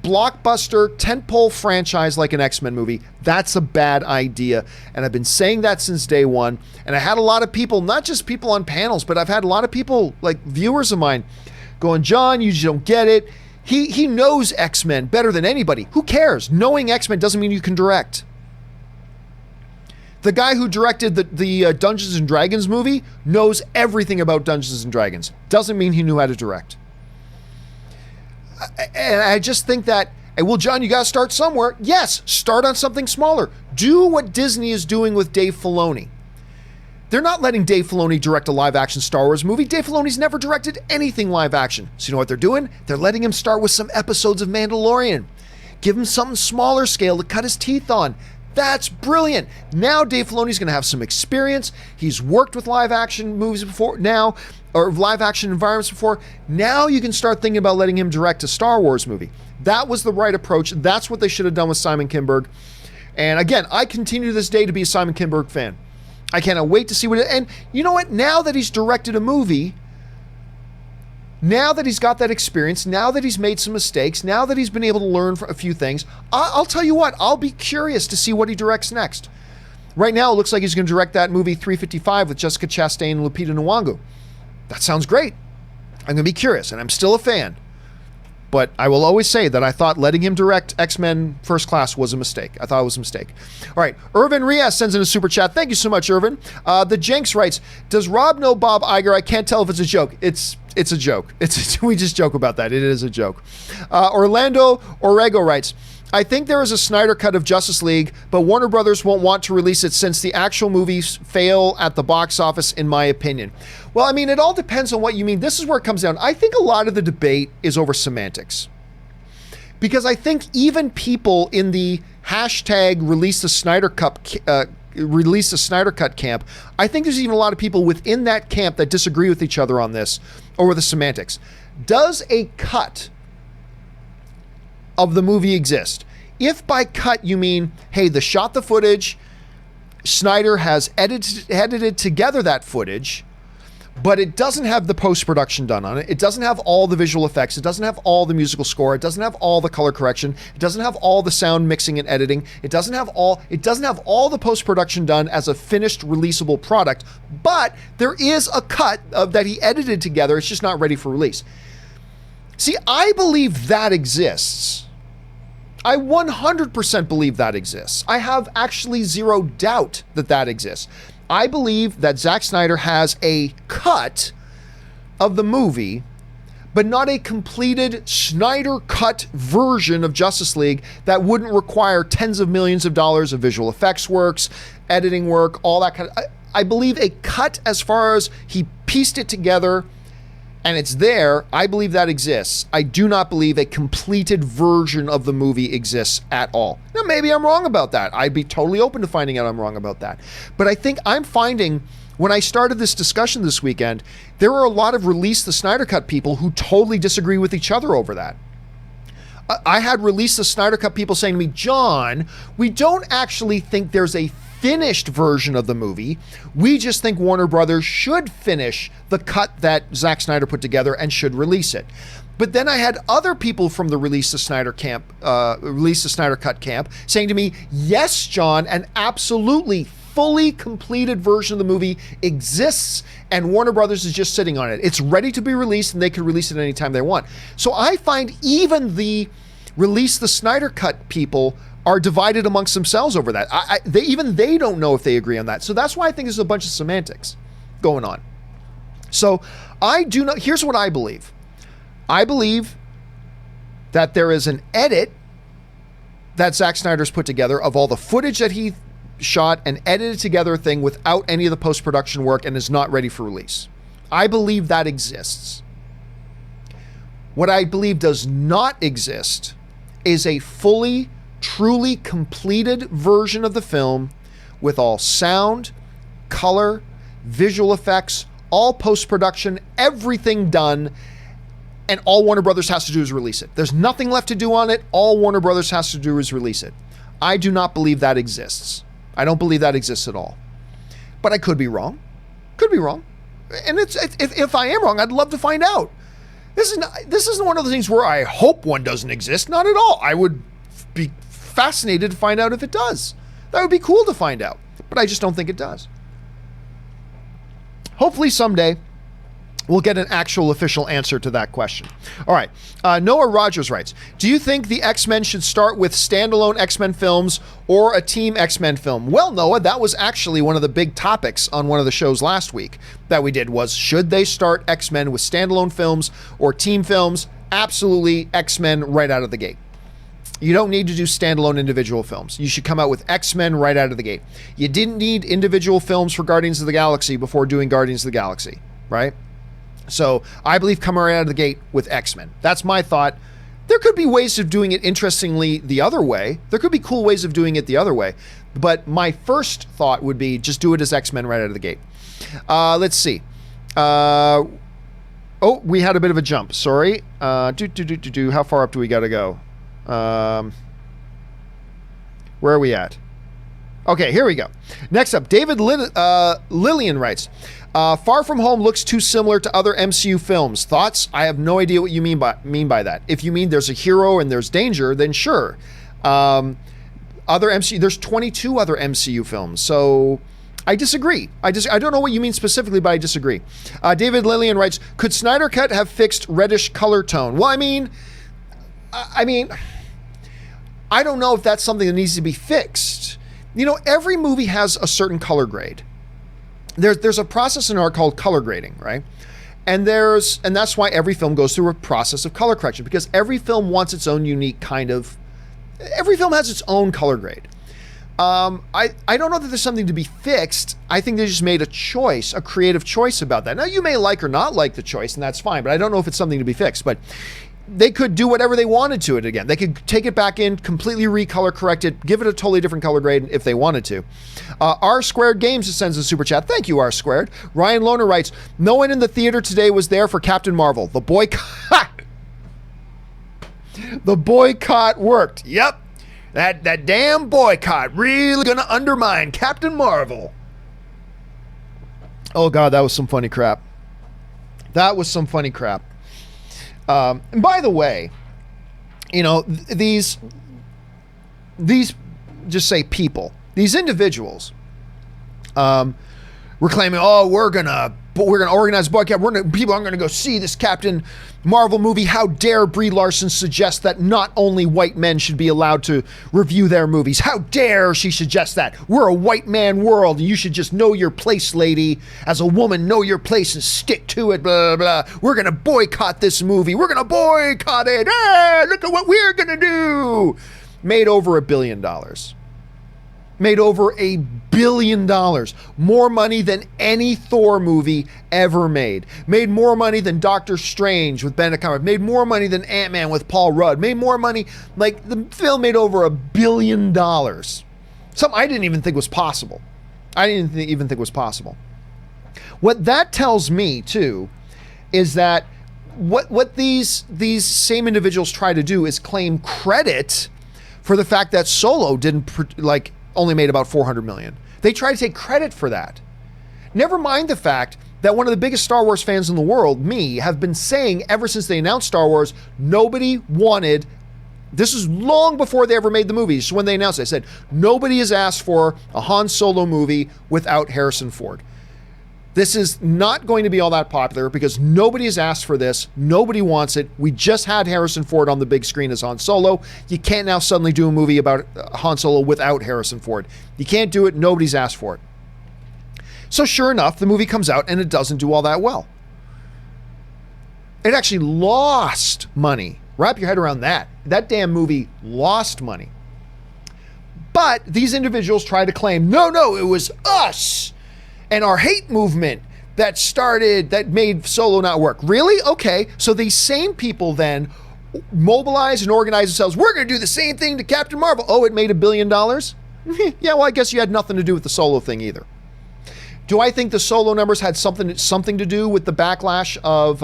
blockbuster tentpole franchise like an X-Men movie. That's a bad idea, and I've been saying that since day one. And I had a lot of people, not just people on panels, but I've had a lot of people, like viewers of mine, going, John, you just don't get it. He knows X-Men better than anybody. Who cares? Knowing X-Men doesn't mean you can direct. The guy who directed the Dungeons and Dragons movie knows everything about Dungeons and Dragons. Doesn't mean he knew how to direct. And I just think that, well, John, you got to start somewhere. Yes, start on something smaller. Do what Disney is doing with Dave Filoni. They're not letting Dave Filoni direct a live-action Star Wars movie. Dave Filoni's never directed anything live-action. So you know what they're doing? They're letting him start with some episodes of Mandalorian. Give him something smaller scale to cut his teeth on. That's brilliant. Now Dave Filoni's going to have some experience. He's worked with live-action movies before now, or live-action environments before. Now you can start thinking about letting him direct a Star Wars movie. That was the right approach. That's what they should have done with Simon Kinberg. And again, I continue to this day to be a Simon Kinberg fan. I cannot wait to see what it... And you know what? Now that he's directed a movie, now that he's got that experience, now that he's made some mistakes, now that he's been able to learn a few things, I'll tell you what, I'll be curious to see what he directs next. Right now, it looks like he's going to direct that movie 355 with Jessica Chastain and Lupita Nyong'o. That sounds great. I'm going to be curious, and I'm still a fan. But I will always say that I thought letting him direct X-Men First Class was a mistake. I thought it was a mistake. All right, Irvin Riaz sends in a super chat. Thank you so much, Irvin. The Jenks writes, does Rob know Bob Iger? I can't tell if it's a joke. It's a joke. We just joke about that. It is a joke. Orlando Orego writes, I think there is a Snyder cut of Justice League, but Warner Brothers won't want to release it since the actual movies fail at the box office, in my opinion. Well, I mean, it all depends on what you mean. This is where it comes down. I think a lot of the debate is over semantics. Because I think even people in the hashtag release the Snyder Cut camp, I think there's even a lot of people within that camp that disagree with each other on this over the semantics. Does a cut of the movie exist? If by cut you mean, hey, the footage, Snyder has edited together that footage, but it doesn't have the post-production done on it. It doesn't have all the visual effects. It doesn't have all the musical score. It doesn't have all the color correction. It doesn't have all the sound mixing and editing. It doesn't have all the post-production done as a finished releasable product, but there is a cut that he edited together. It's just not ready for release. See, I believe that exists. I 100% believe that exists. I have actually zero doubt that exists. I believe that Zack Snyder has a cut of the movie, but not a completed Snyder cut version of Justice League that wouldn't require tens of millions of dollars of visual effects works, editing work, all that kind of... I believe a cut as far as he pieced it together and it's there. I believe that exists. I do not believe a completed version of the movie exists at all. Now, maybe I'm wrong about that. I'd be totally open to finding out I'm wrong about that. But I think I'm finding, when I started this discussion this weekend, there are a lot of Release the Snyder Cut people who totally disagree with each other over that. I had Release the Snyder Cut people saying to me, John, we don't actually think there's a finished version of the movie. We just think Warner Brothers should finish the cut that Zack Snyder put together and should release it. But then I had other people from the Release the Snyder Cut camp saying to me, yes, John, an absolutely fully completed version of the movie exists and Warner Brothers is just sitting on it. It's ready to be released and they can release it anytime they want. So I find even the Release the Snyder Cut people are divided amongst themselves over that. They don't know if they agree on that. So that's why I think there's a bunch of semantics going on. So here's what I believe. I believe that there is an edit that Zack Snyder's put together of all the footage that he shot and edited together a thing without any of the post-production work and is not ready for release. I believe that exists. What I believe does not exist is a fully, truly completed version of the film with all sound, color, visual effects, all post-production, everything done, and all Warner Brothers has to do is release it. There's nothing left to do on it. All Warner Brothers has to do is release it. I do not believe that exists. I don't believe that exists at all. But I could be wrong. Could be wrong. And if I am wrong, I'd love to find out. This isn't one of the things where I hope one doesn't exist. Not at all. I would be fascinated to find out if it does. That would be cool to find out. But I just don't think it does. Hopefully someday we'll get an actual official answer to that question. All right. Noah Rogers writes, do you think the X-Men should start with standalone X-Men films or a team X-Men film? Well, Noah, that was actually one of the big topics on one of the shows last week that we did was, should they start X-Men with standalone films or team films? Absolutely, X-Men right out of the gate. You don't need to do standalone individual films. You should come out with X-Men right out of the gate. You didn't need individual films for Guardians of the Galaxy before doing Guardians of the Galaxy, right? So I believe come right out of the gate with X-Men. That's my thought. There could be ways of doing it interestingly the other way. There could be cool ways of doing it the other way. But my first thought would be just do it as X-Men right out of the gate. Let's see. Oh, we had a bit of a jump. Sorry. How far up do we got to go? Where are we at? Okay, here we go. Next up, David Lillian writes, Far From Home looks too similar to other MCU films. Thoughts? I have no idea what you mean by that. If you mean there's a hero and there's danger, then sure. There's 22 other MCU films, so I disagree. I don't know what you mean specifically, but I disagree. David Lillian writes, could Snyder Cut have fixed reddish color tone? Well, I mean, I don't know if that's something that needs to be fixed. You know, every movie has a certain color grade. There's a process in art called color grading, right? And that's why every film goes through a process of color correction, because every film wants its own unique every film has its own color grade. I don't know that there's something to be fixed. I think they just made a creative choice about that. Now, you may like or not like the choice, and that's fine, but I don't know if it's something to be fixed. But they could do whatever they wanted to it again. They could take it back in, completely recolor correct it, give it a totally different color grade if they wanted to. R Squared Games sends a super chat. Thank you, R Squared. Ryan Lohner writes, no one in the theater today was there for Captain Marvel. The boycott. The boycott worked. Yep. That damn boycott really gonna undermine Captain Marvel. Oh God, that was some funny crap. That was some funny crap. And by the way, you know, these just say people, these individuals, were claiming, oh, we're gonna organize a boycott. People aren't gonna go see this Captain Marvel movie. How dare Brie Larson suggest that not only white men should be allowed to review their movies? How dare she suggest that? We're a white man world, and you should just know your place, lady. As a woman, know your place and stick to it. Blah blah. We're gonna boycott this movie. We're gonna boycott it. Look at what we're gonna do. Made over $1 billion. Made over $1 billion. More money than any Thor movie ever made. Made more money than Doctor Strange with Benedict Cumberbatch. Made more money than Ant-Man with Paul Rudd. Made more money, like the film made over $1 billion. Something I didn't even think was possible. Even think was possible. What that tells me too is that what these same individuals try to do is claim credit for the fact that Solo only made about 400 million. They try to take credit for that. Never mind the fact that one of the biggest Star Wars fans in the world, me, have been saying ever since they announced Star Wars, nobody wanted, this is long before they ever made the movies. So when they announced it, I said, nobody has asked for a Han Solo movie without Harrison Ford. This is not going to be all that popular because nobody has asked for this. Nobody wants it. We just had Harrison Ford on the big screen as Han Solo. You can't now suddenly do a movie about Han Solo without Harrison Ford. You can't do it. Nobody's asked for it. So sure enough, the movie comes out and it doesn't do all that well. It actually lost money. Wrap your head around that. That damn movie lost money. But these individuals try to claim, no, it was us and our hate movement that made Solo not work. Really? Okay. So these same people then mobilize and organize themselves. We're going to do the same thing to Captain Marvel. Oh, it made $1 billion? Yeah, well, I guess you had nothing to do with the Solo thing either. Do I think the Solo numbers had something to do with the backlash of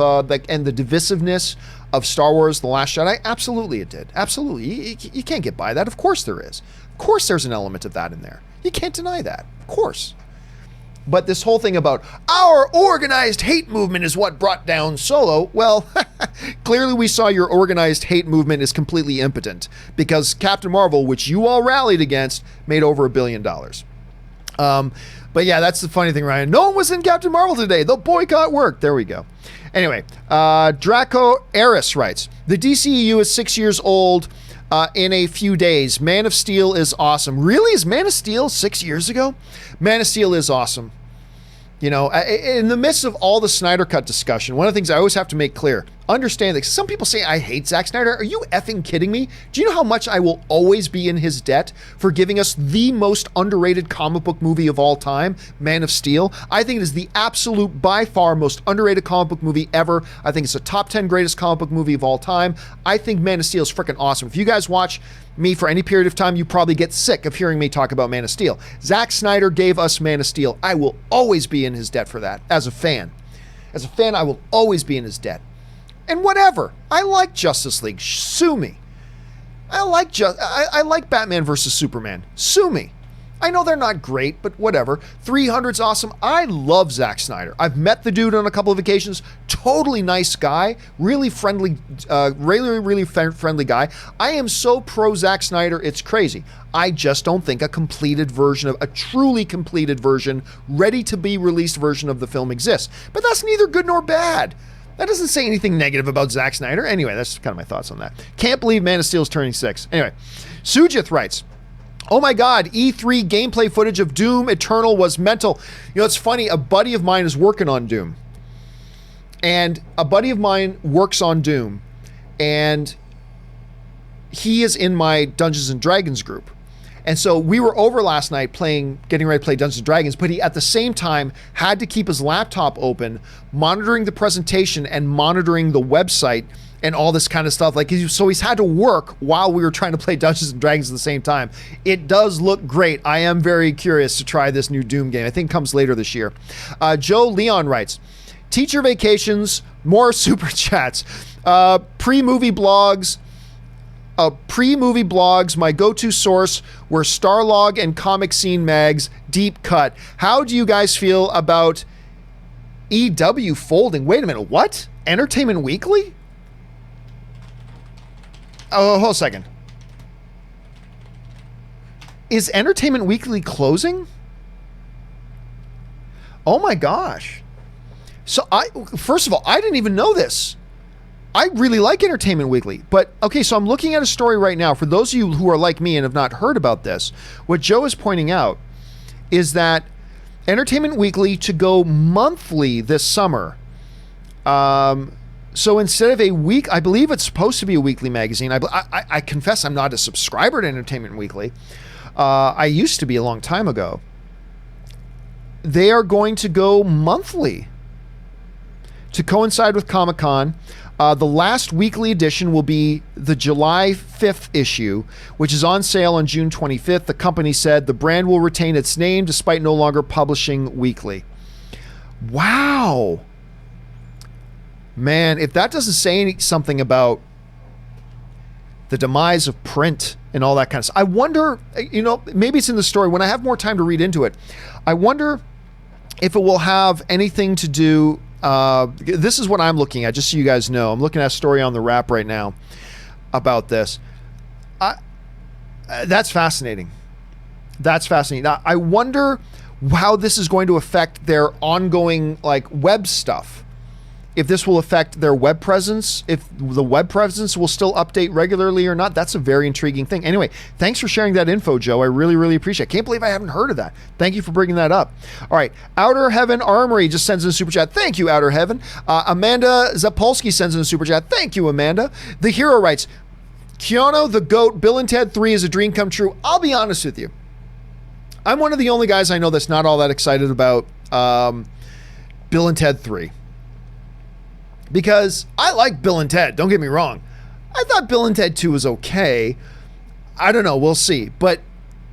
and the divisiveness of Star Wars: The Last Jedi? Absolutely it did. Absolutely. You can't get by that. Of course there is. Of course there's an element of that in there. You can't deny that. Of course. But this whole thing about our organized hate movement is what brought down Solo, well, clearly we saw your organized hate movement is completely impotent because Captain Marvel, which you all rallied against, made over $1 billion. But yeah, that's the funny thing, Ryan. No one was in Captain Marvel today. The boycott worked. There we go. Anyway, Draco Eris writes, the DCEU is 6 years old in a few days. Man of Steel is awesome. Really? Is Man of Steel 6 years ago? Man of Steel is awesome. You know, in the midst of all the Snyder Cut discussion, one of the things I always have to make clear, understand that some people say I hate Zack Snyder. Are you effing kidding me? Do you know how much I will always be in his debt for giving us the most underrated comic book movie of all time, Man of Steel? I think it is the absolute, by far, most underrated comic book movie ever. I think it's a top 10 greatest comic book movie of all time. I think Man of Steel is freaking awesome. If you guys watch me for any period of time, you probably get sick of hearing me talk about Man of Steel. Zack Snyder gave us Man of Steel. I will always be in his debt for that as a fan. As a fan, I will always be in his debt. And whatever. I like Justice League. Sue me. I like Batman versus Superman. Sue me. I know they're not great, but whatever. 300's awesome. I love Zack Snyder. I've met the dude on a couple of occasions. Totally nice guy. Really friendly, really friendly guy. I am so pro Zack Snyder, it's crazy. I just don't think a truly completed version, ready to be released version of the film exists. But that's neither good nor bad. That doesn't say anything negative about Zack Snyder. Anyway, that's kind of my thoughts on that. Can't believe Man of Steel is turning 6. Anyway, Sujith writes, oh my God, E3 gameplay footage of Doom Eternal was mental. You know, it's funny, a buddy of mine is working on Doom. And a buddy of mine works on Doom. And he is in my Dungeons & Dragons group. And so we were over last night getting ready to play Dungeons & Dragons, but he at the same time had to keep his laptop open, monitoring the presentation and monitoring the website and all this kind of stuff. Like, so he's had to work while we were trying to play Dungeons and Dragons at the same time. It does look great. I am very curious to try this new Doom game. I think it comes later this year. Joe Leon writes, teacher vacations, more super chats, pre-movie blogs, my go-to source were Starlog and Comic Scene Mag's Deep Cut. How do you guys feel about EW folding? Wait a minute, what? Entertainment Weekly? Oh, hold a second. Is Entertainment Weekly closing? Oh my gosh. So first of all, I didn't even know this. I really like Entertainment Weekly, but okay, so I'm looking at a story right now. For those of you who are like me and have not heard about this, what Joe is pointing out is that Entertainment Weekly to go monthly this summer. So instead of a week, I believe it's supposed to be a weekly magazine. I confess I'm not a subscriber to Entertainment Weekly. I used to be a long time ago. They are going to go monthly to coincide with Comic-Con. The last weekly edition will be the July 5th issue, which is on sale on June 25th. The company said the brand will retain its name despite no longer publishing weekly. Wow. Man, if that doesn't say something about the demise of print and all that kind of stuff, I wonder, maybe it's in the story. When I have more time to read into it, I wonder if it will have anything to do. This is what I'm looking at, just so you guys know. I'm looking at a story on the Wrap right now about this. That's fascinating. That's fascinating. Now, I wonder how this is going to affect their ongoing web stuff. If this will affect their web presence, if the web presence will still update regularly or not, that's a very intriguing thing. Anyway, thanks for sharing that info, Joe. I really, really appreciate it. Can't believe I haven't heard of that. Thank you for bringing that up. All right. Outer Heaven Armory just sends in a super chat. Thank you, Outer Heaven. Amanda Zapolsky sends in a super chat. Thank you, Amanda. The Hero writes, Keanu, the GOAT, Bill and Ted 3 is a dream come true. I'll be honest with you. I'm one of the only guys I know that's not all that excited about Bill and Ted 3. Because I like Bill and Ted, don't get me wrong. I thought Bill and Ted 2 was okay. I don't know, we'll see. But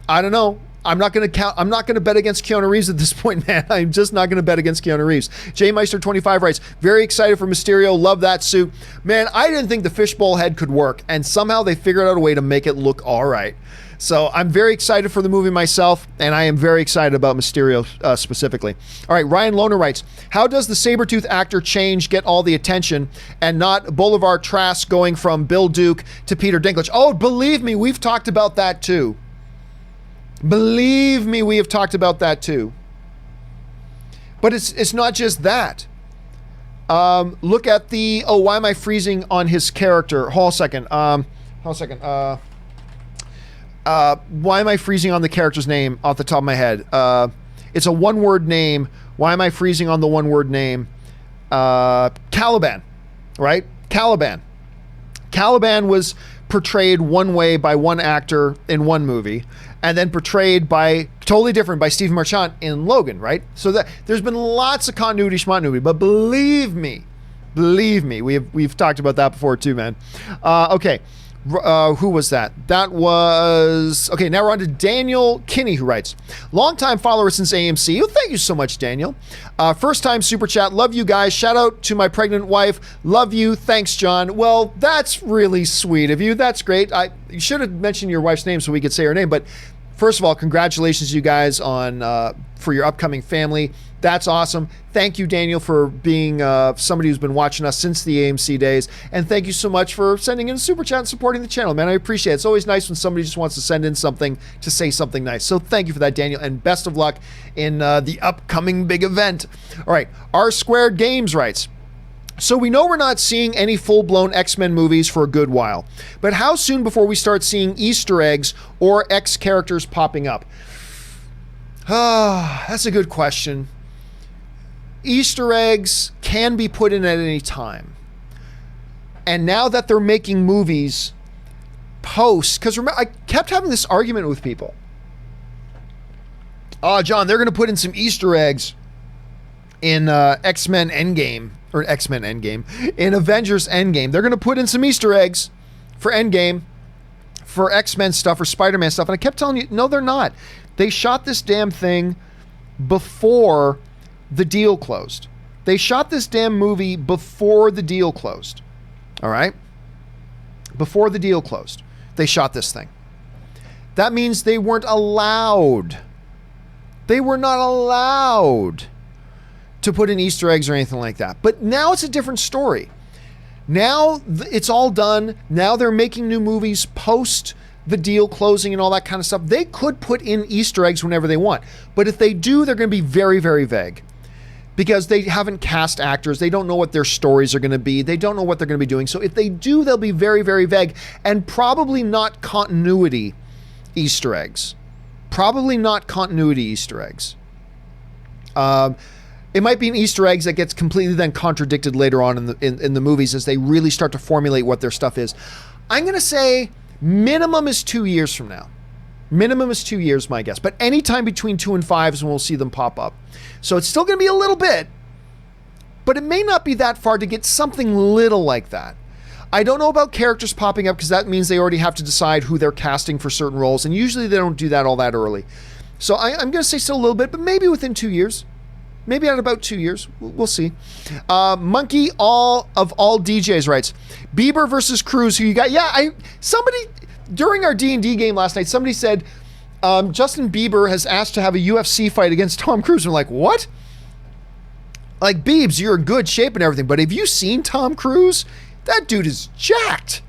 I don't know. I'm not going to bet against Keanu Reeves at this point, man. I'm just not going to bet against Keanu Reeves. J Meister 25 writes, very excited for Mysterio. Love that suit. Man, I didn't think the fishbowl head could work, and somehow they figured out a way to make it look all right. So I'm very excited for the movie myself, and I am very excited about Mysterio specifically. All right, Ryan Lohner writes, how does the Sabretooth actor change get all the attention and not Boulevard Trask going from Bill Duke to Peter Dinklage? Oh, believe me, we've talked about that too. Believe me, we have talked about that too. But it's not just that. Look at the, why am I freezing on his character? Hold a second. Why am I freezing on the character's name off the top of my head? It's a one-word name. Why am I freezing on the one-word name? Caliban, right? Caliban. Caliban was portrayed one way by one actor in one movie, and then portrayed by totally different by Steve Marchand in Logan, right? So that there's been lots of continuity schmontinuity, but believe me, we've talked about that before too, man. Okay. Who was that? That was... Okay, now we're on to Daniel Kinney, who writes, longtime follower since AMC. Oh, thank you so much, Daniel. First time super chat. Love you guys. Shout out to my pregnant wife. Love you. Thanks, John. Well, that's really sweet of you. That's great. You should have mentioned your wife's name so we could say her name. But first of all, congratulations, you guys, on for your upcoming family. That's awesome. Thank you, Daniel, for being somebody who's been watching us since the AMC days. And thank you so much for sending in a super chat and supporting the channel, man. I appreciate it. It's always nice when somebody just wants to send in something to say something nice. So thank you for that, Daniel, and best of luck in the upcoming big event. All right. R Squared Games writes, so we know we're not seeing any full-blown X-Men movies for a good while, but how soon before we start seeing Easter eggs or X characters popping up? That's a good question. Easter eggs can be put in at any time. And now that they're making movies post, because remember, I kept having this argument with people. Oh, John, they're going to put in some Easter eggs in X-Men Endgame or X-Men Endgame, in Avengers Endgame, they're going to put in some Easter eggs for Endgame, for X-Men stuff, or Spider-Man stuff. And I kept telling you, no, they're not. They shot this damn thing before the deal closed. They shot this damn movie before the deal closed. All right? Before the deal closed, they shot this thing. That means they weren't allowed. They were not allowed to put in Easter eggs or anything like that. But now it's a different story. Now it's all done. Now they're making new movies post the deal closing and all that kind of stuff. They could put in Easter eggs whenever they want. But if they do, they're going to be very, very vague. Because they haven't cast actors. They don't know what their stories are going to be. They don't know what they're going to be doing. So if they do, they'll be very, very vague. And probably not continuity Easter eggs. Probably not continuity Easter eggs. It might be an Easter eggs that gets completely then contradicted later on in the movies as they really start to formulate what their stuff is. I'm going to say minimum is 2 years from now. Minimum is 2 years, my guess. But anytime between 2 and 5 is when we'll see them pop up. So it's still going to be a little bit, but it may not be that far to get something little like that. I don't know about characters popping up because that means they already have to decide who they're casting for certain roles. And usually they don't do that all that early. So I'm going to say still a little bit, but maybe within 2 years. Maybe at about 2 years. We'll see. Monkey all DJs writes, Bieber versus Cruz, who you got? Yeah, somebody, during our D&D game last night, somebody said, Justin Bieber has asked to have a UFC fight against Tom Cruise. And I'm like, what? Like, Biebs, you're in good shape and everything, but have you seen Tom Cruise? That dude is jacked.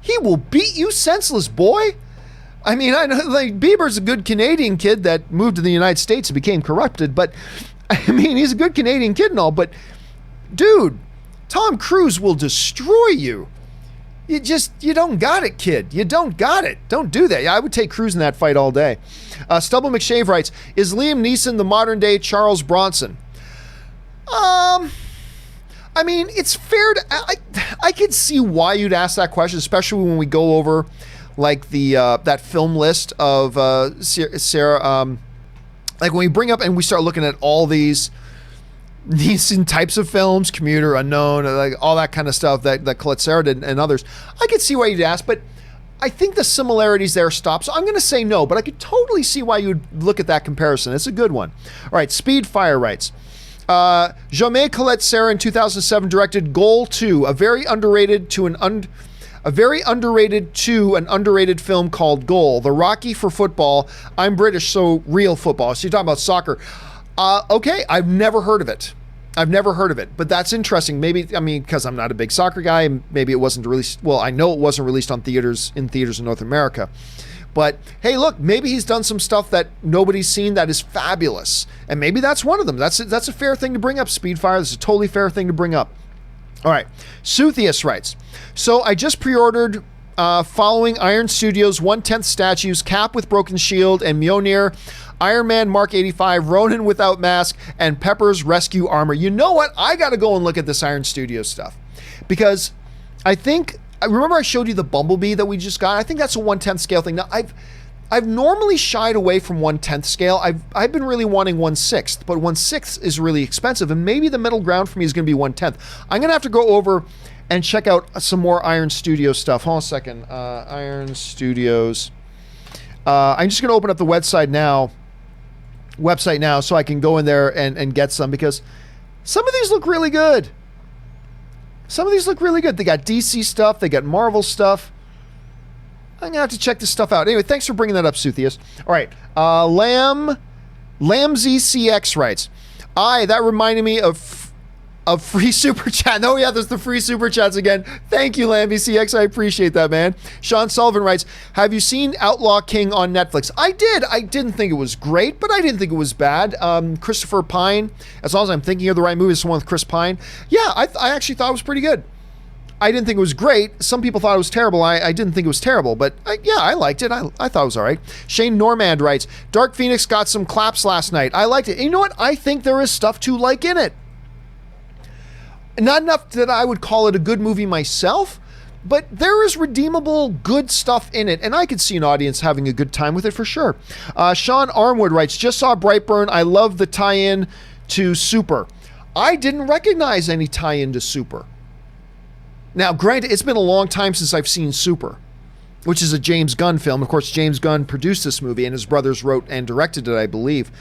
He will beat you senseless, boy. I mean, I know, like, Bieber's a good Canadian kid that moved to the United States and became corrupted, but I mean, he's a good Canadian kid and all, but dude, Tom Cruise will destroy you. You don't got it, kid. You don't got it. Don't do that. Yeah, I would take Cruise in that fight all day. Stubble McShave writes, is Liam Neeson the modern day Charles Bronson? I mean, it's fair to, I could see why you'd ask that question, especially when we go over like that film list of Sarah, like when we bring up and we start looking at all these Neeson types of films, Commuter, Unknown, like all that kind of stuff that Colette Sarah did and others, I could see why you'd ask, but I think the similarities there stop. So I'm going to say no, but I could totally see why you'd look at that comparison. It's a good one. All right, Speedfire writes, Jamais Colette Sarah in 2007 directed Goal 2, a very underrated underrated film called Goal. The Rocky for football. I'm British, so real football. So you're talking about soccer. Okay, I've never heard of it. But that's interesting. Maybe, I mean, because I'm not a big soccer guy, maybe it wasn't released. Well, I know it wasn't released in theaters in North America. But hey, look, maybe he's done some stuff that nobody's seen that is fabulous. And maybe that's one of them. That's a fair thing to bring up, Speedfire. That's a totally fair thing to bring up. All right. Suthius writes, so I just pre-ordered following Iron Studios 1/10 statues, Cap with broken shield, and Mjolnir, Iron Man Mark 85, Ronin without mask, and Pepper's rescue armor. You know what? I got to go and look at this Iron Studios stuff because I remember I showed you the Bumblebee that we just got. I think that's a 1/10 scale thing. Now I've normally shied away from 1/10 scale. I've been really wanting 1/6, but 1/6 is really expensive, and maybe the middle ground for me is going to be 1/10. I'm going to have to go over and check out some more Iron Studios stuff. Hold on a second. Iron Studios. I'm just going to open up the website now so I can go in there and get some because some of these look really good. They got DC stuff. They got Marvel stuff. I'm going to have to check this stuff out. Anyway, thanks for bringing that up, Suthius. All right. LamZCX writes, that reminded me of free super chat. Oh yeah, there's the free super chats again. Thank you, LamBCX. I appreciate that, man. Sean Sullivan writes, have you seen Outlaw King on Netflix? I did. I didn't think it was great, but I didn't think it was bad. Christopher Pine, as long as I'm thinking of the right movie, it's the one with Chris Pine. Yeah, I actually thought it was pretty good. I didn't think it was great. Some people thought it was terrible. I didn't think it was terrible, but I liked it. I thought it was all right. Shane Normand writes, Dark Phoenix got some claps last night. I liked it. And you know what? I think there is stuff to like in it. Not enough that I would call it a good movie myself, but there is redeemable good stuff in it, and I could see an audience having a good time with it for sure. Sean Armwood writes, just saw Brightburn. I love the tie-in to Super. I didn't recognize any tie-in to Super. Now, granted, it's been a long time since I've seen Super, which is a James Gunn film. Of course, James Gunn produced this movie, and his brothers wrote and directed it, I believe.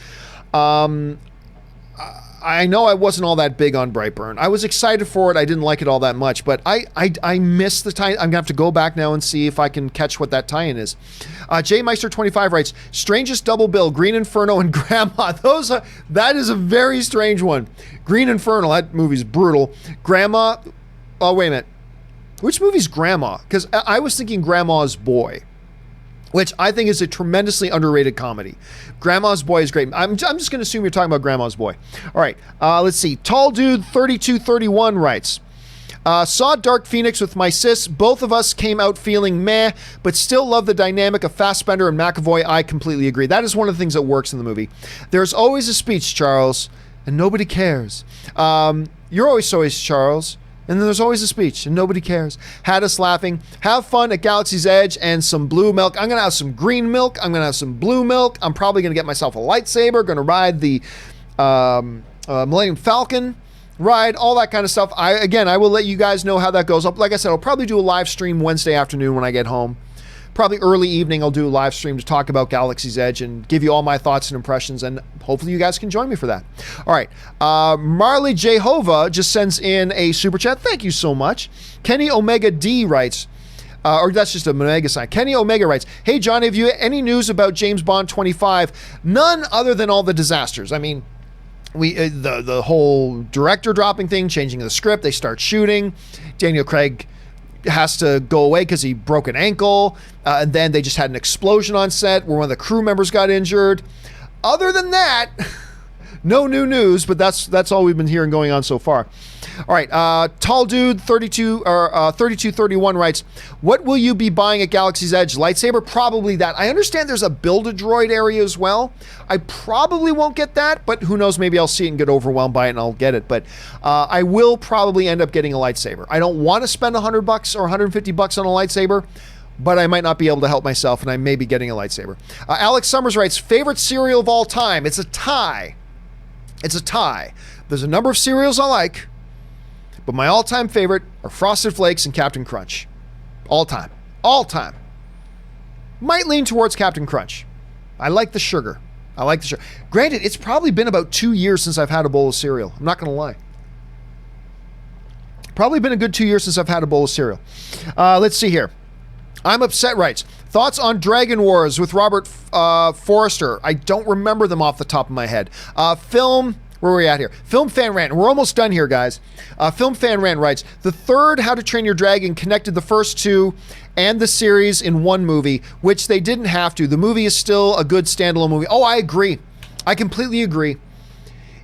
I know I wasn't all that big on Brightburn. I was excited for it. I didn't like it all that much, but I missed the tie. I'm going to have to go back now and see if I can catch what that tie-in is. J Meister 25 writes, strangest double bill, Green Inferno and Grandma. That is a very strange one. Green Inferno, that movie's brutal. Grandma, oh, wait a minute. Which movie's Grandma? Because I was thinking Grandma's Boy, which I think is a tremendously underrated comedy. Grandma's Boy is great. I'm just going to assume you're talking about Grandma's Boy. All right, let's see. Tall Dude 3231 writes, saw Dark Phoenix with my sis. Both of us came out feeling meh, but still love the dynamic of Fassbender and McAvoy. I completely agree. That is one of the things that works in the movie. There's always a speech, Charles, and nobody cares. You're always Charles. And then there's always a speech, and nobody cares. Had us laughing. Have fun at Galaxy's Edge and some blue milk. I'm going to have some green milk. I'm going to have some blue milk. I'm probably going to get myself a lightsaber. Going to ride the Millennium Falcon ride, all that kind of stuff. I will let you guys know how that goes up. Like I said, I'll probably do a live stream Wednesday afternoon when I get home. Probably early evening, I'll do a live stream to talk about Galaxy's Edge and give you all my thoughts and impressions, and hopefully you guys can join me for that. All right. Marley Jehovah just sends in a super chat. Thank you so much. Kenny Omega D writes, or that's just a Omega sign. Kenny Omega writes, hey, John, have you any news about James Bond 25? None other than all the disasters. I mean, the whole director dropping thing, changing the script, they start shooting. Daniel Craig has to go away because he broke an ankle, and then they just had an explosion on set where one of the crew members got injured. Other than that, no new news, but that's all we've been hearing going on so far. All right, Tall Dude 3231 writes, what will you be buying at Galaxy's Edge? Lightsaber? Probably that. I understand there's a Build-A-Droid area as well. I probably won't get that, but who knows, maybe I'll see it and get overwhelmed by it and I'll get it. But I will probably end up getting a lightsaber. I don't want to spend $100 or $150 on a lightsaber, but I might not be able to help myself, and I may be getting a lightsaber. Alex Summers writes, favorite cereal of all time? It's a tie. It's a tie. There's a number of cereals I like, but my all-time favorite are Frosted Flakes and Captain Crunch. All time. All time. Might lean towards Captain Crunch. I like the sugar. Granted, it's probably been about 2 years since I've had a bowl of cereal. I'm not going to lie. Probably been a good 2 years since I've had a bowl of cereal. Let's see here. I'm Upset writes, thoughts on Dragon Wars with Robert Forrester. I don't remember them off the top of my head. Where are we at here? Film Fan Rant. We're almost done here, guys. Film Fan Rant writes, the third How to Train Your Dragon connected the first two and the series in one movie, which they didn't have to. The movie is still a good standalone movie. Oh, I agree. I completely agree.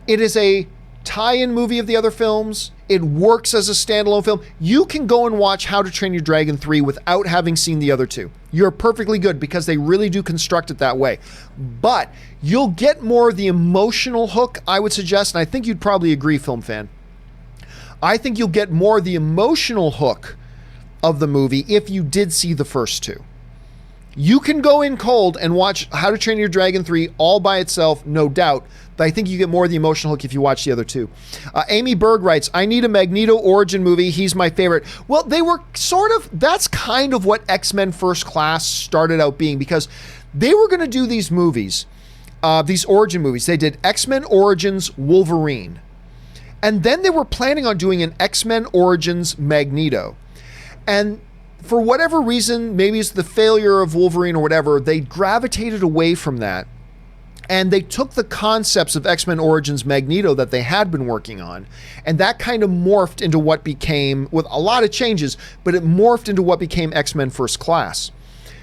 It is a tie-in movie of the other films. It works as a standalone film. You can go and watch How to Train Your Dragon 3 without having seen the other two. You're perfectly good because they really do construct it that way. But you'll get more of the emotional hook, I would suggest, and I think you'd probably agree, Film Fan. I think you'll get more of the emotional hook of the movie if you did see the first two. You can go in cold and watch How to Train Your Dragon 3 all by itself, no doubt, but I think you get more of the emotional hook if you watch the other two. Amy Berg writes, I need a Magneto origin movie. He's my favorite. Well, they were that's kind of what X-Men First Class started out being, because they were going to do these movies, these origin movies. They did X-Men Origins Wolverine. And then they were planning on doing an X-Men Origins Magneto. And for whatever reason, maybe it's the failure of Wolverine or whatever, they gravitated away from that. And they took the concepts of X-Men Origins Magneto that they had been working on, and that kind of morphed into what became, with a lot of changes, but it morphed into what became X-Men First Class.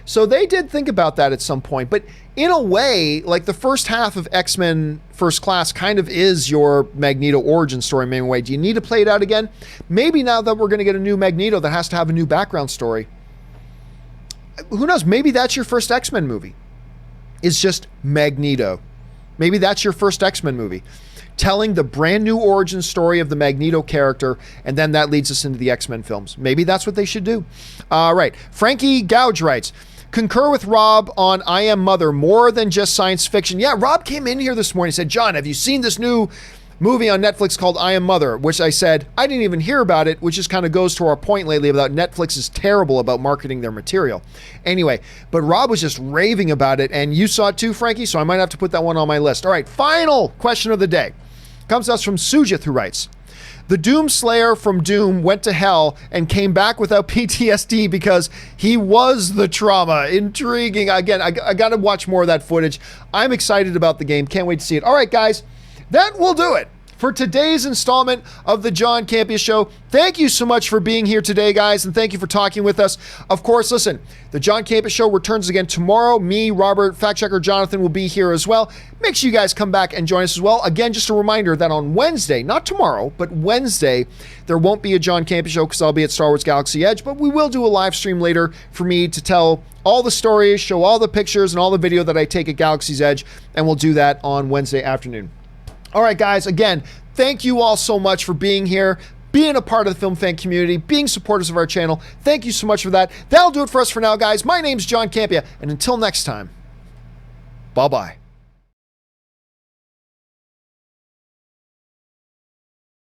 So they did think about that at some point, but in a way, like the first half of X-Men First Class kind of is your Magneto origin story main way. Do you need to play it out again? Maybe now that we're going to get a new Magneto that has to have a new background story. Who knows? Maybe that's your first X-Men movie. It's just Magneto. Maybe that's your first X-Men movie. Telling the brand new origin story of the Magneto character, and then that leads us into the X-Men films. Maybe that's what they should do. Right. Frankie Gouge writes, concur with Rob on I Am Mother, more than just science fiction. Yeah, Rob came in here this morning and said, John, have you seen this new movie on Netflix called I Am Mother, which I said I didn't even hear about it, which just kind of goes to our point lately about Netflix is terrible about marketing their material. Anyway, but Rob was just raving about it, and you saw it too, Frankie, so I might have to put that one on my list. All right, final question of the day comes to us from Sujith, who writes, the Doom Slayer from Doom went to hell and came back without PTSD because he was the trauma. Intriguing. Again, I got to watch more of that footage. I'm excited about the game. Can't wait to see it. All right, guys, that will do it for today's installment of the John Campea Show. Thank you so much for being here today, guys, and thank you for talking with us. Of course, listen, the John Campea Show returns again tomorrow. Me, Robert, fact checker Jonathan will be here as well. Make sure you guys come back and join us as well. Again, just a reminder that on Wednesday, not tomorrow, but Wednesday, there won't be a John Campea Show because I'll be at Star Wars Galaxy Edge, but we will do a live stream later for me to tell all the stories, show all the pictures and all the video that I take at Galaxy's Edge, and we'll do that on Wednesday afternoon. All right, guys, again, thank you all so much for being here, being a part of the film fan community, being supporters of our channel. Thank you so much for that. That'll do it for us for now, guys. My name's John Campea, and until next time, bye-bye.